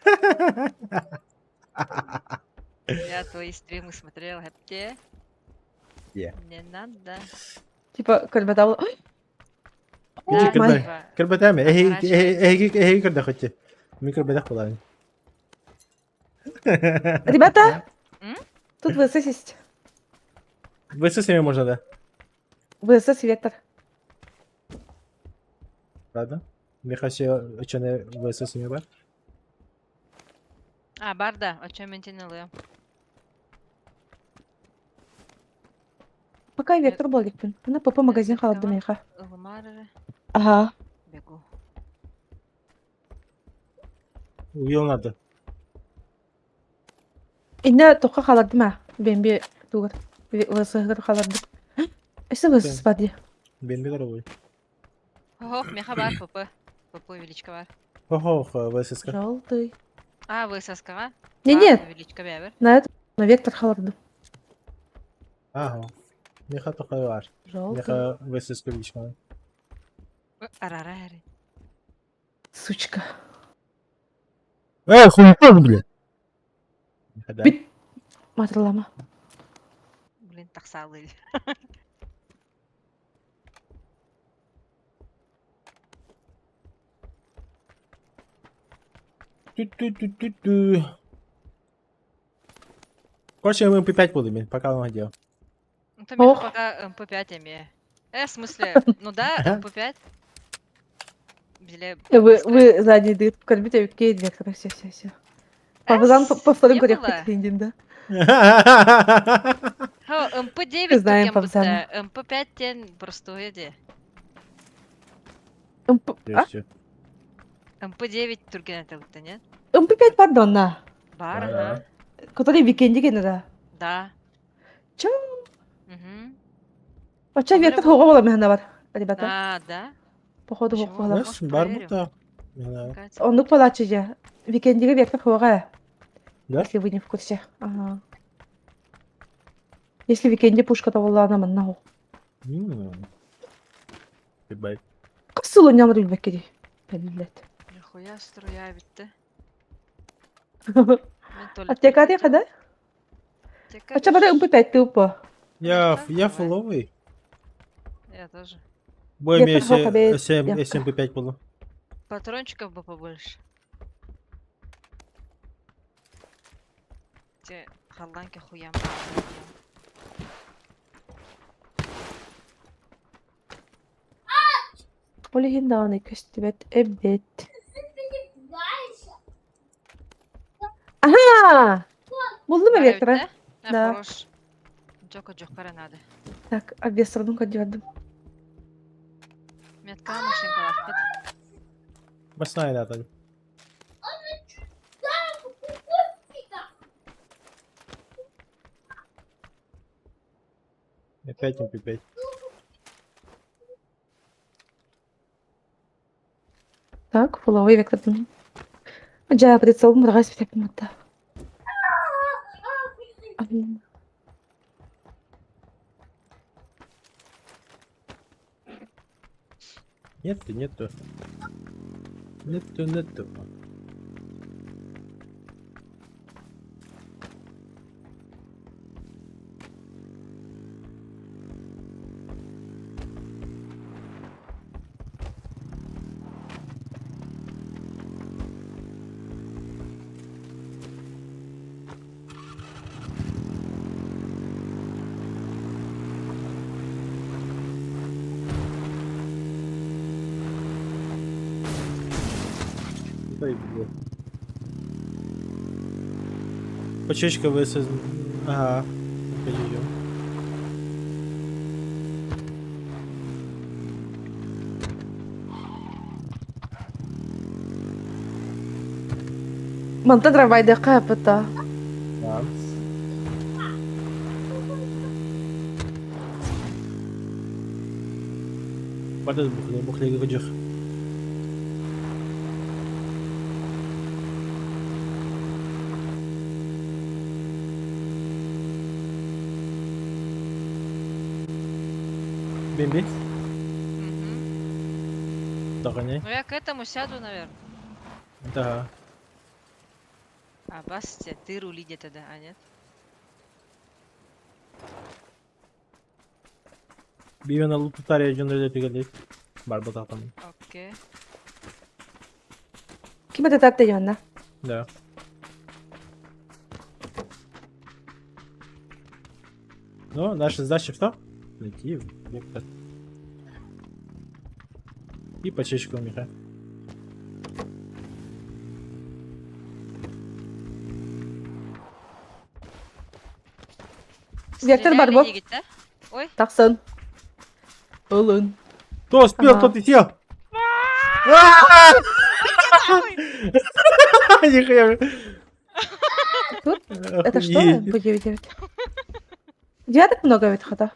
Это факт. Я твои стримы смотрел, хапте. Я. Не надо. Типа, көлбәт ауыл. Иди, Ой, кырдай. типа, Кырбатами. Эхи кырда хоть. Микробедах была. Ребята, М? тут ВСС есть. ВСС можно, да? ВСС и Вектор. Ладно. Мне хотел, что на ВСС не бар? А, барда, о чем ментинелы? Пока Вектор был ликпин. Она ПП магазин Вектор халат меха. Лумары, Ага. бегу. Уел надо. Инна тоққа халарды ма? Бенбе тугар. ВСС халарды. Эсі ВСС бар де. Бен дорогой. Ох, меха бар, ПП. ПП величка бар. Ох, ВСС. Желтый. А, вы соскава? Не, нет. Величка бябер. На это, на Вектор халарды. Ага. Меха только бар. Желтый. Меха ВСС кубичка. Арарари. Сучка. Хуй, блядь. Меха, да. Бит. Матрлама. Блин, таксалы. Ту-ту-ту-ту-ту. Короче, МП5 буду иметь, пока он одел. Ну, то меня Ох. пока МП5 имею. В смысле? Ну да, МП5. Биле... Вы сзади дыр кормите кейт вектора, все. Павзан повторим не коррект было. клиндин, да? Хо, МП9 Знаем турген Павзана. бутта. МП5 тен простой де. А? МП9 турген это бутта, нет? МП5 пардон, на. Бар, Да, ага. Который викенди да. Да. Чё? Угу. Вообще Говорю, вектор вот. хуга была механа бар, ребята. А, да? Походу Почему? хуга. Нас Может, бар проверим? будто. Не знаю. Мне кажется, Он палачи же. Викенди вектор хуга. Да? Если вы не в курсе. Ага. Если викенди пушка, то валла на маннаху. Ебать. Касылу ням руль бекери. Блять. нихуя струя битті. А те каде да? Хотя бы МП5 тупо. Я Давай. фуловый. Я тоже. Бой Я мне тоже хобби, девка. SMP5 было. Патрончиков бы побольше. Те халанки хуям. Легендарный костюмет эбет. Ага! Buldum mu vektörü? Да. Да. Хорош. Джока Джохара надо. Так, обвесорну gördüm. Метка машинка лахпет. Басная надо. Опять MP5. Так, фуловый вектор. Acayip прицел мраз bir takım hatta. Нету. Нету. Ой, блин. Почечка высоз... Ага. Подождем. منطقة بعيدة بتا. Да. Падает бухлей гудёх. Бимби, Мгм. догоняй. Ну я к этому сяду, наверное. Да. А Басти, ты рули где-то, да, а нет? Бивен алып тутария жөндөдө тигелдейт. Бар батактан. Окей. Kime de tatlı yanına. Да. Ну, наша задача что? Найти вектор. И почечку у Миха. Вектор Стреляй, бар bu. Лиги, да? Ой, Taksın. Olun. Кто успел, Ага. тот и сел. Нихуя. Тут? Это что? Охуеть. МП9. Я так много ведь хода.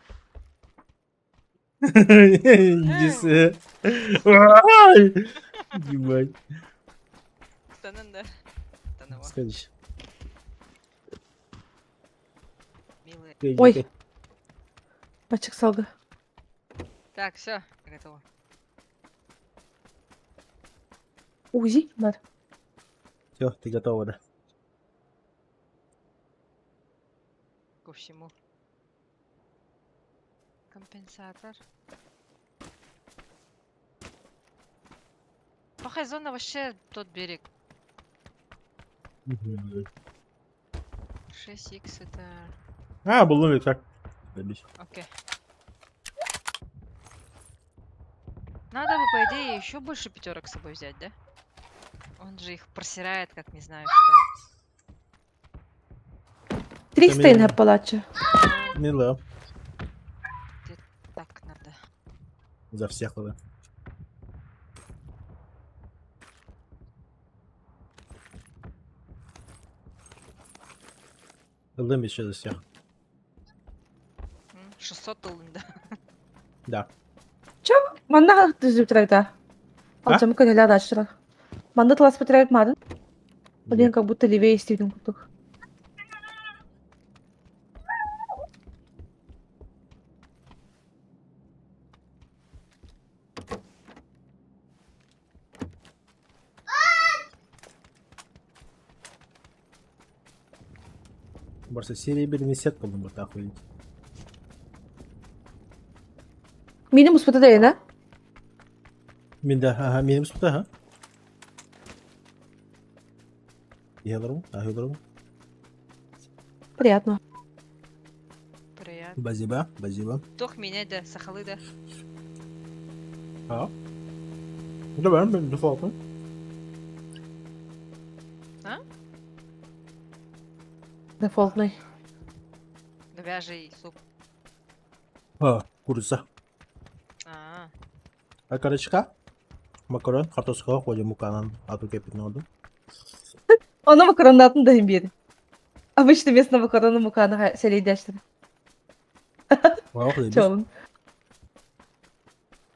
Иди сюда. Ай! Ебать. стананда. Станова, Следующий. милые. Ой. Açık salgı. Так, все, готово. Узи var. Все, ты готова, да? Ко всему. Компенсатор. Плохая зона вообще тот берег. Мгм. 6х это... А, был так. Заебись. Окей. Надо бы, по идее, еще больше пятерок с собой взять, да? Он же их просирает, как не знаю что. 300 инга палача. Ну, Мило. где так надо. За всех было. Лым еще за всех. 600 тылын, да. Да. Манна түзіп тұрайда. А? Алчамы көнелі адашыра. Манда талас бітірайып мадын. Где? Блин, как будто левее истейдің күтік. Барса серебряный сет, по-моему, вот охуеть. Мені мұспыты дейін, а? Минда, ага, минимум спута, ага. Елру, ахилру. Приятно. Приятно. Базиба, базиба. Тох менять, да, сахалы, да. А? Давай, дефолт. Дефолтный. Говяжий суп. А, курица. А, А карачка? Макарон, картошка, ходим муканан, а тут кепит надо. Оны макаронны атын да бері. Обычно местно макароны муканы селейді әштірі. Вау, заебись. Чолын.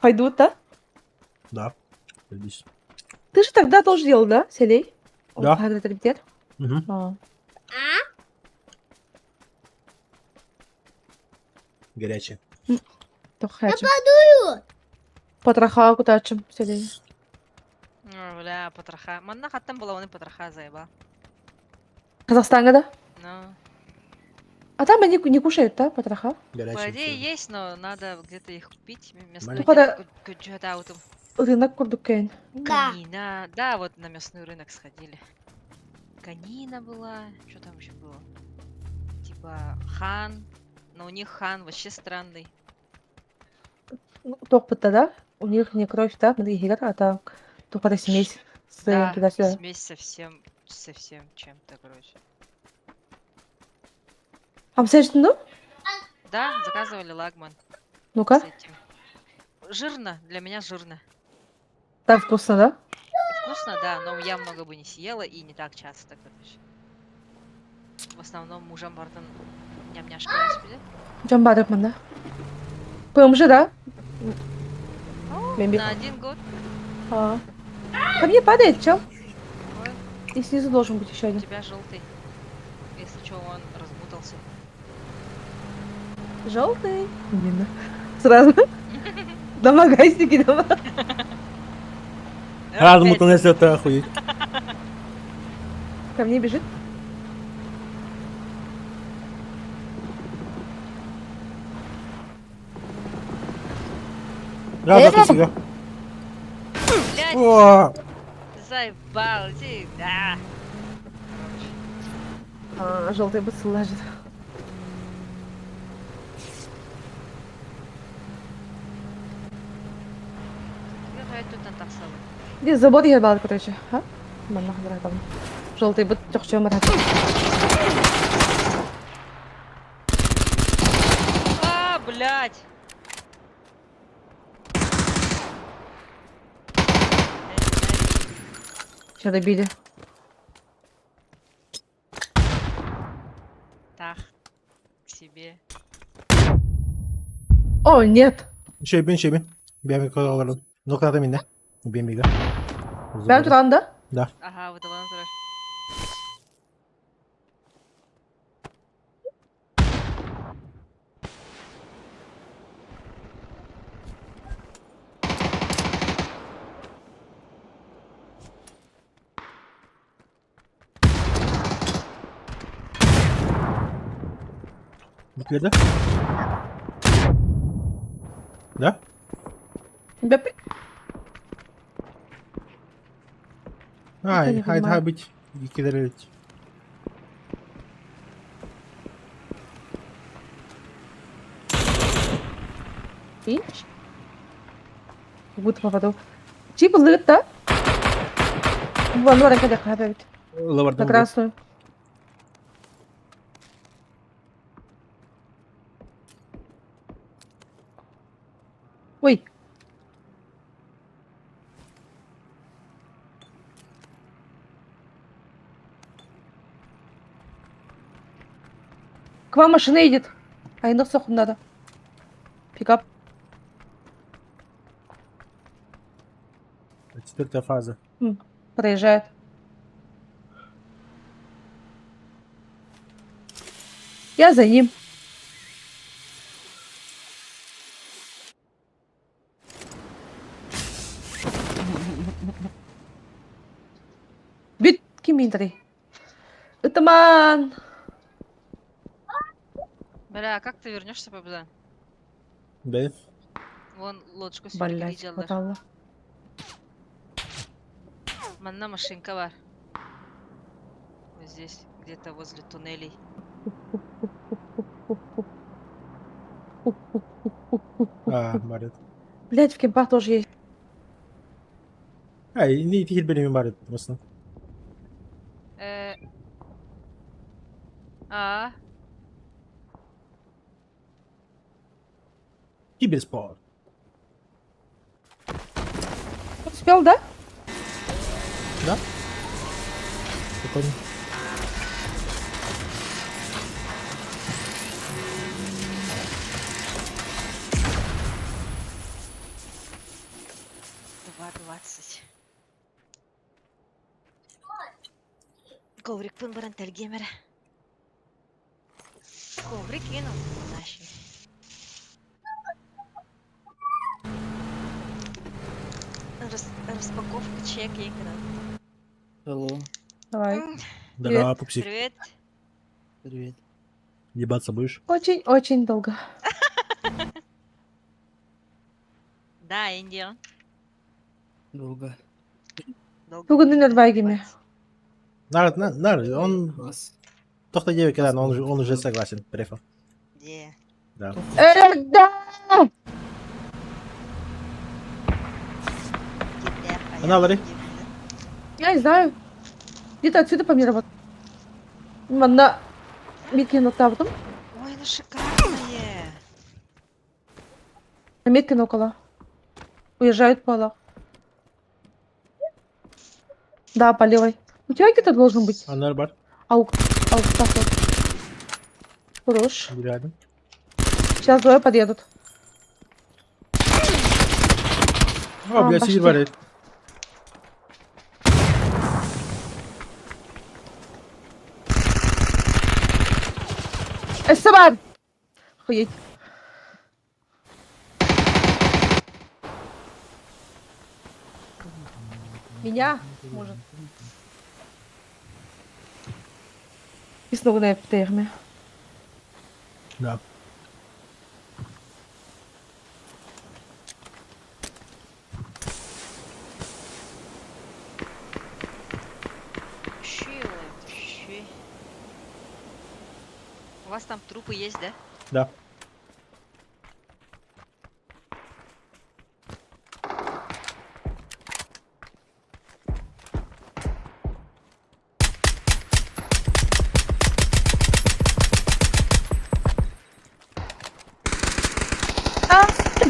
Пойдут, да? Да, заебись. Ты же тогда тоже делал, да, селей? Да. Хайдраталитет? Угу. А. Горячий. Toch gaatje. Потроха кутачым селей. бля, потроха. Манна хаттан была, он и потроха заеба. Казахстанга, да? Ну, А там они не кушают, да, потроха? Горячий. по идее всё. есть, но надо где-то их купить. Мясной Маленький. Походу- аутом. Рынок Курдукейн. Канина. Да, вот на мясной рынок сходили. Канина была. Что там еще было? Типа хан. Но у них хан вообще странный. Ну, Тохпыта, да? У них не кровь, да? Смотри, гигар, а там тухпата смесь с Да, туда-сюда. смесь совсем чем-то, короче. А ну? Да, заказывали лагман Ну-ка, с этим. Жирно, для меня жирно. так вкусно, да? Вкусно, да, но я много бы не съела и не так часто, короче. В основном мужам бартон ням-няшка господи. Джамбадов манда. ПМЖ, да? Мемби. На 1 год. А. Ко мне падает, чел. Ой, И снизу должен быть еще у один. тебя желтый. Если что, он размутался. Желтый. Именно. Сразу. На магазине, давай. А, ну Опять. мы это охуеть. Ко мне бежит. Да, да, себя. Блядь, О, заебал, иди, да. А, желтый быцл ложит. Тебе тут антасалы. Где забор ебал, короче. А? Манна хадра там. Желтый быт тохчем рад. А, блядь. Сейчас добили. Так, к себе. О, нет. şey bin. Ben bir kadar alırım. Noktada minne. Ben bir Ben туран, да? Да. Ага, выдала натураль. Bitirdi. Да? Беп. Ай, не haydi понимаю. быть. İkileri Финч? Как будто попаду. Типа лыт, да? Вон, вон, когда хабит. На Лавардан. красную. Ой. К вам машина едет. А и соху надо. Пикап. 4-я фаза. Проезжает. Я за ним. Бит Киминтри. Это ман. Бля, а как ты вернешься, победа? Да? Вон лодочку сверху Блять, делали. хватало. Манна машинка бар. Вот здесь, где-то возле туннелей. Марит. Блять, в кемпах тоже есть. Не тихо benim Марит просто. Э, А, Киберспорт. Успел, да? Да? Прикольно. два 20. Коврик пын баран тәргемер. Коврик енім. Наши. Распаковка чек екран. Алло, Давай. Да, пупсик. Привет. привет. Ебаться будешь? Очень-очень долго. Да, Индия. Долго. Туганы над байгами. Нар, он Вас. только 9 когда, но он уже согласен. Префа. Где? Да. Да! Она лари. Я не знаю. Где-то отсюда по мне работает. Манна. Метки на тавтом. Ой, ну шикарные. На метке на около. Уезжают по Аллаху. Да, по левой. У тебя где-то должен быть. Анар бар. Аук. Так вот. Хорош. Рядом. Сейчас двое подъедут. О, блядь, почти. сидит варит. Эстебан! Охуеть. Меня? Может. И снова на терме. Да. Щи. У вас там трупы есть, да? Да.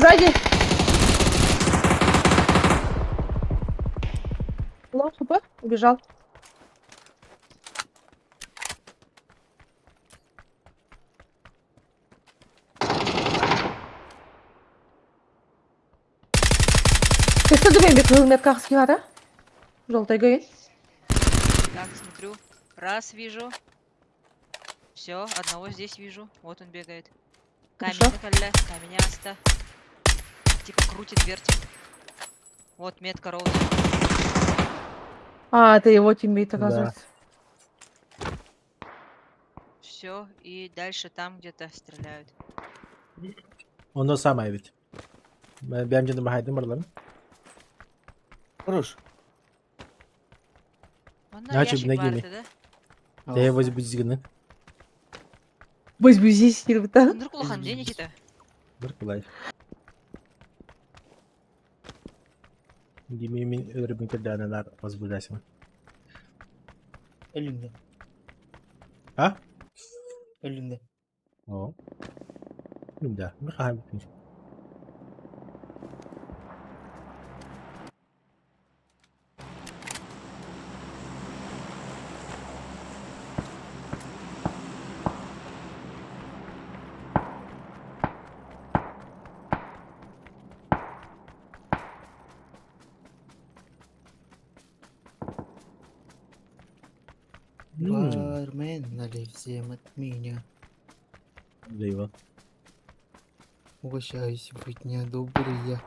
Сзади! Лох, убежал. Ты что думаешь, в метках скигара? Желтый гай. Так, смотрю. Раз вижу. Все, одного здесь вижу. Вот он бегает. Камень Хорошо. накаля, камень аста. Типа крутит, вертит. Вот метка ровно. А, это его тиммейт, Да. оказывается. Все, и дальше там где-то стреляют. Он da самое ведь. Benim canım haydi mırlarım. Хорош. Вон Значит, ящик ногими. варты, да? Да я возьму зигны. Возьму здесь, да? Вдруг лохан денег-то? Bir kolay. Dememin örümcek daneler возбуждайся. Önümde. Ha? Önümde. Oo. Şimdi ne kadar bitmiş. Бармен, налей всем от меня. Дейва. Угощайся, быть недобрые.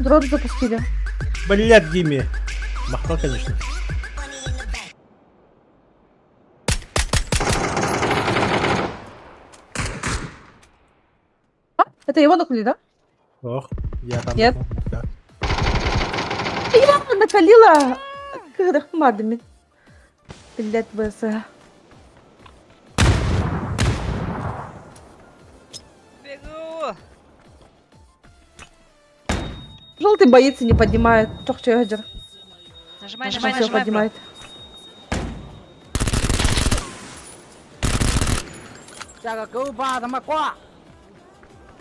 Дрон запустили. Блядь, Диме. Махнул, конечно. Это его нокнули, да? Ох, я там. Нет. Да. Я накалила крахмадами. Блять, ВС. Бегу! Желтый боится, не поднимает. Чох чайгер. Нажимай, Все нажимай, нажимай, бро. поднимает.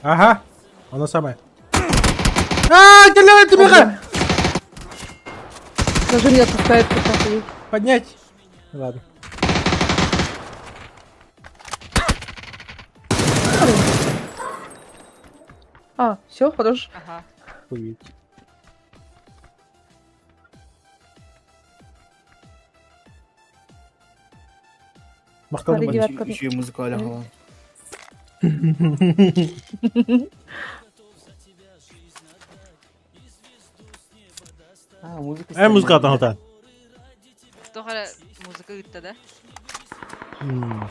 Ага. Оно самое. А, стреляет тебя! Даже не отпускает какая-то. Поднять. Ладно. А, все, хорош. Ага. Увидеть. Махтал Смотри, на девятка. Еще и музыка лягала. А, музыка. музыка там та. Только музыка ытта, да? М.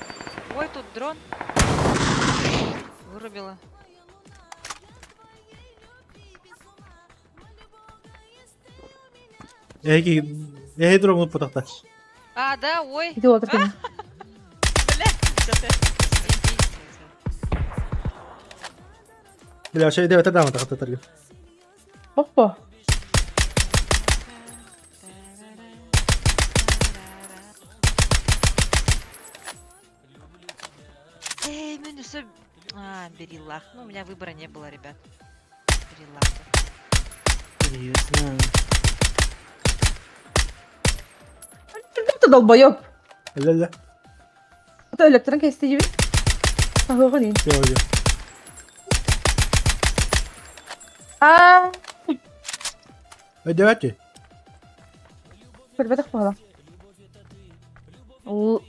Ой, тут дрон. Вырубила. Я дропнул потахта. А, да, ой. Идиот, блин. Бля. Бля, ще йде там потахта таргет. Опа. Эй, минусы. А, бери лах. Ну, у меня выбора не было, ребят. Бери лах. Серьезно. Ты долбоёб. Ля-ля. Это электронка есть, ты Ага, Все, уже. А, Давайте. ребята, хвала. О,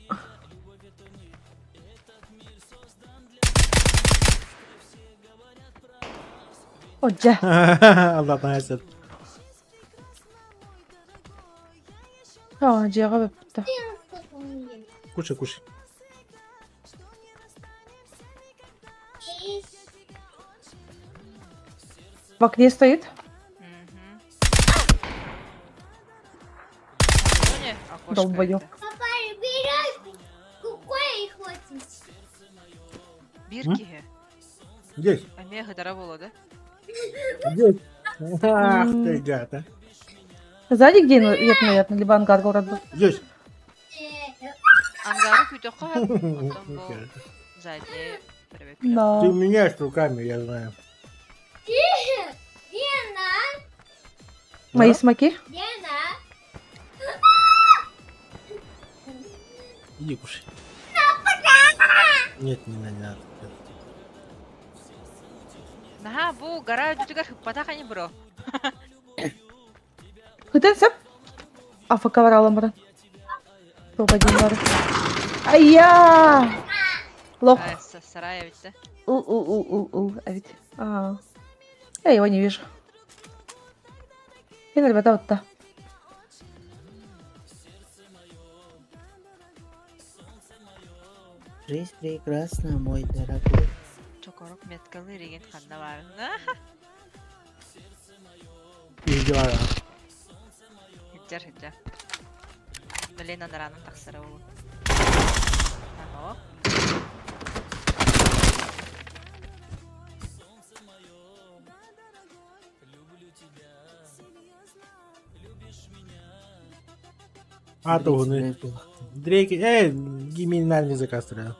джа. Allah tanrısı. А, джа, бепта. Кушай, кушай. В окне стоит. Мгм. Зоне окошко Долбоёб. это. Папа, берешь кукой хватит. Бирки. Здесь. Омега дорогого, да? Здесь. Ах ты, гад, а. Сзади где нет, наверное, либо ангар город был. Здесь. Ангары күтөкка. Потом был задний привет. Ты Да. меняешь руками, я знаю. Лена, Мои смоки. Лена. Иди кушай. Нет, не надо. Наха, бу гара жүтүгөр патакани, бро. Хытенсеп. Афк варалам бара. Топ один бар. Ай-я! Лох. Сарая ведь, да? А ведь. Я его не вижу. И, ребята, вот то. Жизнь прекрасна, мой дорогой. Чокорок меткалы реген ханда бар. İyi var ha. Хиттер, хиттер. Налена на рану тахсара ол. Ано. А то вони. Блядь, было. Дрейки, минимальный заказ треба.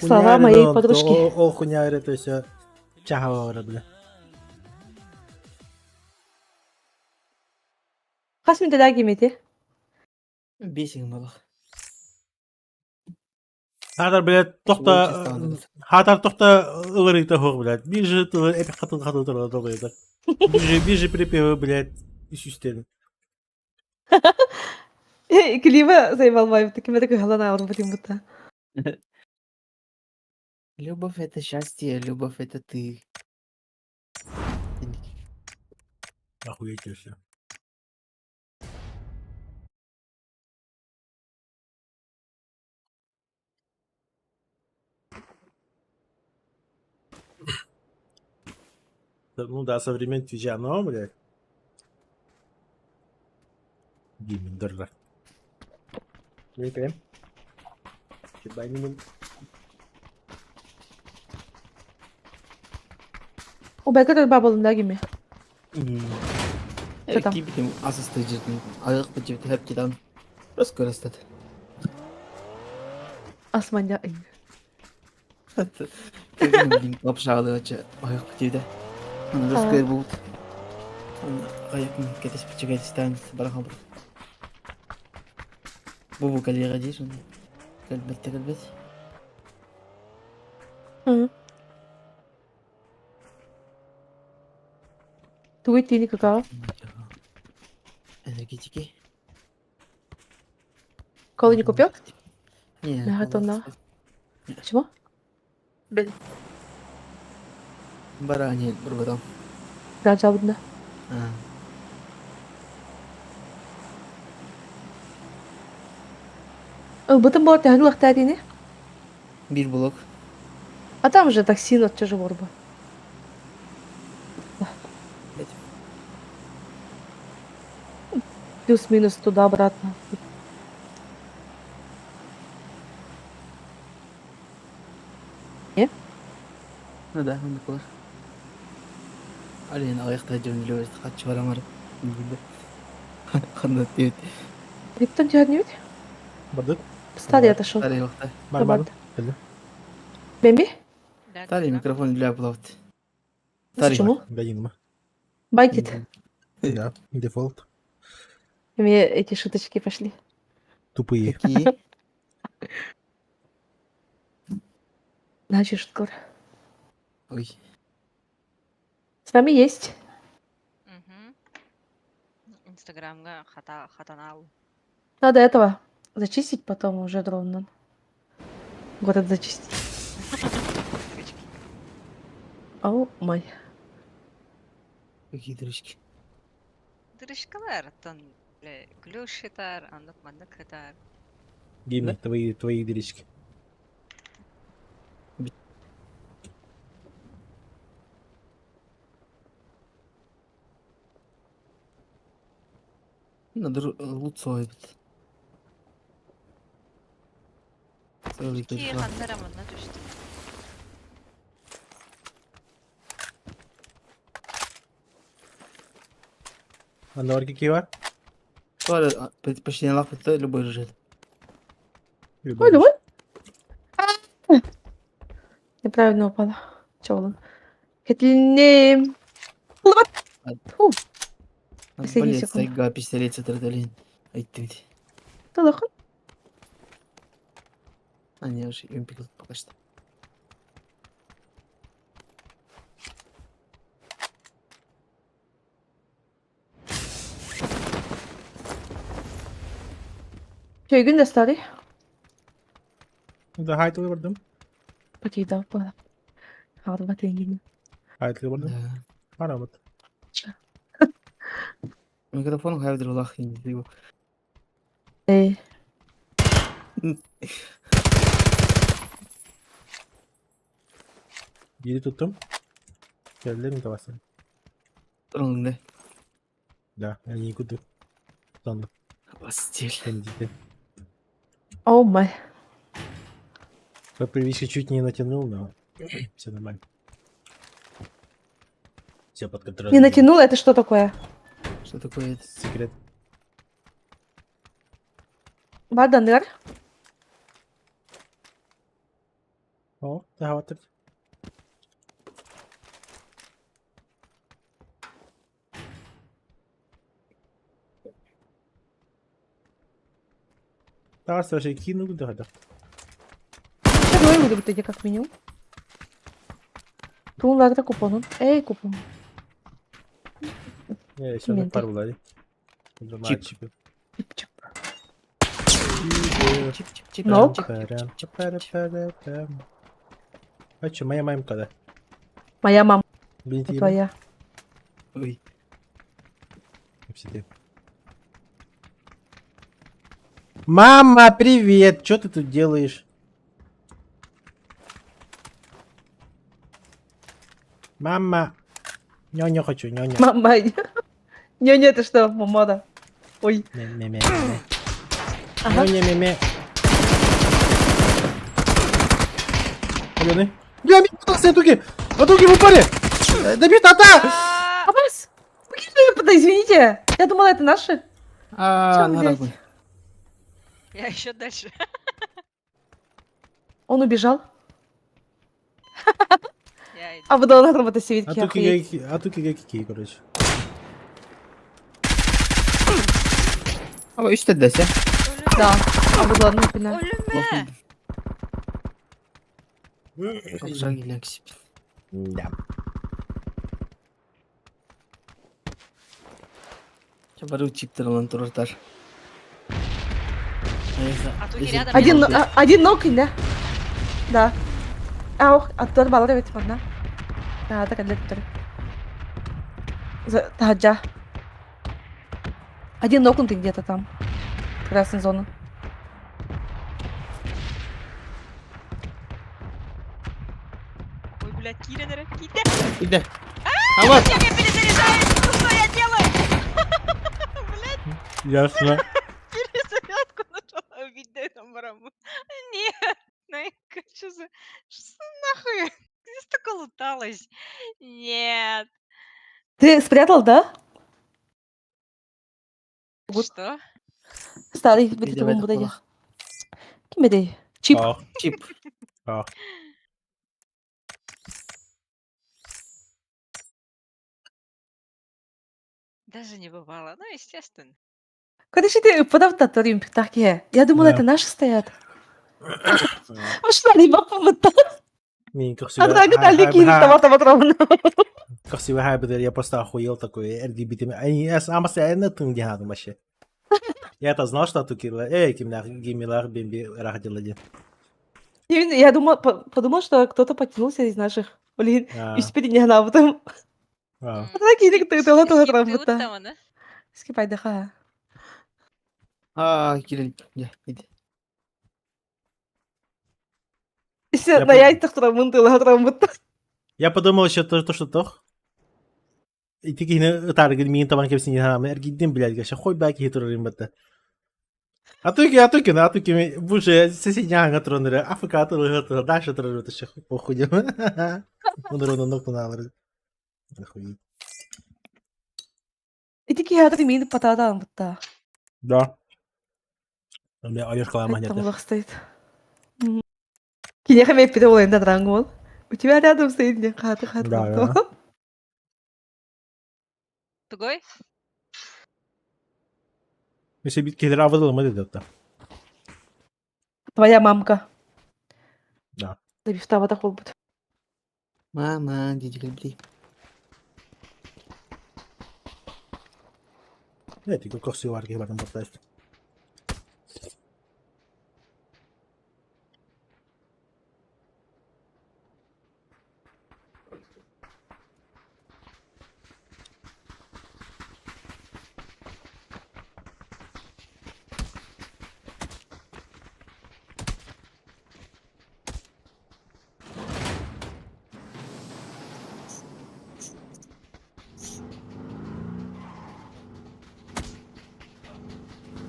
Слова моей подружки. О, хуйня, это все. Чаговора, бля. Қас минутта кемеде. Бесин было. Хатар, блядь, Очень тохта. странно. Хатар тохта ылырыйта хор, блядь. Биржи тылы, эпик хатыл тұрады тоғыйды. Биржи припевы, блядь, иш үстелі. Клима займалмайым. Кеме такой галана ауыр почему-то. Любовь это счастье, любовь это ты. Охуеть все. Ну да, со времен Твича, но, блядь. Гейминг, дырра. Не крем. Чебай не O belki de babamın gibi. Я там? кипитим асысты жерден аяқ бітеп тәп кетам. Просто көрістеді. Asmanja. Көрген лапшағылы ғача аяқ бітеді. Аны просто Ага. көр болды. Аны аяқын кетес бітчі кетес тәңіз барахан бір. Бұл кәлеға дейсің. Кәлбетті кәлбет. Hı. Tweet ini kakak. Энергетики. Kalau не купил? Не, Да, готова. Почему? Баране бір бадам. Да, жалобно. Бытым болады тәңгі уақытта дейіне. Bir blok. А там же токсин от чужого орба. Плюс-минус туда-обратно. Ну да, он такой. Алин аяқта жүрген лөз қатшы барамар. Қандай тет. Риптон тягать не ведь? Бардык? Стали отошел. Тарай уақытта. Барбар. Барбар. Бэмби? Да, Тарай да. микрофон для плавать. Тарай. Почему? Ганима. Байтит. Да, дефолт. Мне эти шуточки пошли. Тупые. Какие? Значит, шутка. Ой. С нами есть. Мгм. Инстаграмга хатанал. Надо этого зачистить потом уже дроном. Город зачистить. Ау, май. Какие дрочки. Дырышкалар, тон глюш хитар, андык мандык хитар. Гейминг, твои дырочки. Надо луцой. Целый Ки кайф. ханнара манна düştü. Анда бар какие бар? Тоже почти на лапы то любой лежит. Ой, давай. Неправильно упала. Чё Кэтлин. Фу. Последние Болец, секунды. сайга, пистолет, цитрадалин. Айтты. Талахан. А не, уже им пикал пока что. Күйгін де старый. Да, хайтылы бардым. Покидал, пора. Арба теңгені. Хайтылы бардым. Да. Арамат. Микрофон хайвдер улах инди его. Эй. Biri tuttum. Geldiler mi tavasına? Тұрыңды. Да, они куды. Sandım. Постель. Бандиты. О май. По привычке чуть не натянул, но все нормально. Все под контролем. Не натянул, это что такое? Что такое это? Секрет. Баданыр. О, да, вот так. Да, слушай, кинул, да. Şöyle bir tek как минимум. Туğlarda kuponun. Ey kupon. Я еще на Менты. пару влади. Чип. Çıp çıp. Чип-чип-чип. Ну? А что, моя мамка, да? Моя мама Видите, твоя. Ой. Мама, привет! Что ты тут делаешь? Мама. Нё-нё хочу, нё-нё. Мама. Не, это что, мамода? Ой. Ме-ме-ме-ме. Ага. Нё-нё-ме-ме. Паленый. Я метался, атуки! Атуки в упоре! Добить тата! Абас! Извините. Я думала, это наши. А, на блядь? размы. Я еще дальше. Он убежал. Я иду. А буду на робота сидеть. Атуки какие, короче. Ama 3 de dese. Да. А буду одну пина. Ölüme. Alacak ilan kişi. Да. Baru чиптер lan туртар. А тут рядом Один ног, да? Да. Ох, attır balar evet bana. Да, так отдали. Таджа. Один нокнутый где-то там. Красная зона. Ой, блядь, Киринеры. Киря. Bir de. Ama Я перезаряжаюсь. Ну что я делаю? Блядь, Ясно. перезарядку нажала. Убить номером. Нет. Найка, что за... Что нахуй? Здесь только луталась. Нет. Ты спрятал, да? Вот. Что? Старый, bir bir de de ben bu da ya. kulak. Kim dedi? Çip. Ах, Чип. ах. Даже не бывало. Ну, естественно. Kardeşi de подав татарим таке. Я думала, Да. это наши стоят. Вы что, не бабу-то? Мин, как А всегда, так далеки томатом. как всегда, хайбедер, я просто охуел такой LGBT. Я сам себя не тынгинаdım вообще. Я-то знал, что Атуки, кимler, гимилар, бимби, рахдил. Я подумал, что кто-то потянулся из наших. Блин, А. üst birini yaptım. А. Так иди ты Скипты работа. уттаманы. Скипай даха. Aa Kiril. Gel hadi. Все на яйцах работа. Я подумал еще то, что тох. И ты кино таргет мин табан кепсин я хам эргиддин блядь гаша хой баки хитрорим бата. Атуки буже сесиняга тронere Африка тылы дальше тронere это шах походим. Он ровно ногу налыр. Нахуй. İtiki hayatı miydi patata almıştı. Да. У меня орешка Там монета. лох стоит. Кинеха меня перевел на дрангол. У тебя рядом стоит мне хата. Да. Тугой? Если бит киллер авадал, мы это. Твоя мамка. Да. Да бифта так будет. Mama dedi Kiril. Эти как все варки в этом портале.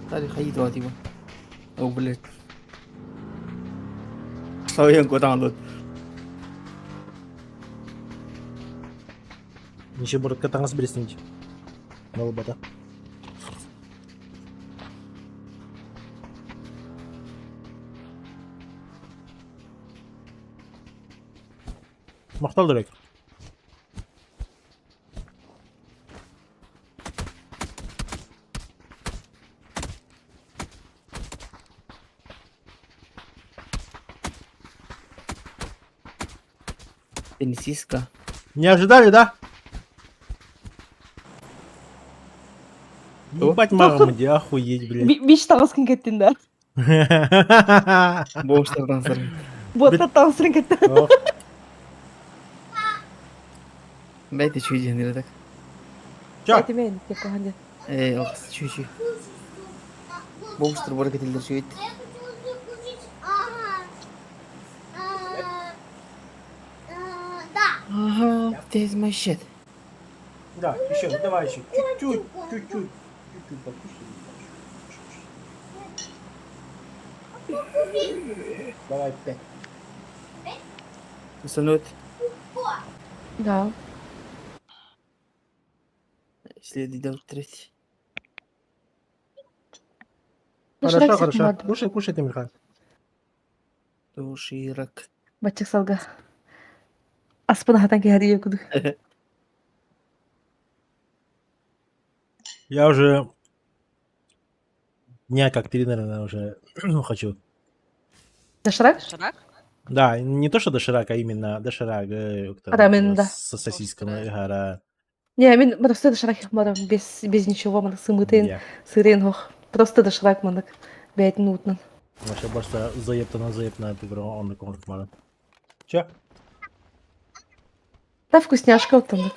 Tadi kayak tiba-tiba. Oh, блядь. Tahu yang gua download. Еще будет катанг сбреснуть. Малбата. Махтал дурак. Теннисистка. Не ожидали, да? О. Ебать Махамуди, охуеть, блядь. Бич таңсың кеттін да. Боғыштардан сыр. Ботта таңсың кеттін. Ох, Бәйті чүй ден так. чё? Әйтімен, тек қағанды. Оғыз чүй. Боғыштар бары кетелдер чүй. А я хочу закусить. Ага. Да. Ага, there's my shit. Да, еще, давай еще. Чуть-чуть, чуть-чуть. Чуть-чуть покушай. Давай 5. Установит. Да. Следует третий. Хорошо, хорошо. Кушай, кушай, Тимирхан. Доширак. Бачық салға. Аспын хатан кәді екуді. Я уже дня как 3, наверное, уже хочу. Дашырак? Шрак? Да, не то что доширак, а именно доширак. Рамен, да. С сосисками. Гора. Не, мен просто дашырак яқмадым. Без ничего, мандық сымытын, Я. сырен хоқ. Просто дашырак мандық. Бәйтін ұтынан. Вообще просто заептана, ты говорил, он на комнату мало. Чё? Да, вкусняшка ұтындық.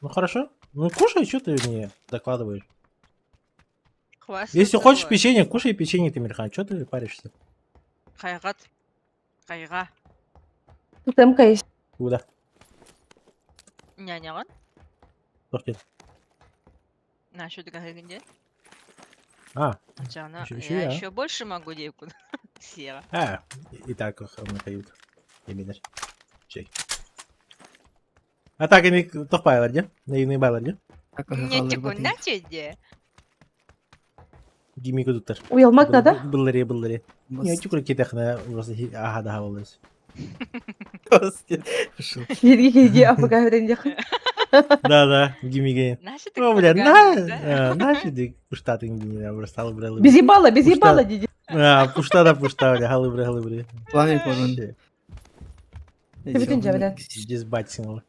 Ну хорошо. Ну кушай, что ты мне докладываешь? Хвастаться Если хочешь давай. печенье, кушай печенье, Тимирхан. Что ты паришься? Қайғат. Қайға. Тұтым қайыс. Куда? Няняған. Тохтин. На что ты говоришь? А, Жана, Ещё я я. еще больше могу девку. Сера. и так он кают. Именно. Чей. А так они тоқ байлар, де? Не байлар, де? Не текун, да, чеде? Гими кудуттар. Уялмак да? Быллари. Не, чукур кетехна просто ахада хавалыз. Жерге кейде апыға өрендеқ. Да, гимиге. Наши ты О, бля, поругались, да? наши ты пуштаты не бросал, брал. Без ебала, деди. Пушта, бля, халы. Планы порваны. Ты бүтін жабыдан. Здесь бать сингл.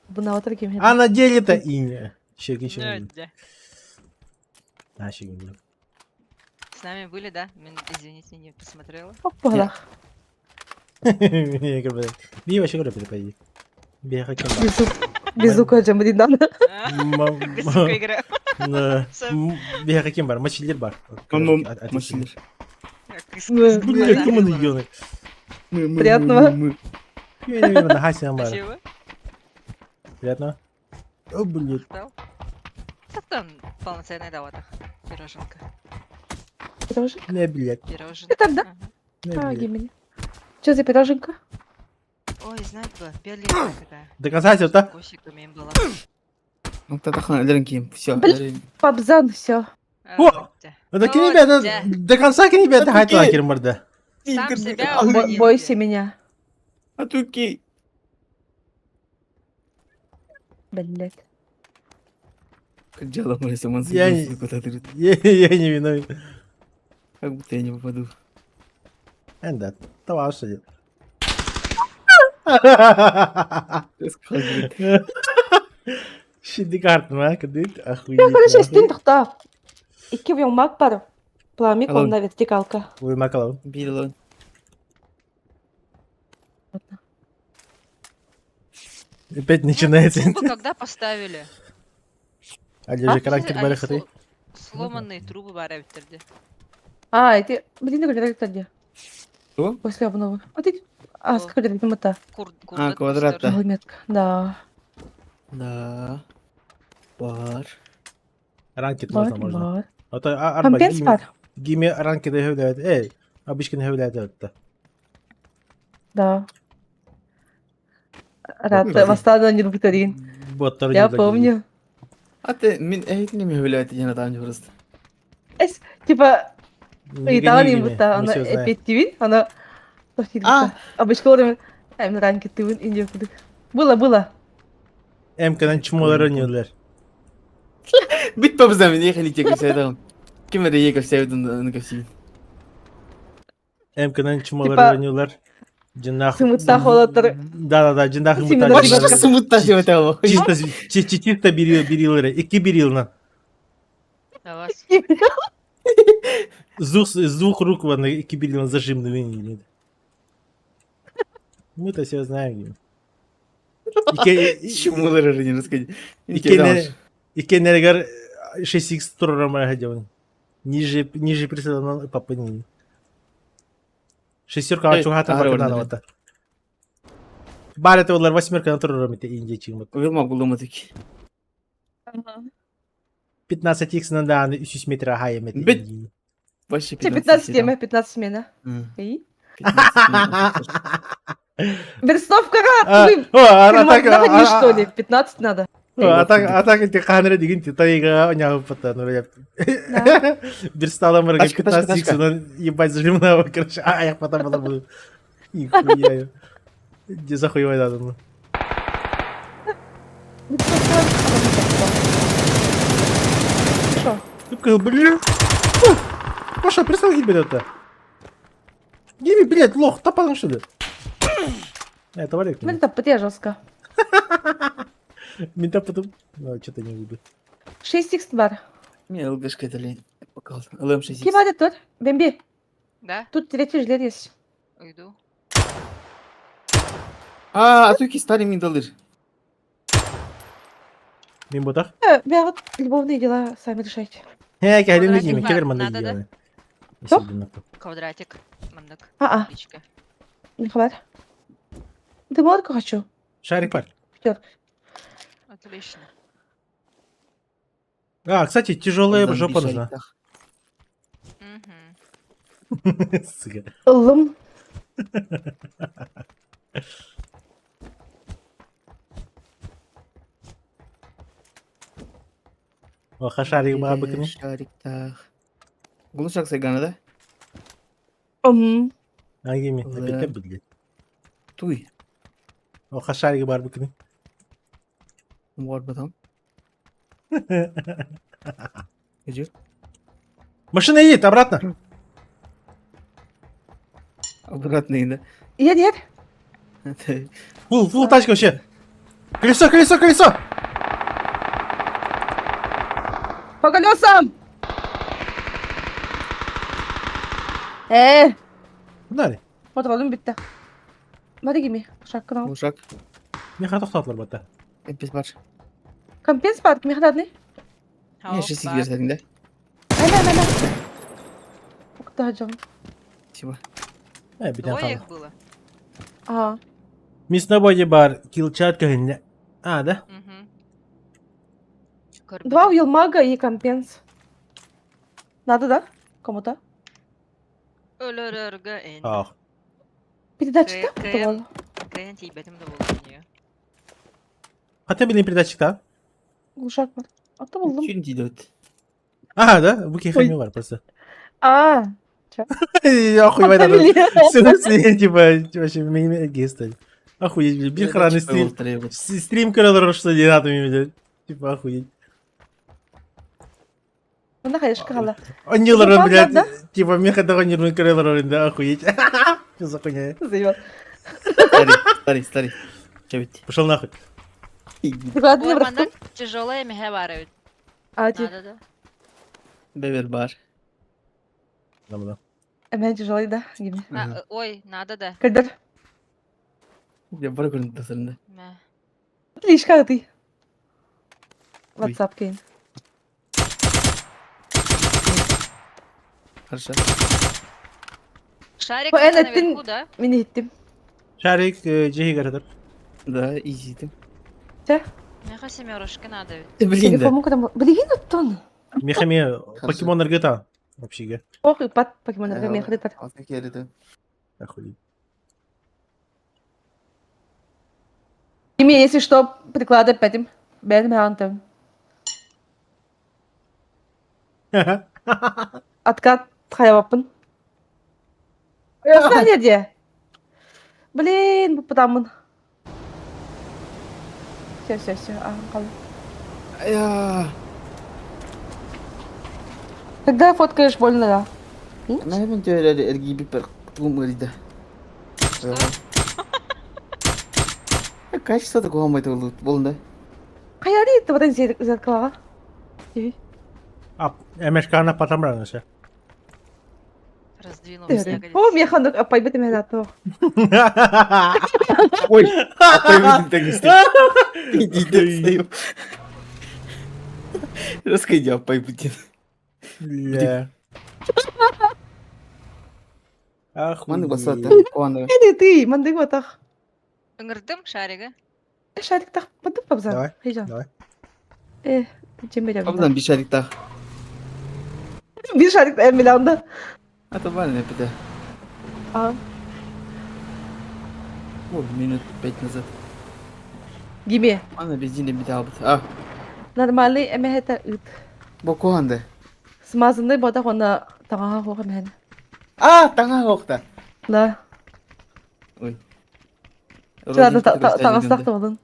Бұна отыр кем. А на деле-то и не. Щеки. Ну, да. А, щеки. С нами были, да? Извините, не посмотрела. Оппалақ. Я говорю, бей вообще говорю, пойди. Бей хотел. Без звука жамыдиндан. Без звука игра. Бей каким бар, мачилер бар. Машина. Блядь, кому ты Приятного. Я не на хасе бар. Спасибо. Приятно. О, блядь. Стал. Так там полноценная давата. Пироженка. Пироженка? Не, блядь. Пироженка. Это да? Ага. Не, А, блядь. гимени. Что за пироженка? Ой, знать бы, белая такая. Доказательство. С кусиками им была. Ну, тогда хан, дрынки. Все. Блин. Пабзан, все. О! Это ребята, до конца ребята хайтла морда. Сам себя угодил. Бойся меня. А ты кей. Блять. Как дело моя саман Я не- куда ты. Я не виновен. Как будто я не попаду. Да, това что ли? Şimdi kartma kadit Я охуеть. хорошо, стин тұқта. Икі вилмак бар. Пламик, Алло. он на вертикалка. Ой, Макалов. Било. Опять начинается. Трубы когда поставили? Алежи характер Они барахаты. Сломанные трубы барабиттерде. А, эти... Блин, не говорят, где? Что? После обновы. А ты... А, с какой-то мата. Квадрат. квадрат, да. Метка. Да. Да. Бар. Ранкет Бар, можно. бар. Это арба Компенс бар. гиме ранкеде хевлет. Эй, обычно хевлет это. Да. Рад Вроде. восстановить повторин. Боттар Я помню. А ты, не мне гуляет, я на там просто. Типа, Не и там гони не время, будто, мы она всё знаем. опять тивин, она... А! Обычно говорим, ранки тивин, индия кудык. Было. Эмкадан чмолары нелер. Бит побзам, не хотите кусать. Кем это ей кусают на косин? Эмкадан чмолары нелер. Жинах. Сымытта холоттар. Да, жинах Симена мутар. Башка Что смутно все это? Чисто бирилары. Iki бирилна. А вас? С двух рук вон iki бирилна зажим на вине. Мы-то все знаем. Чему даже не рассказать? Икенергар 6х турама ходил. Ниже присылал папа не. Шестерка Эй, ачугата ары бакана орден. вата. Барete олар 8 турама те инде чимут. Уйылма булдым таки. 15х нанда 300 метра хайме. Бит. Вообще 15 тема, 15 смена. И? Верстовка рад! Вы находишь, что ли? 15 надо. Атака те ханре дигин те тайга оня пата ну я. Берстала мрга Тачка, 15х но ебать зажимна короче. А я потом буду. Нихуя. Где захуевай надо ну. Что? Ты блин. Паша, перестал гибель это. Гиби, блядь, лох, топаном что ли? Это валик. Ну, это поте жестко. Мента потом. Ну, что-то не выбил. 6х бар. Не, ЛГшка это ли. Показал. ЛМ6. Kim hadi dur. Bembi. Да? Тут третий жилет есть. Уйду. А тут старый миндалыр. Мимботах? Я вот любовные дела сами решайте. Кайден Квадратик видим, бар, кеверман надо, да? сделали. Что? Квадратик. Мандак. А-а, Личка. не хватит. Ты молодку хочу. Шарик пар. Отлично. А, кстати, тяжелая жопа нужна. Угу. Сука. Лым. Оха шарик бар быкны. Шарик так. Глушак сайгана, да? Агими, Да. опять блядь. Туй. Оха шарик бар быкны. Вот потом. Идет. Машина едет обратно. Обратный, да? Я нет. Это- Фул тачка вообще. Колесо. По колесам. Куда? Вот oğlum bitti. Hadi gibi. Şarkını al. Глушак. Не хата хтатлар бата. Без бар. Компенс бар. Кime kadar ne? Не, 6 версий, да? Aynen. O kadar canım. Спасибо. Битен Двое хала. их было? Ага. Мис на боди бар, килчат кагне. А, да? Угу. Два uyul мага и компенс. Надо, да? Кому-то? Ölürürgü en. Ах. Передатчик да? Кэм. Было. Кэм тибетим de buldu diyor. Хотя билин передатчик-то. Глушак var. Atı buldum. Что не идет? Ага, да? Буки хами бар просто. Aa. Охуевай надо. Фамилия. Все, типа, вообще, мне гейсталь. Охуеть, блядь, бир храны стрим. Стрим коридор, что не надо мне, блядь. Типа, охуеть. Bunda hayır kala. Анилары, Ну, блядь, да? типа, мехадогонирую коридор, да, охуеть. Что за хуйня? Зайва. Старый. Че ведь? Пошел нахуй. Dikkat Ой, edin bıraktım. мандак тяжелая мега варают. Hadi. Надо, да? Бевер бар. Да. Hemen tijolayı da gibi. Ой, надо, да. Kadir. Я бар көрінді тасырында. Мә. Лишка atı. WhatsApp keyin. Хорошо. Шарик Bu где-то Enet'in наверху, да? mini gittim. Шарик, Джихи коридор. Да, изи ты. Çe. Мега Меха семерушки надо ведь. Блин, да. Телефон куда... Блин, Антон. Мехами покемон РГТА. Вообще, Ох, и пат покемон мех пат. Вот как я это. охуеть. Ими, если что, приклады пятим. Бен Маунтон. Откат хайвапын. Ясна неде. Блин, потому. Все. Кал. Я. Когда фоткаешь, больно, да? Она мен töre ergi bir тумырда. Что? Качество такого мы это болды. Каяри, это вот эти зеркала. А, МШК потомраныша. Раздвинулся ягодицы. О, механу, пойбет меня на то. Ой, а так не Иди, стою. Расскази, а пойбутин. Бля. Маны басата, Охуеть. куаны. Это ты, манды вот так. Ыңырдым шарига. Шарик так, манды пабзан. Давай, Хейжан. давай. Чем берем? Абдан bir şarik daha. Bir şarkı Emilanda. Это бально это. А, Вот минут 5 назад. gibi. Ana benzine bir daha aldı. Ah, Нормальный эмехета ит. bu kuandı. Смазанный бода хона тага хога мен. Ah, tanga kokta. Да. Ой. Şurada tağıslak da olun.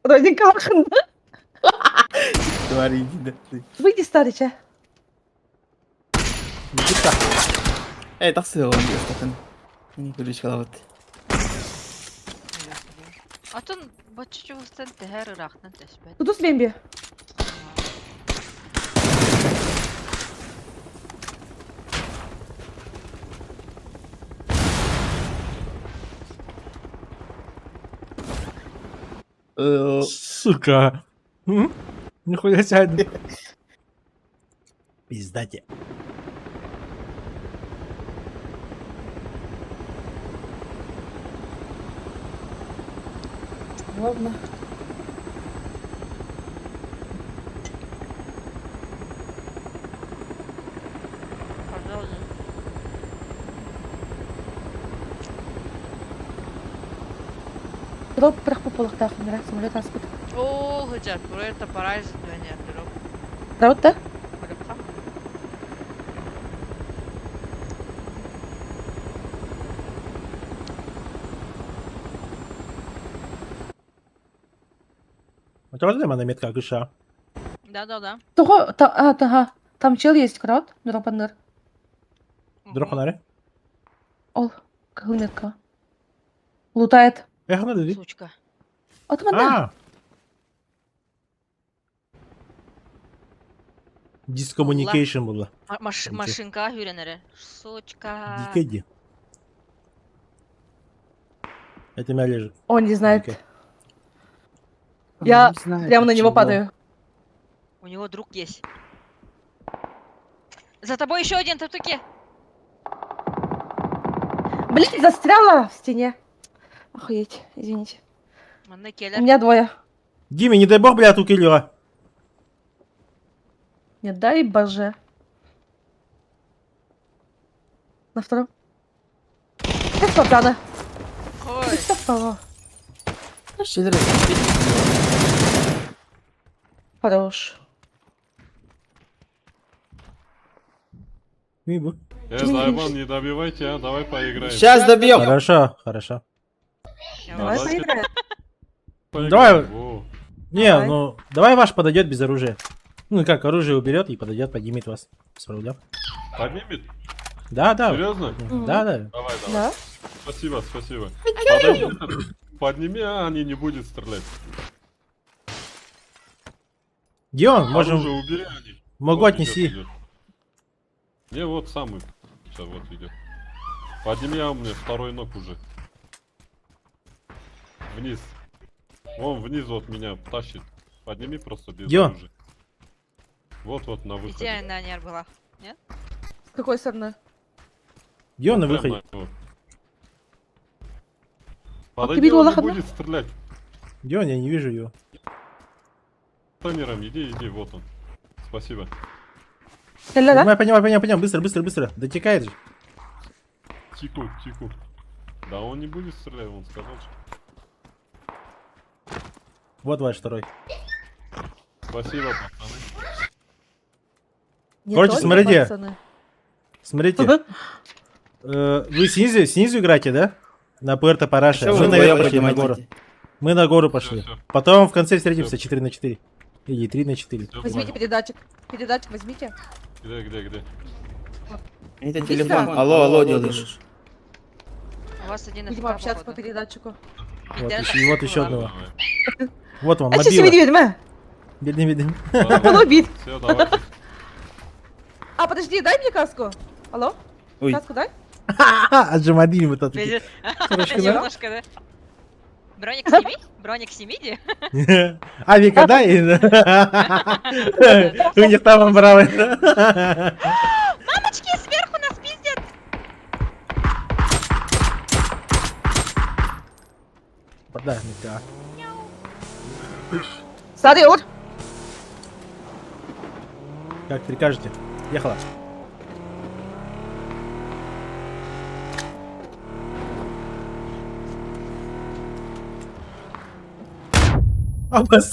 Rodin kalkın. Duvar iyiydi. Выйди, старича. Так все, он стакан. Не ключ калават. Атын баччу вустан тәһәр ирахтан тәшбәт. Тудус бемби. Сука. Нихуя себе. Пиздате. Ладно. Пожалуйста. Дроп прах по полохтах, мне нравится, самолет аспект. О, хыжар, buraya da parayla dönüyor. Drop. Дроп, да? Дропқа. У тебя вот на метка гыша. Да. Того, тага. Там чел есть, крот, дропанер. Дроханаре. Ол, кылметка. Лутает. Эх, надо видеть. Сучка. Отмана. Дискоммуникейшн было. Машинка үйренері. Сучка. Дикэди. Это меня лежит. Он не знает. Окей. Я прямо на него падаю. У него друг есть. За тобой еще один, ты в туке. Блин, застряла в стене. Охуеть, извините. Манны У келер. меня двое. Диме, не дай бог, блядь, у киллера. Не дай боже. На втором. Это Богдана. Ой, Что второго? Şeyler Хорош. Вибу. Зайбан, не добивайте, а давай поиграем. Сейчас добьем. Хорошо, хорошо. Давай Давайте. поиграем. Давай. Во. Не, Давай. ну, давай ваш подойдет без оружия. Ну, как, оружие уберет и подойдет, поднимет вас. С рулем. Поднимет? Да. Серьезно? Да. Давай. Да? Спасибо. Подойди, подними, а они не будут стрелять. Где он? Оружие Можем... убери, они. Могу Вот отнести. идет. Не, вот самый. Сейчас вот идет. Подними, а у меня второй ног уже. Вниз. Он вниз от меня тащит. Подними просто без Где он? оружия. Вот на выходе. идеальная нер была. С какой стороны? Где он на Прям выходе? его. А ты Подойди, видел он не Аллаха, да? будет стрелять. Где он? Я не вижу его. Таймером, иди, вот он. Спасибо. Helal lan. Понимаю. Быстро. Дотекает же. Тику. Да он не будет стрелять, он сказал, что... Вот ваш второй. Спасибо, пацаны. Не Короче, только смотрите. пацаны. Смотрите. Вы снизу играете, да? На Пуэрто Параше. Всё, Мы вы наверх вдвоём пошли на гору. поднимаетесь. Мы на гору пошли. Всё. Потом в конце встретимся 4-4. Или 3-4. Всё, Возьмите понял. передатчик. Передатчик возьмите. Где? Это Иди телефон. сюда. Алло, делаешь. У вас один Будем АФК, общаться по походу. передатчику. Вот еще одного. Давай. Вот вам, А сейчас мобила. видим. Видим. Он убит. Все, давайте. А, подожди, дай мне каску. Алло? Ой. Каску дай? Отжимадили мы тут. Везет. Хорошо, да? Немножко, да? Броник сними? Броник сними, иди. Авика дай. У них там бравый. Мамочки, сверху нас пиздят! Да, да. Смотри, вот. Как прикажете. Ехала. Абас.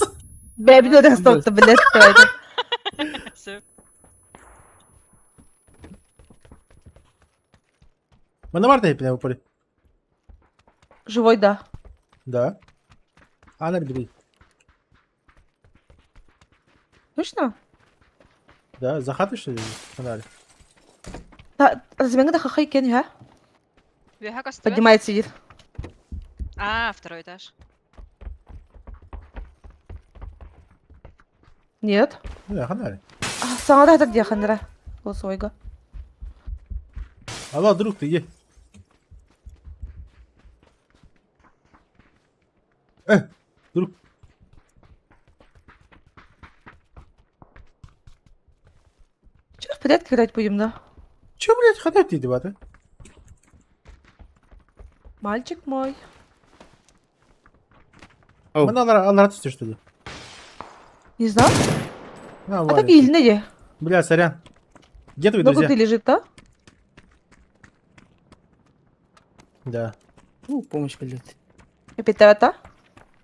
Бэби, ну что-то, блядь, что это? Всё. Мономарта я прямо поле. Живой, да. Да. А, на бери. Точно? Да, за хаты что ли? Фонарь. Да, разменга да хахай кен, а? Вехака стоит. Поднимает, сидит. А, второй этаж. Нет. Да, фонарь. Сама да, это где, Хандра? Голосовойга. Алло, друг, ты где? Друг. Че, в порядке играть будем, да? Чё, блядь, ходят эти дебаты? Мальчик мой. Оу. Мы на радости, что ли? Не знаю. А, А Валя. так ильные. Бля, сорян. Где твои Ну, друзья? ты лежит, да? Да. Помощь придет. Опять это?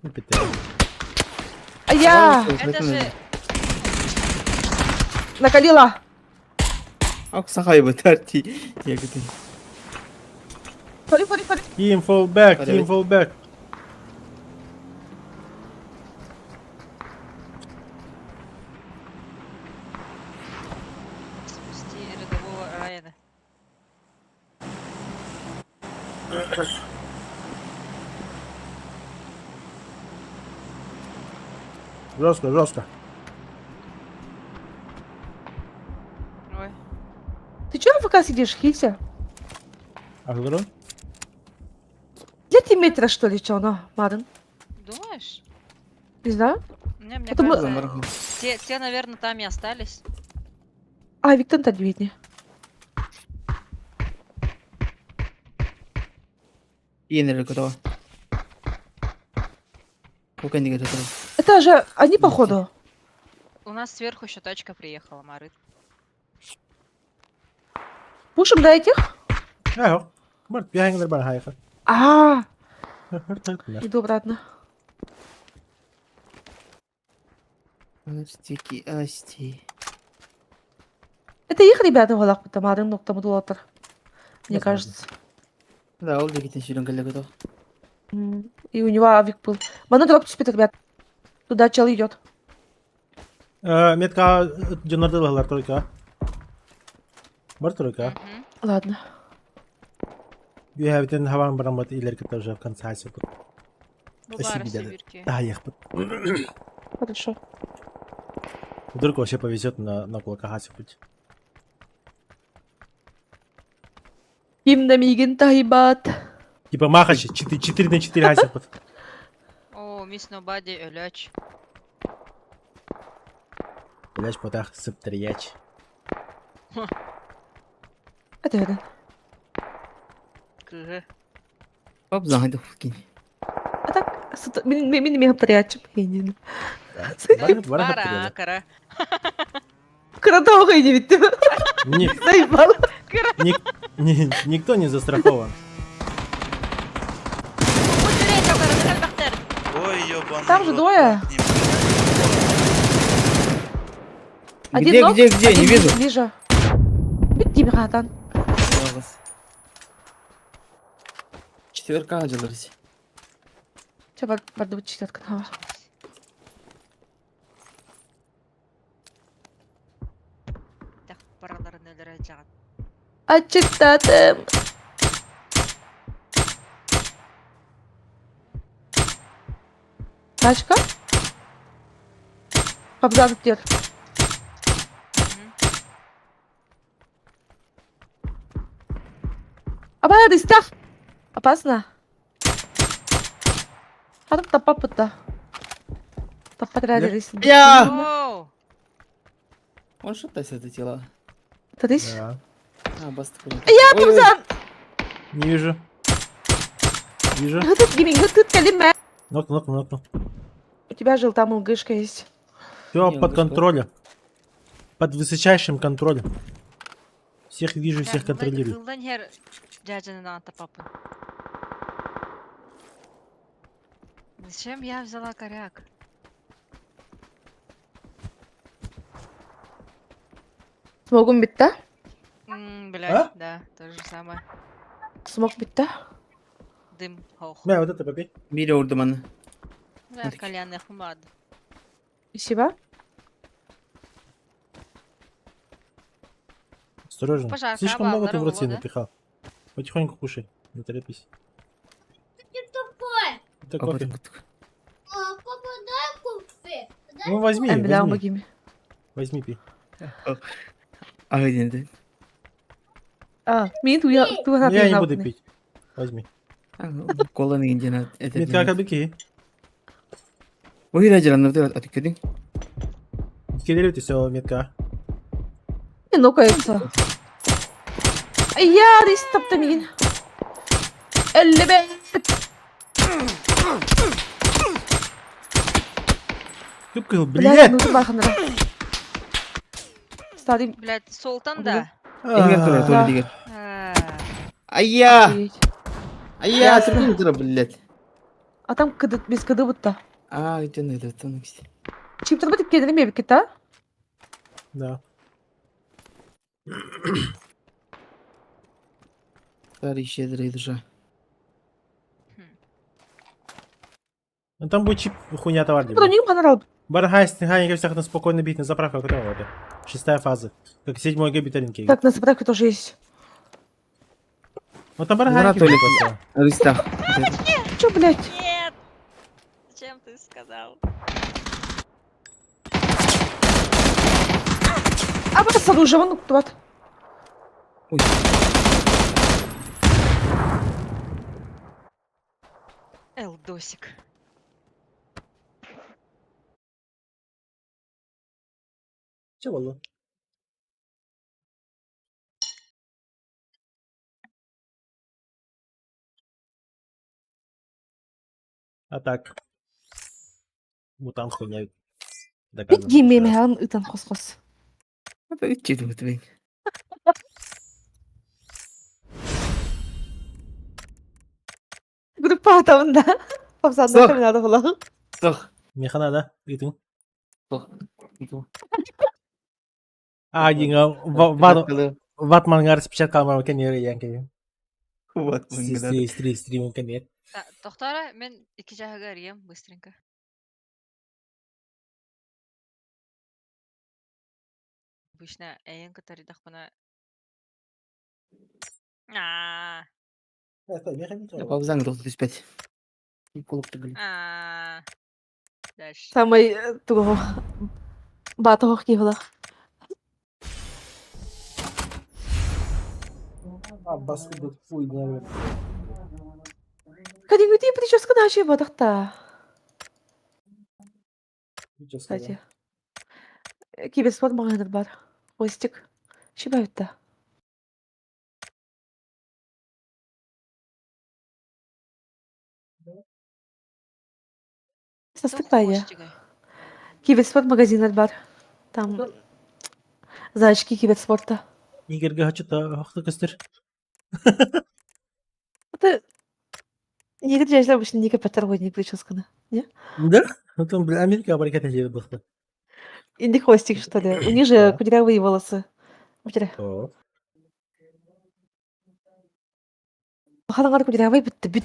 Ну, питаю. А я Это же... накалила. Ак сахай бы тарти. Я говорю. Фори. Team fall back, Подожди. team fall back. Спусти рядового Райана. Жестко. Ой. Ты чё в АФК сидишь, Хися? А кто? Где ты метра, что ли, чё, ну, Марин? Думаешь? Не знаю. Мне Потому- кажется, те, наверное, там и остались. А, Виктор-то не видно. Енер готова. Пока не готова. Это же они, походу. У нас сверху еще тачка приехала, Марит. Пушим до этих? Ja, maar we hangen er bijna eigen. А, иду обратно. Асти. Это их ребята, Валах, Тамарын, но там Дуатор. Мне Возможно. кажется. Да, ол дегитен сүйрен келе готова. И у него авик был. Мана дроп спит, ребят. Туда чел идет. Метка Джонардел только. Бар только. Мгм. Ладно. We have ten Havan Брамат и Лерка тоже в конце асипут. Бубара Спасибо, дядя. Сибирки. Да, я Хорошо. Вдруг вообще повезет на кулаках асипуть. Им на мигин тайбат. Типа Махачи 4 на 4 асипут. О, мисс Нобади, Эляч. Блять, потах септерияч. Это верно. КГ. Оп, загайду в кінь. А так, мини мега прячем. Я не знаю. Бара, кара. Кратовый не ведь. Заебал. Никто не застрахован. Ой, ёбаный. Там же рот, двое. как не Один Где, ног, где, где? один Не вижу. Вижу. Bitti mi Hakan? Жалость. Четверка acılırız. Coba barda çiğnet kanava. Так, параларны өлөрөжагат. Açıkladım. Тачка? Kapıdan tutuyor. Абай, дыстав! Опасно. Adam тапап бұтта. Таппа тірәдересін. Я! Оу! Он что-то с это тело. Тадыш? Да. А, басты. Я Тумзан! Не вижу. Вижу. Гытыт гими, гытыт калиме. Нокну. У тебя жил там ЛГшка есть. Все Не, под ну что? контролем. Под высочайшим контролем. Всех вижу, всех контролирую. Гылдан хер дядянына тапапын. Зачем я взяла коряк? Смогум битті? Блядь, да, то же самое. Смог битті? Дым, хох. Да, вот это попей. Biri vurdu bana. Да, кальян ахмад. Спасибо. Осторожно. Пожарка, Слишком много ты в здорово, рот себе да? напихал. Потихоньку кушай. Не торопись. Это Опа, кофе. так. Папа, дай кофе. Ну возьми, Ben bir daha возьми. bakayım. Возьми, пей. Aynen de. Aa, beni tuğan Ну, я не atayım буду пить. Возьми. Kolanı ince et. Метка кабики. Buyur acılan da atıyordun. Скелет все, метка. Ne nokaysa. Ya restop da min. 55. Кыпкыл, Блядь, блядь! ну баханра. Старый. Блядь, Солтан да? Engel dur А, orada diğer. А, Ayya! Охуеть. Ayya! Sırtını dur bllet. А там без кыды будто. Aa gidin öyle tanık işte. Чип тұрбы тік кедені ме бекет, а? Да. Старый щедрый душа. Ну там будет чип хуйня товар. Бұдан неге панар Баргай, снеганика всех на спокойно бить на заправку, которого это. 6-я фаза. Как 7-й габитаринки. Так, на заправке тоже есть. Вот там барганки Толик. просто. Рыстах. Чё, блядь? нет! Зачем ты сказал? А вот с оружием, ну, вот. Ой. Элдосик. Че было? А так. Мутант хуйня. Бит Доказано, геймейме что- һәм ытан хос-хос. Hadi ütçeydi bu tabii. Группа атауында. Папсанды Сок. каминады бұлағы. Sok. Механа, да? Итың. Sok. Itu. А, динго. Ватманга распечаткалмау екен екен екен. Вот. Стрим екен екен. Тоқтара, мен 2 жағаға ариям, быстренько. Обычно әйен катаридақ бұна... Ааа, Павзан 35. И колокты были. ааа. Дальше. Самый туго. Бата хох кивла. Кәдімгідей прическа наче бадақта. Кстати. Киберспорт мағаныр бар. Ойстик. Шибаютта. Састықпайды. Киберспорт магазинler бар. Там зайчики киберспорта. Нигерге хачыта хақты кыстыр. Это негр жайжлар обычно негр паттар ғой, не прическаны. Не? Да? Ну там, бля, Америка бариката жері бұқты. Или хвостик, что ли. У них же Да. кудрявые волосы. Смотри. О. Бахалаңар кудрявый бітті. Бүт.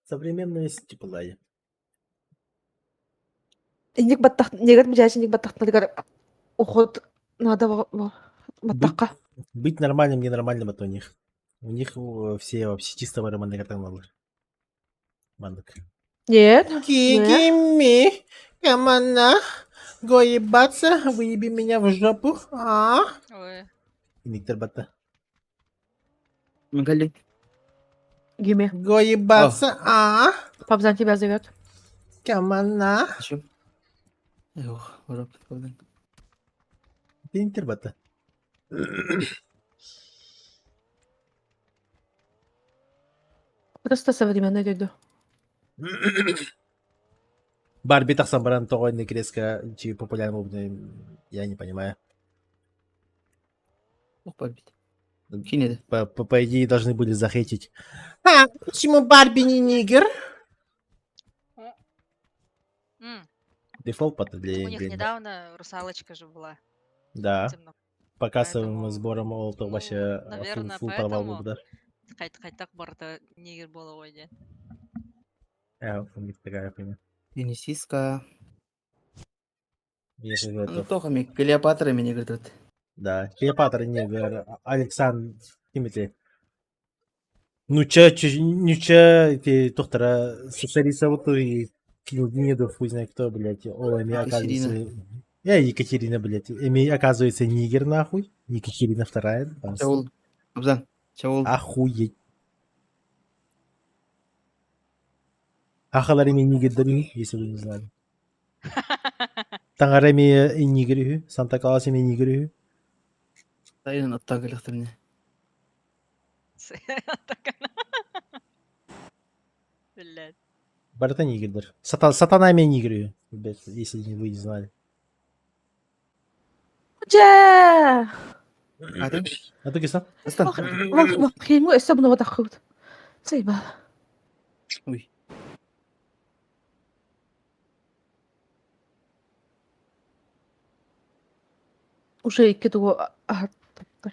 Современность типа лай. Инек баттақ, негр жайжы инек баттақтар уход надо баттаққа. Быть нормальным, ненормальным это у них. У них все вообще чисто нормальные картаны. Мандак. Нет. Кикими, камана, го ебаться, выеби меня в жопу, а? Ой. Никтер бата. Мгали. Гиме. Го ебаться, а? Папзан тебя зовет. Камана. Зачем? Ох, урок. Никтер бата. Просто современный дядю. Барби так собран того не креска, чи популярного, я не понимаю. Ох, побить. Кинеди. По идее должны были захейтить. А, почему Барби не нигер? М, Дефолт У потребления. них недавно русалочка же была. Да. Темно. По кассовым Поэтому, сборам ол то ну, вообще наверное, фул провал поэтому. был, да. Қайтақ барда негр болу ғой де. У них такая хуйня. Венесиска. Если Ну, это... только мне Клеопатра меня говорит. Да. Клеопатра негр, Александр, Тимати. Нуча, эти доктора социалиста вот и Килдинедов, хуй знает кто, блядь. О, ими оказывается... Я Екатерина, блядь. Ими оказывается нигер, нахуй. Екатерина вторая. там Чаул. Абзан. Чаул. Охуеть. Ахалар ими нигердер, если вы не знали. Таңар ими нигер, Санта-Клаус ими нигер. Тайын оттағы лықты мне. Блядь. Барата нигердер. Сатана ими нигер, если вы не знали. Джа! Атын? А ты киса? Астан. Хейму эсэ бұны ватаққыд. Сейба. Ой. Уже екі дуы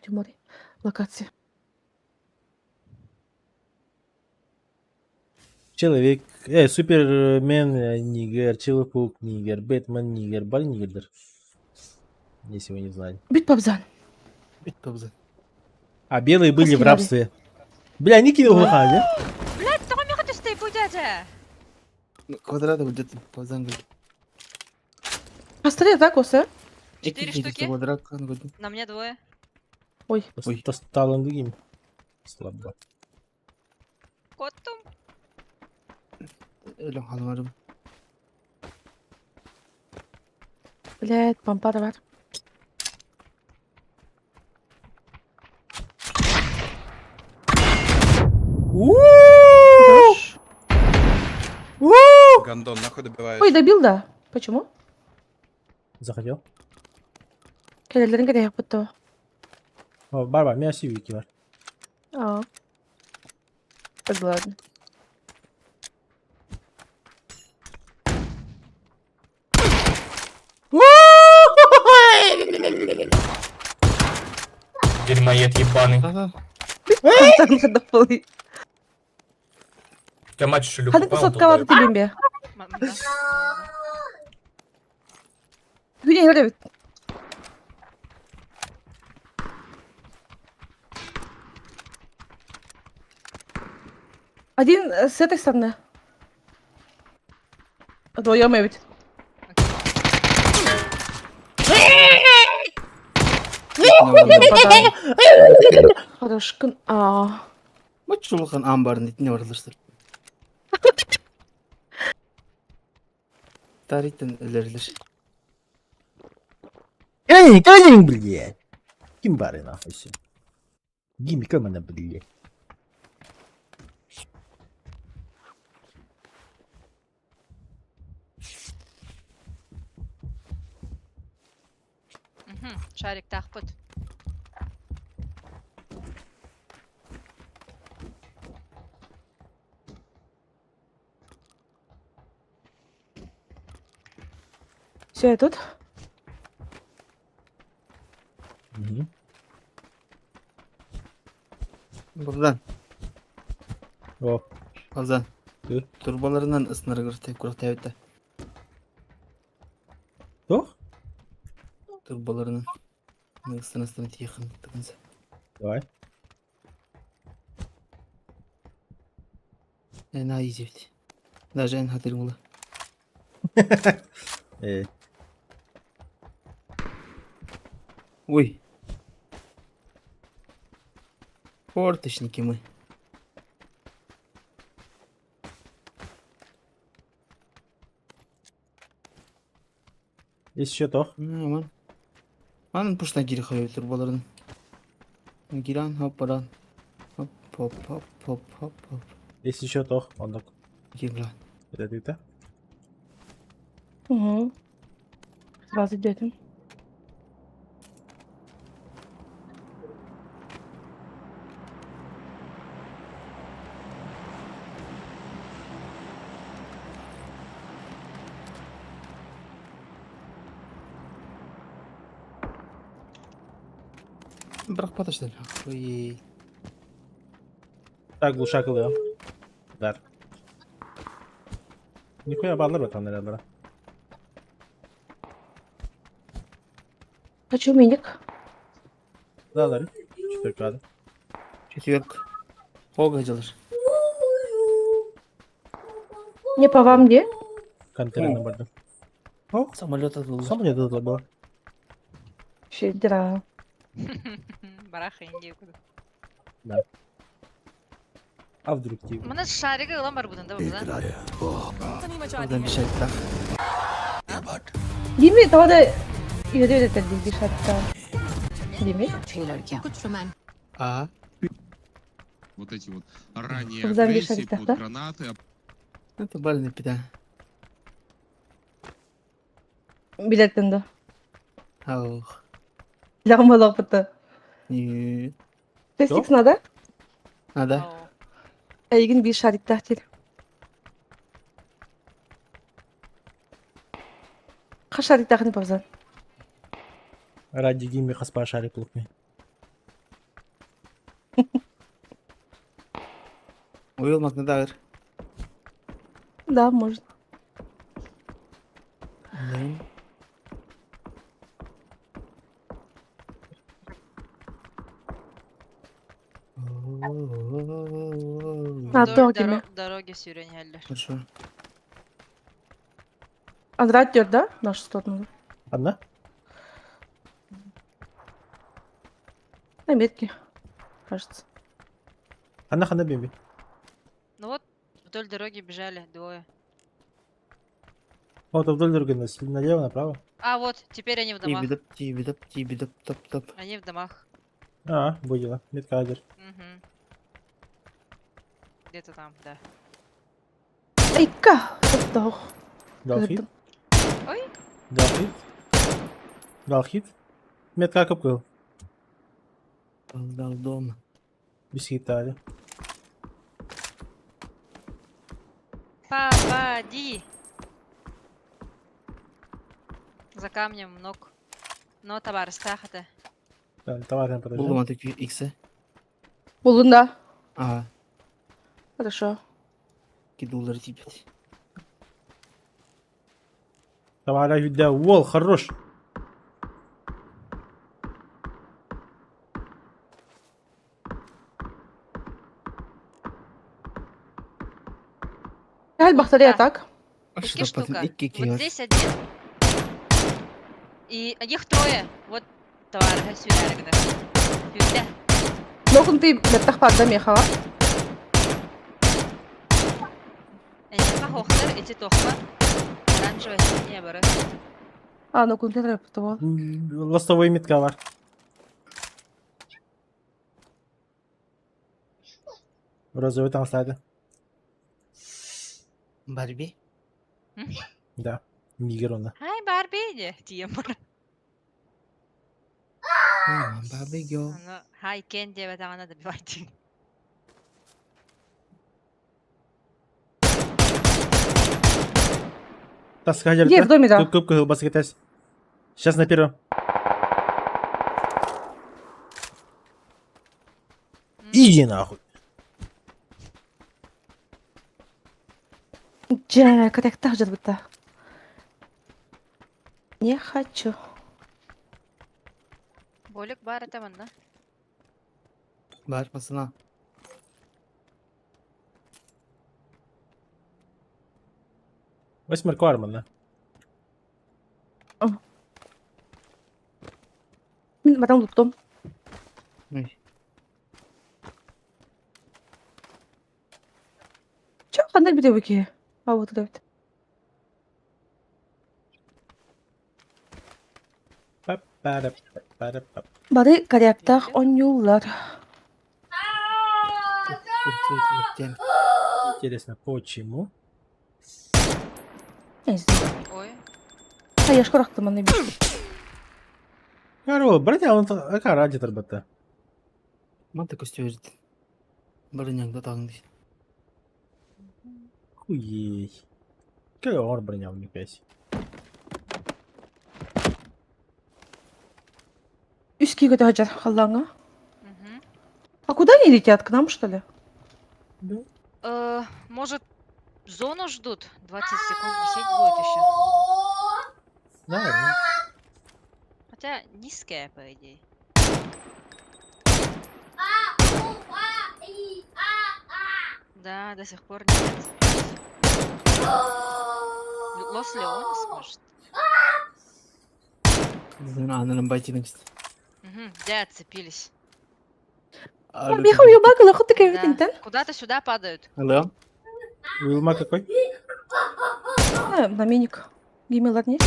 Тимури. Локация. Человек, Супермен нигер, Человек-паук нигер, Бэтмен нигер, бар нигердер. Если вы не знали. Бүт папзан. Бит абзан. А белые были в Спасибо, рабстве. Бля, не кинул да? Блядь, тоға меға түсті бұл дядя. Квадрата будет абзан говорит. Посмотри, так, осы. 4 штуки. Квадрат, он говорит. На мне двое. Ой. Ой. То стало другим. Слабо. Коттум. Элем халмарым. Блядь, помпада бар. Хорош. Гандон, нахуй добиваешь? Ой, добил, да. Почему? Захотел? Келелерин керек бұтты. О, Барба, меня сивики бар. А. Так, ладно. Дерьмоед ебаный. Ага. Так, надо было. Я мать шлюху. Hadi kız sotkavadı dibim be. Да. Güne göre. Один с этой стороны. Вдвоем я ведь. Хорош. Мать шулхан амбарын итіне орылырсыр. Таритін ілерлер. Канин, блядь. Кимбары нахуй все. Гимми, камана, блядь. Шарик тахпыт. Все, я тут. Мгм. Buradan. О, Azan. Dur. Turbalarından ısınır gırtı kurup tevde. Тох? Turbalarının. Isınır yakın. Tıkınsa. Давай. En iyi zevdi. Даже en hatırımlı. Э, Ой. Форточники мы. Есть еще тох. Aman. Anın puştan geri koyuyor turbalarının. Giren hop baran. Hop hop hop hop hop hop. Есть еще тох. Он так. Gir lan. Это. Угу. Сразу идем. Bırak pataşlar. Oy. Так, глушак лыл. Дар. Нихуя баллар вот там, наверное, брат. Хочу миник. Да, дар. Четверка. Четверг. Погадилır. Не по вам где? Контейнер на борду. О, Самолет atıldı. сам мне это было. Щедра. Бараха Индия куда. А вдруг типа? Мына шарик ылам бар будында буза. Oradan bir şey tak. Değil mi? Tavada yürü yürü dedi bir şartta. Değil mi? Aa. Вот эти вот ранние Чтобы замешать агрессии так, под да? гранаты. Это бальный пида. Biletin de. Ау. Lağmalı pıtı. Нет. Testix надо? Надо. Eygin bir şarik tahtil. Kaç şarik tahtil pavzan? Ради гимми хаспа шарик лукни. Uyulmak ne dağır? Да, может. Allah'ım. А, догими. Дороги сүйренелер. Хорошо. Андрат diyor да? Нашу сторону. Одна? На метке. Кажется. Одна хана бимби. Ну вот, вдоль дороги бежали двое. Вот вдоль дороги налево, направо. А, вот, теперь они в домах. Тибидоп, топ. Они в домах. А, будила. Медкадер. Мгм. Где-то там, да. Эйка! Сдох. Галхит. Ой, Галхит. Галхит. Медка капкал. Дал дома. Без хитали. попади! За камнем ног. Но товар стахата. Товарный подожди. Buldum artık X'e. Buldun da. Aa. Хорошо. $2 типит. Товарный видео. Вол, хорош. Gel бахтария так. Прикинь, штука. İki Вот var. здесь один. И их трое. Вот товар сүйренелер. Сүйрде. Нокун ты беттах падда мехава. Они похохтар, эти тохпа. Оранжевая синяя бары. А, нокун ты рэптовал. Ластовый медка var. Розовый там стали. Барби. Да. Нигер он. Ай, Барби, не, тем. Come on, baby girl. Аны хайкен деп атагана добивайте. Тас хажар. Где, в доме, да? Көп бас кетес. Сейчас на первом. Иди нахуй. Джек, как так же будто. Не хочу. Болик бар атаман да? Бар, пацана. Восьмерку арман, да? Потом тут. Ой. Чё, қандай біреу еке? Ау, отырады. Па-па-ра-па-па-ра-па. Бары коряктар онюлар. Интересно, почему? Не знаю. Ой. А я шкурақтым аны бейт. Каро, братья, он ака ради тарбата. Мата көстөбүрд. Барыняңда тагыңды. Хуей. Какой он броня, не пять. Üsküye götür Халлаңа. Мгм. А куда они летят? К нам, что ли? Может, зону ждут? 20 секунд висеть будет еще. Да, да. Хотя низкая, по идее. Да, до сих пор нет. Лос Леонес, может? Ананын байтингс. Угу, да, отцепились. Бихал юбакала, худ ты Да, кевитинтен. куда-то сюда падают. Алло. Уилма какой? На миник. Гимелар не?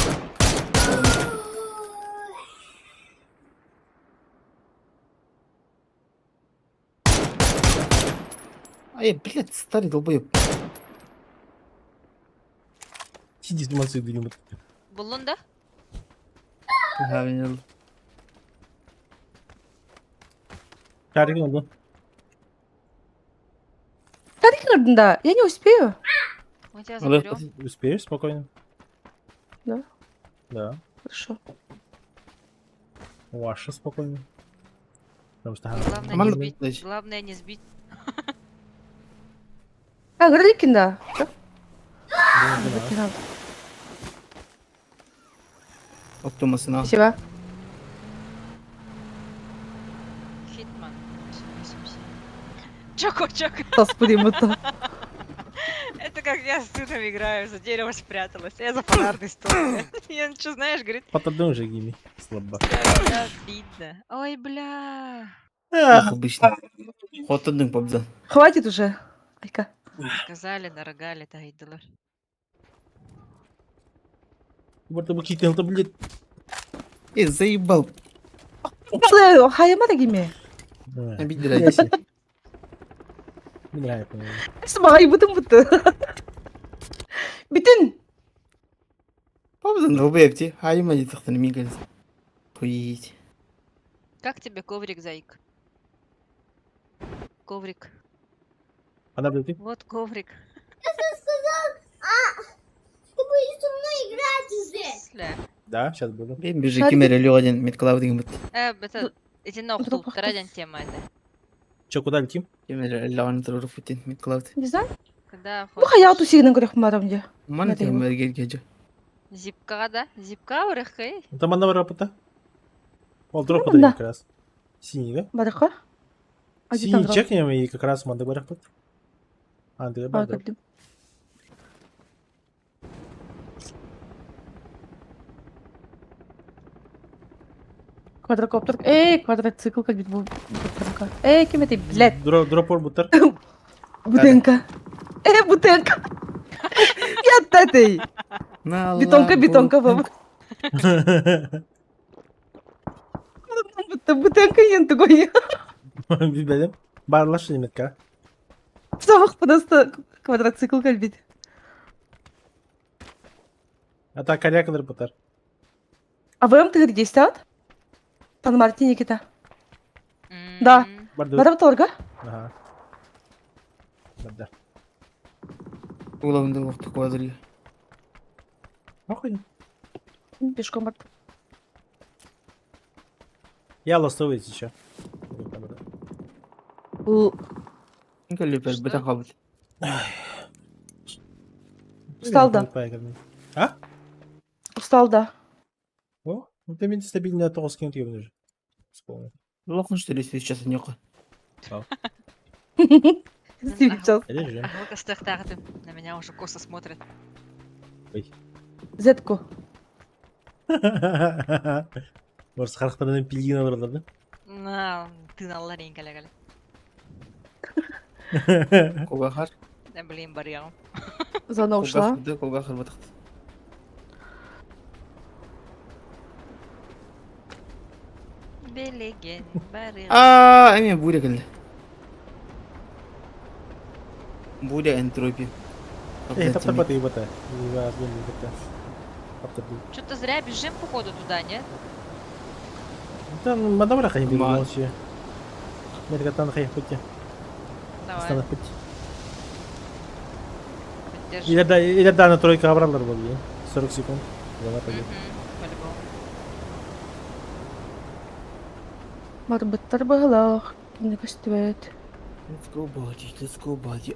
Ай, блядь, старый долбоеб. Сиди с думацию где-нибудь. Булун да? Ага, мен Карик он. Тарик да. Я не успею. Мы тебя Алло. заберем. Успеешь спокойно? Да. Да. Хорошо. Ваша спокойно. Потому что... Главное не Команда сбить. подожди. Главное не сбить. А, Граликин, да. Чё? Да. Лейтенант. Оптомасына. Спасибо. Хитман. 87. Чоко-чоко. Господи, мото. Это как я с сыном играю, за дерево спряталась, я за фонарный стол. Я ничего знаешь, говорит, Потом же гими. Слабо. да, видно. Ой, бля. Как обычно. Хотындың победа. Хватит уже. Айка. Сказали, нарогали, тайдылар. Вот бы китил, то блядь. Заебал. Хайма гиме. Обидели. Не нравится. Смагай бутын. Бүтін. Победан долбоеб. Хайма не тахтан мигаз. Хуить. Как тебе коврик, зайк? Коврик. Она, блядь, ты? Вот коврик. Ты будешь со мной играть уже. Сля. Да, сейчас буду. Бен бежи кемер Лёдин, медклав деген бит. Это... Иди на ухту, тарадян тема это. Че, куда летим? Кемер Лёдин туру футин медклав. Не знаю. Когда Ну, хая оту сигнен көрек марамде. Мана Надо его. кемер гелгеже. Зипка, да? Зипка, урехай. Ну, там одна работа. Ол дроп Ну, подарил да. как раз. Синий, да? Барыха. Синий чекнем и как раз манда барахпат. А, ты А, бада. кәлдім. Квадрокоптер. Квадроцикл как бит бутенка. Кем это, блядь? Дропор бутер. Бутенка. Бутенка. Я татей. Бетонка, баба. Бутенка ен тугой. Билбедим. Барлаш элементка. Сабах просто квадроцикл как бит. А так коряк бутер. А ВМ ты где стат? Сан Мартин Никита. Да. М, Бара торга? Ага. Да. Угловында уақытты квадрили. Охуенно. Пешком бар. Я ластовый сейчас. Бұл Инкалипер, Что? бітен қалбыт. Устал, да. А? Устал, да. О, ну ты мне стабильно 9 км уже. Вспомнил. Лохын что ли сейчас не қой. Сейчас. Режим. Ну-ка, стахтарды. На меня уже косо смотрят. Зетку. Может, характардан пилген алырлар да? На, ты на ларин, каля. Колгахар. Да, блин, барьер. Зона ушла. Колгахар батықты. Белеген, барьер. Әме буря келді. Буря энтропия. Таптапаты ебата. Что-то зря бежим, походу, туда, нет? Да, мадам раха не бегу Мать. молчи. Нет, катан хай пути. Давай, Стану пути. поддержи. Или да, на тройка обратно был, 40 секунд. Давай пойдет. По-любому. Марбыттар бағалақ. Кімді көстібет. Let's go body.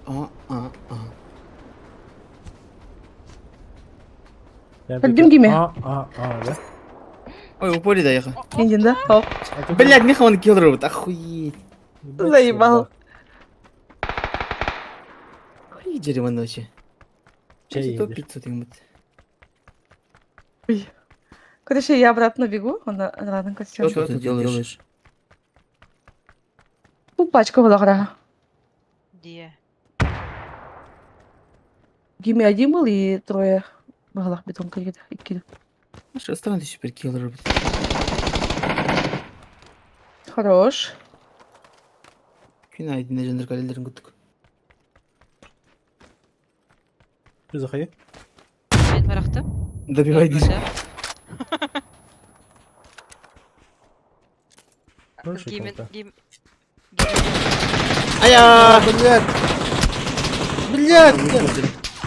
Пойдем, Гиме. Да? Ой, упори да яха. Енден, да? Хоп. Блядь, меха он киллер вот, охуеть. Заебал. Охуеть дерево ночи. Чай Топ едешь. 500 ему. Короче, я обратно бегу. Он рано костюм. Что ты делаешь? Бұл пачка бағалақ. Где? Гиме один был и трое бағалақ бетон кіреді. Иккеді. Что странно, ты супер киллер. Хорош. Фина один легендар календерін күттік. Ты заходи. Мен барақты? Добивай дейсің. Да. Хороший Гимен, круто. Ая! Блядь!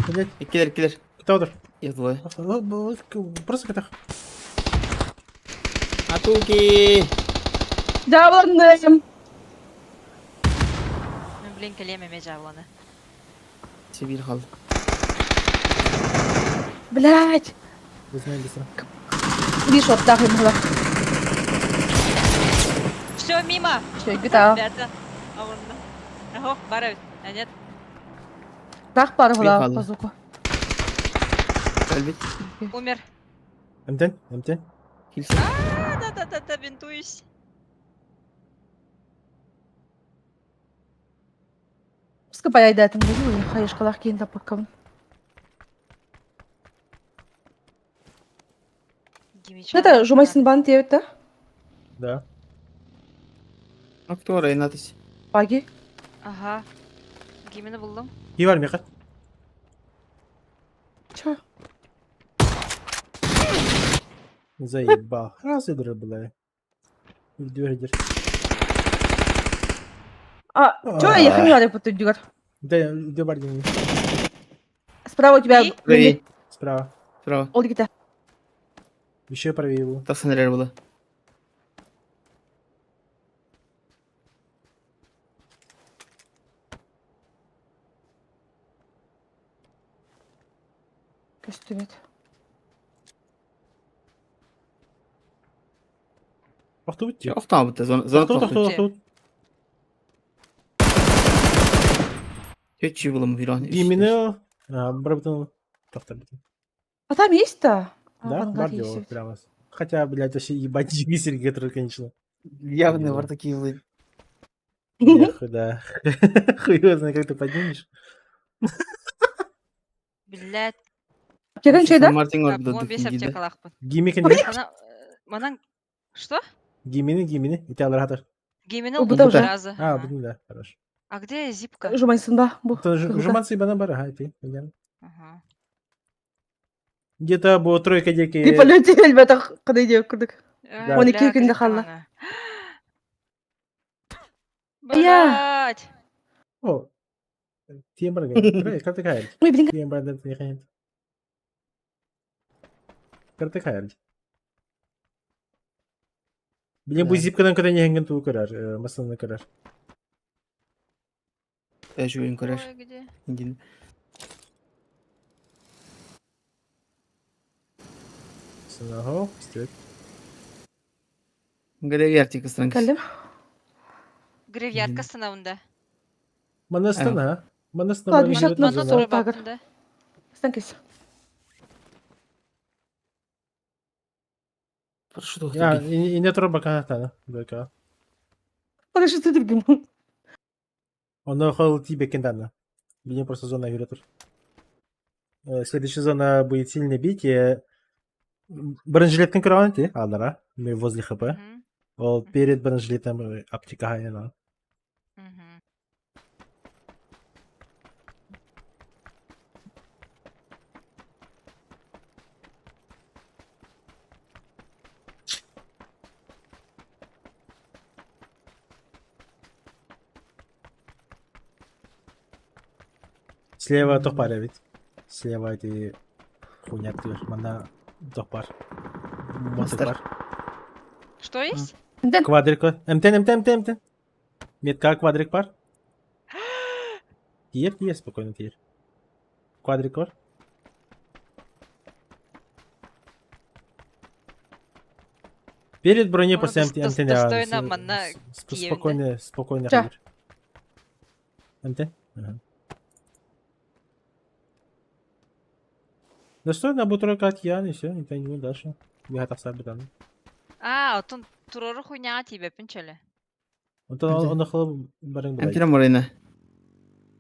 Блядь, Киллер. кто удар? Я двое. Просто катах. Атуки! Жабыландым. Ну, блин, калеме жавланы. Сибирь қалды. Блядь. Быстро, быстро. Видишь, вот так им было. Все, мимо! Все, GTA. Ребята. А вон. Ого, барают. А нет? Так пар была Приехали. базука. Кальбит. Умер. МТ. Хильсон. Да-да-да-да, бинтуюсь. Скопай айда этим буду, хаешкалар кейін таппаққамын. Это жумайсын бан тиет, да? Да. Актор Рейнатыс. Баги. Ага. Гимені buldum. И var меха. Чё? Заебал. Раз и дробля. Дверь. Чё я ехать не надо по тут дюгар? Да бар не. Справа у тебя И? Рей. Справа. Справа. Ол гита. Еще правее его. Тассан рер было. Көстүбет. Ақтау өтте. Оқтан бұтты. Зона Ақтау, тоқты. Ақтау. Төтчі бұлым бүйран. Гимені... Браптан... Тоқтар. А там есть-то? Да, бар дело, прямо. Хотя, блядь, вообще ебать висерки, которые, конечно. Явно бар такие вы. Эх, да. Хуй его знает, как ты поднимешь. Блядь. Аптекаң чайда? Мартин Так, орбида он бес дефинида. аптекалақпын. Гиммики не? Манан... Что? Гиммини. И ты алратор. Гимені Ол buldum бұта уже. сразу. А, Ага. блин, да, хорошо. А где зипка? Жумайсын ба? Бұл. Жуматься ибо на бара, ты, понятно. Ага. Где-то было тройка Ты деки. полетел в это куда идет, куда? Да. 12 күндө қалды. Блять! О, тем более, как ты кайрди? Ой, блин. Тем более, ты не хайрди. Как ты кайрди? Блин, Да. bu zipkadan kadar yengen tu karar, masalını karar. Я живу им, короче. Ой, где? Иди. Сынахо, istedi. Görev yer kısran kız. Келдим. Гривьярка сынабында. Manastan ha? Manastan Ладно, bana сейчас yürüt на o зону. zaman. Монотуры Тагыр. баптында. Станкис. Прошу тух Ya, таки. yine tura bakan tane. Baka. Подожди, ты другим. Он хол тебе кентана. Меня просто зона yürütür. Следующая зона будет сильно бить. Бронежилетный кран, ты, Алдара. Мы возле ХП. Мгм, Ол перед бронежилетом аптека хайна. мгм. Слева топар, ведь. Слева эти хуйня ты. Мана топар. Мастер. Мотопар. Что есть? Дэн. Квадрико. МТ. Метка квадрик пар. Тир, спокойно тир. Квадрикор. Перед броней Ну, просто достойно мана Киевда. Спокойно Ча. ходишь. МТ? Ага. Достойно бутылка от Ян и все, никто не будет дальше. Я готов сами там. А, отон турору хуйня тебе пинчали. Вот он охлоп барин Эмтен Морейна.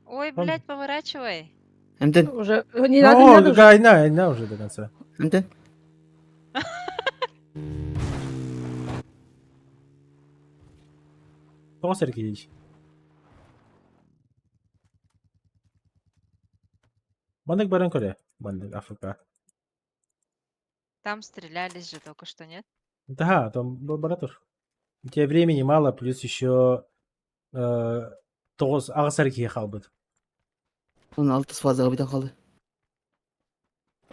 Ой, Он- блядь, поворачивай. Эмтен. Уже не надо, не О, надо уже. гайна уже до конца. Эмтен. Томас Сергеевич. Бандык барин коре. Бандык АФК. Там стрелялись же только что, нет? Да, там баратур. У тебя времени мало, плюс еще тоғыз ағысар қалбыд. 16 фазаға бітен қалды.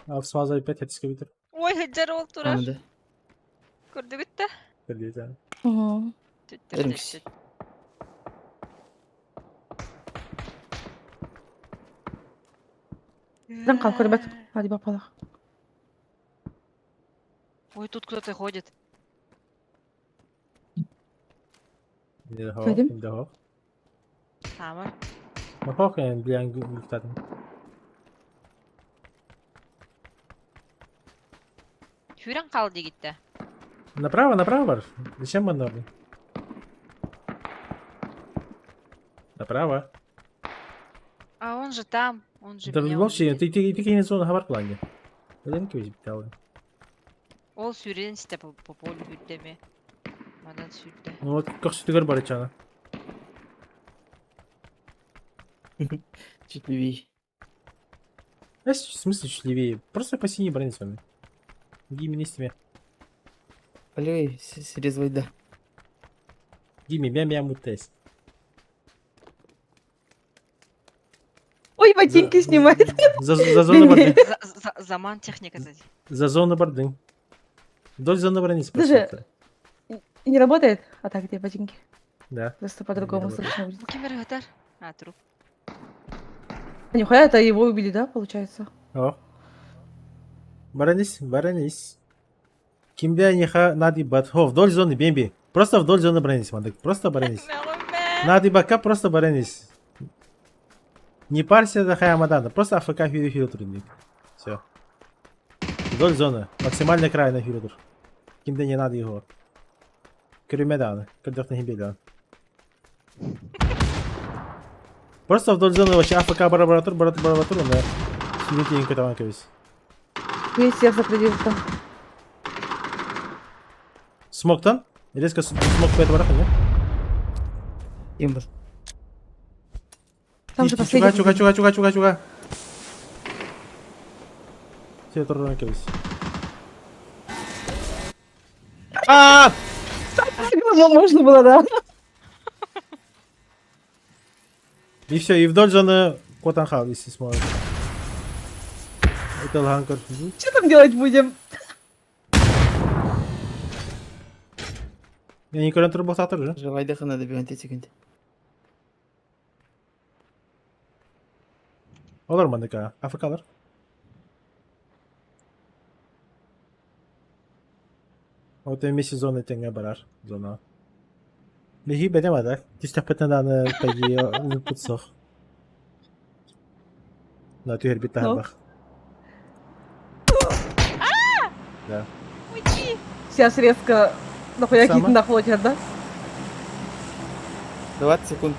Ал сваза 5 әтіске бітір. Ой, хаджар ол турар. Анады. Көрдүк үтті? Көрдейді. Мгм. Беріңіз. Дэн кал, көрбөт. Hadi бапалах. Ой, тут кто-то ходит. Көрдім. Инде хоқ. Тамыр. Махоқ ән білен гүлтадым. Хюрен қалды гитті. Направо бар. Зачем манорный? Направо. А он же там. Он же Да в меня любом случае, увидит. ты keine зона хабар плане. Öyle ki bizim tavır. Ол сүйрен істе по полю хүлдеме. Мадан сүрді. Ну вот как что ты говоришь, барычана. Чуть левей. В смысле чуть левее? Просто по синей броне с вами. Гимми не с тебе. Полевей, срезывай, да. Гимми, мям мутес. Ой, ботинки снимает. За зону барды. Заман техника сзади. За зону барды. Вдоль зоны брони Даже- спрашивается. Не работает? А так, где ботинки? Да. Просто по-другому работает. слышно будет. Кемер гатар. А, труп. А нихуя, это его убили, да, получается? О. Баранись. Кимбя неха нади бат. О, вдоль зоны, бемби. Просто вдоль зоны бронись, мандык. Просто баранись. Нади бака, просто баранись. Не парься до хаямадана. Просто АФК филтр. Все. Вдоль зоны. Максимально край на филтр. Кимде не надо его. Крюмедана. Кардёх на химбелян. Просто вдоль зоны вообще АФК барабаратур, он филтр там весь. Весь всех запределил там. Смоктан? Резко смок по этому не? Имбр. Там же последний. Чуга. Все это ровно кевись. А! Можно было, да. И все, и вдоль зоны Котанхал, если сможешь. Это Лганкар. Что там делать будем? Я не көрен тұрып босатыр же. Живайдаха надо бегать 10 секунд. Olur mu Nika? Afrikalar. Вот вместе зоны тенге барар. Зона. Беги bedemedi. Тистепетен аны пеги выпутсох. На тюр бит Ну. бах. Да. Уйди! Сейчас резко нахуя Сама? какие-то находят, да? 20 секунд.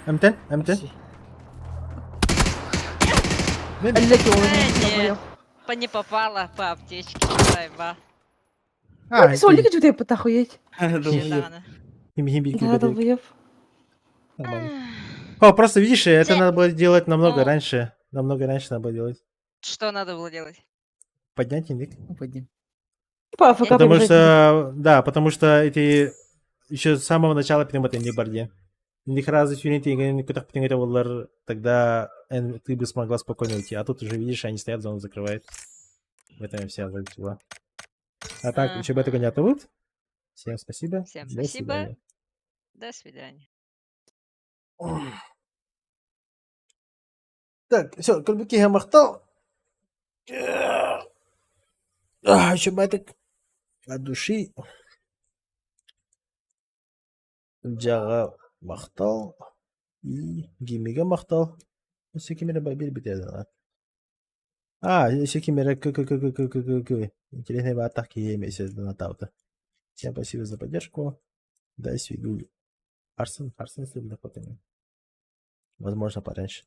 М10? М10? Блять, он Нет, не попала по аптечке. Сайба. А, Солик, что ты охуеть? Долбоёб. Недавно. химби Да, долбоёб. Нормально. О, просто видишь, это Те- надо было делать намного Ну. раньше. Намного раньше надо было делать. Что надо было делать? Поднять индик. Ну, подним. По АФК Потому побежать. что, да, потому что эти еще с самого начала перемотали не борде. Них разы сюринти, куда это было, тогда ты бы смогла спокойно уйти. А тут уже видишь, они стоят, зону закрывают. В этом вся дела. А так, еще бы этого не отвут. Всем спасибо. Всем До спасибо. свидания. До свидания. Так, все, кульбики я махтал. Еще бы так от души. Джага махтал. И гимига махтал. Все кемера бабир битеда. Все кемера интересные атаки имеются на таута. Всем спасибо за поддержку. До свидания. Арсен, если бы Возможно, пораньше.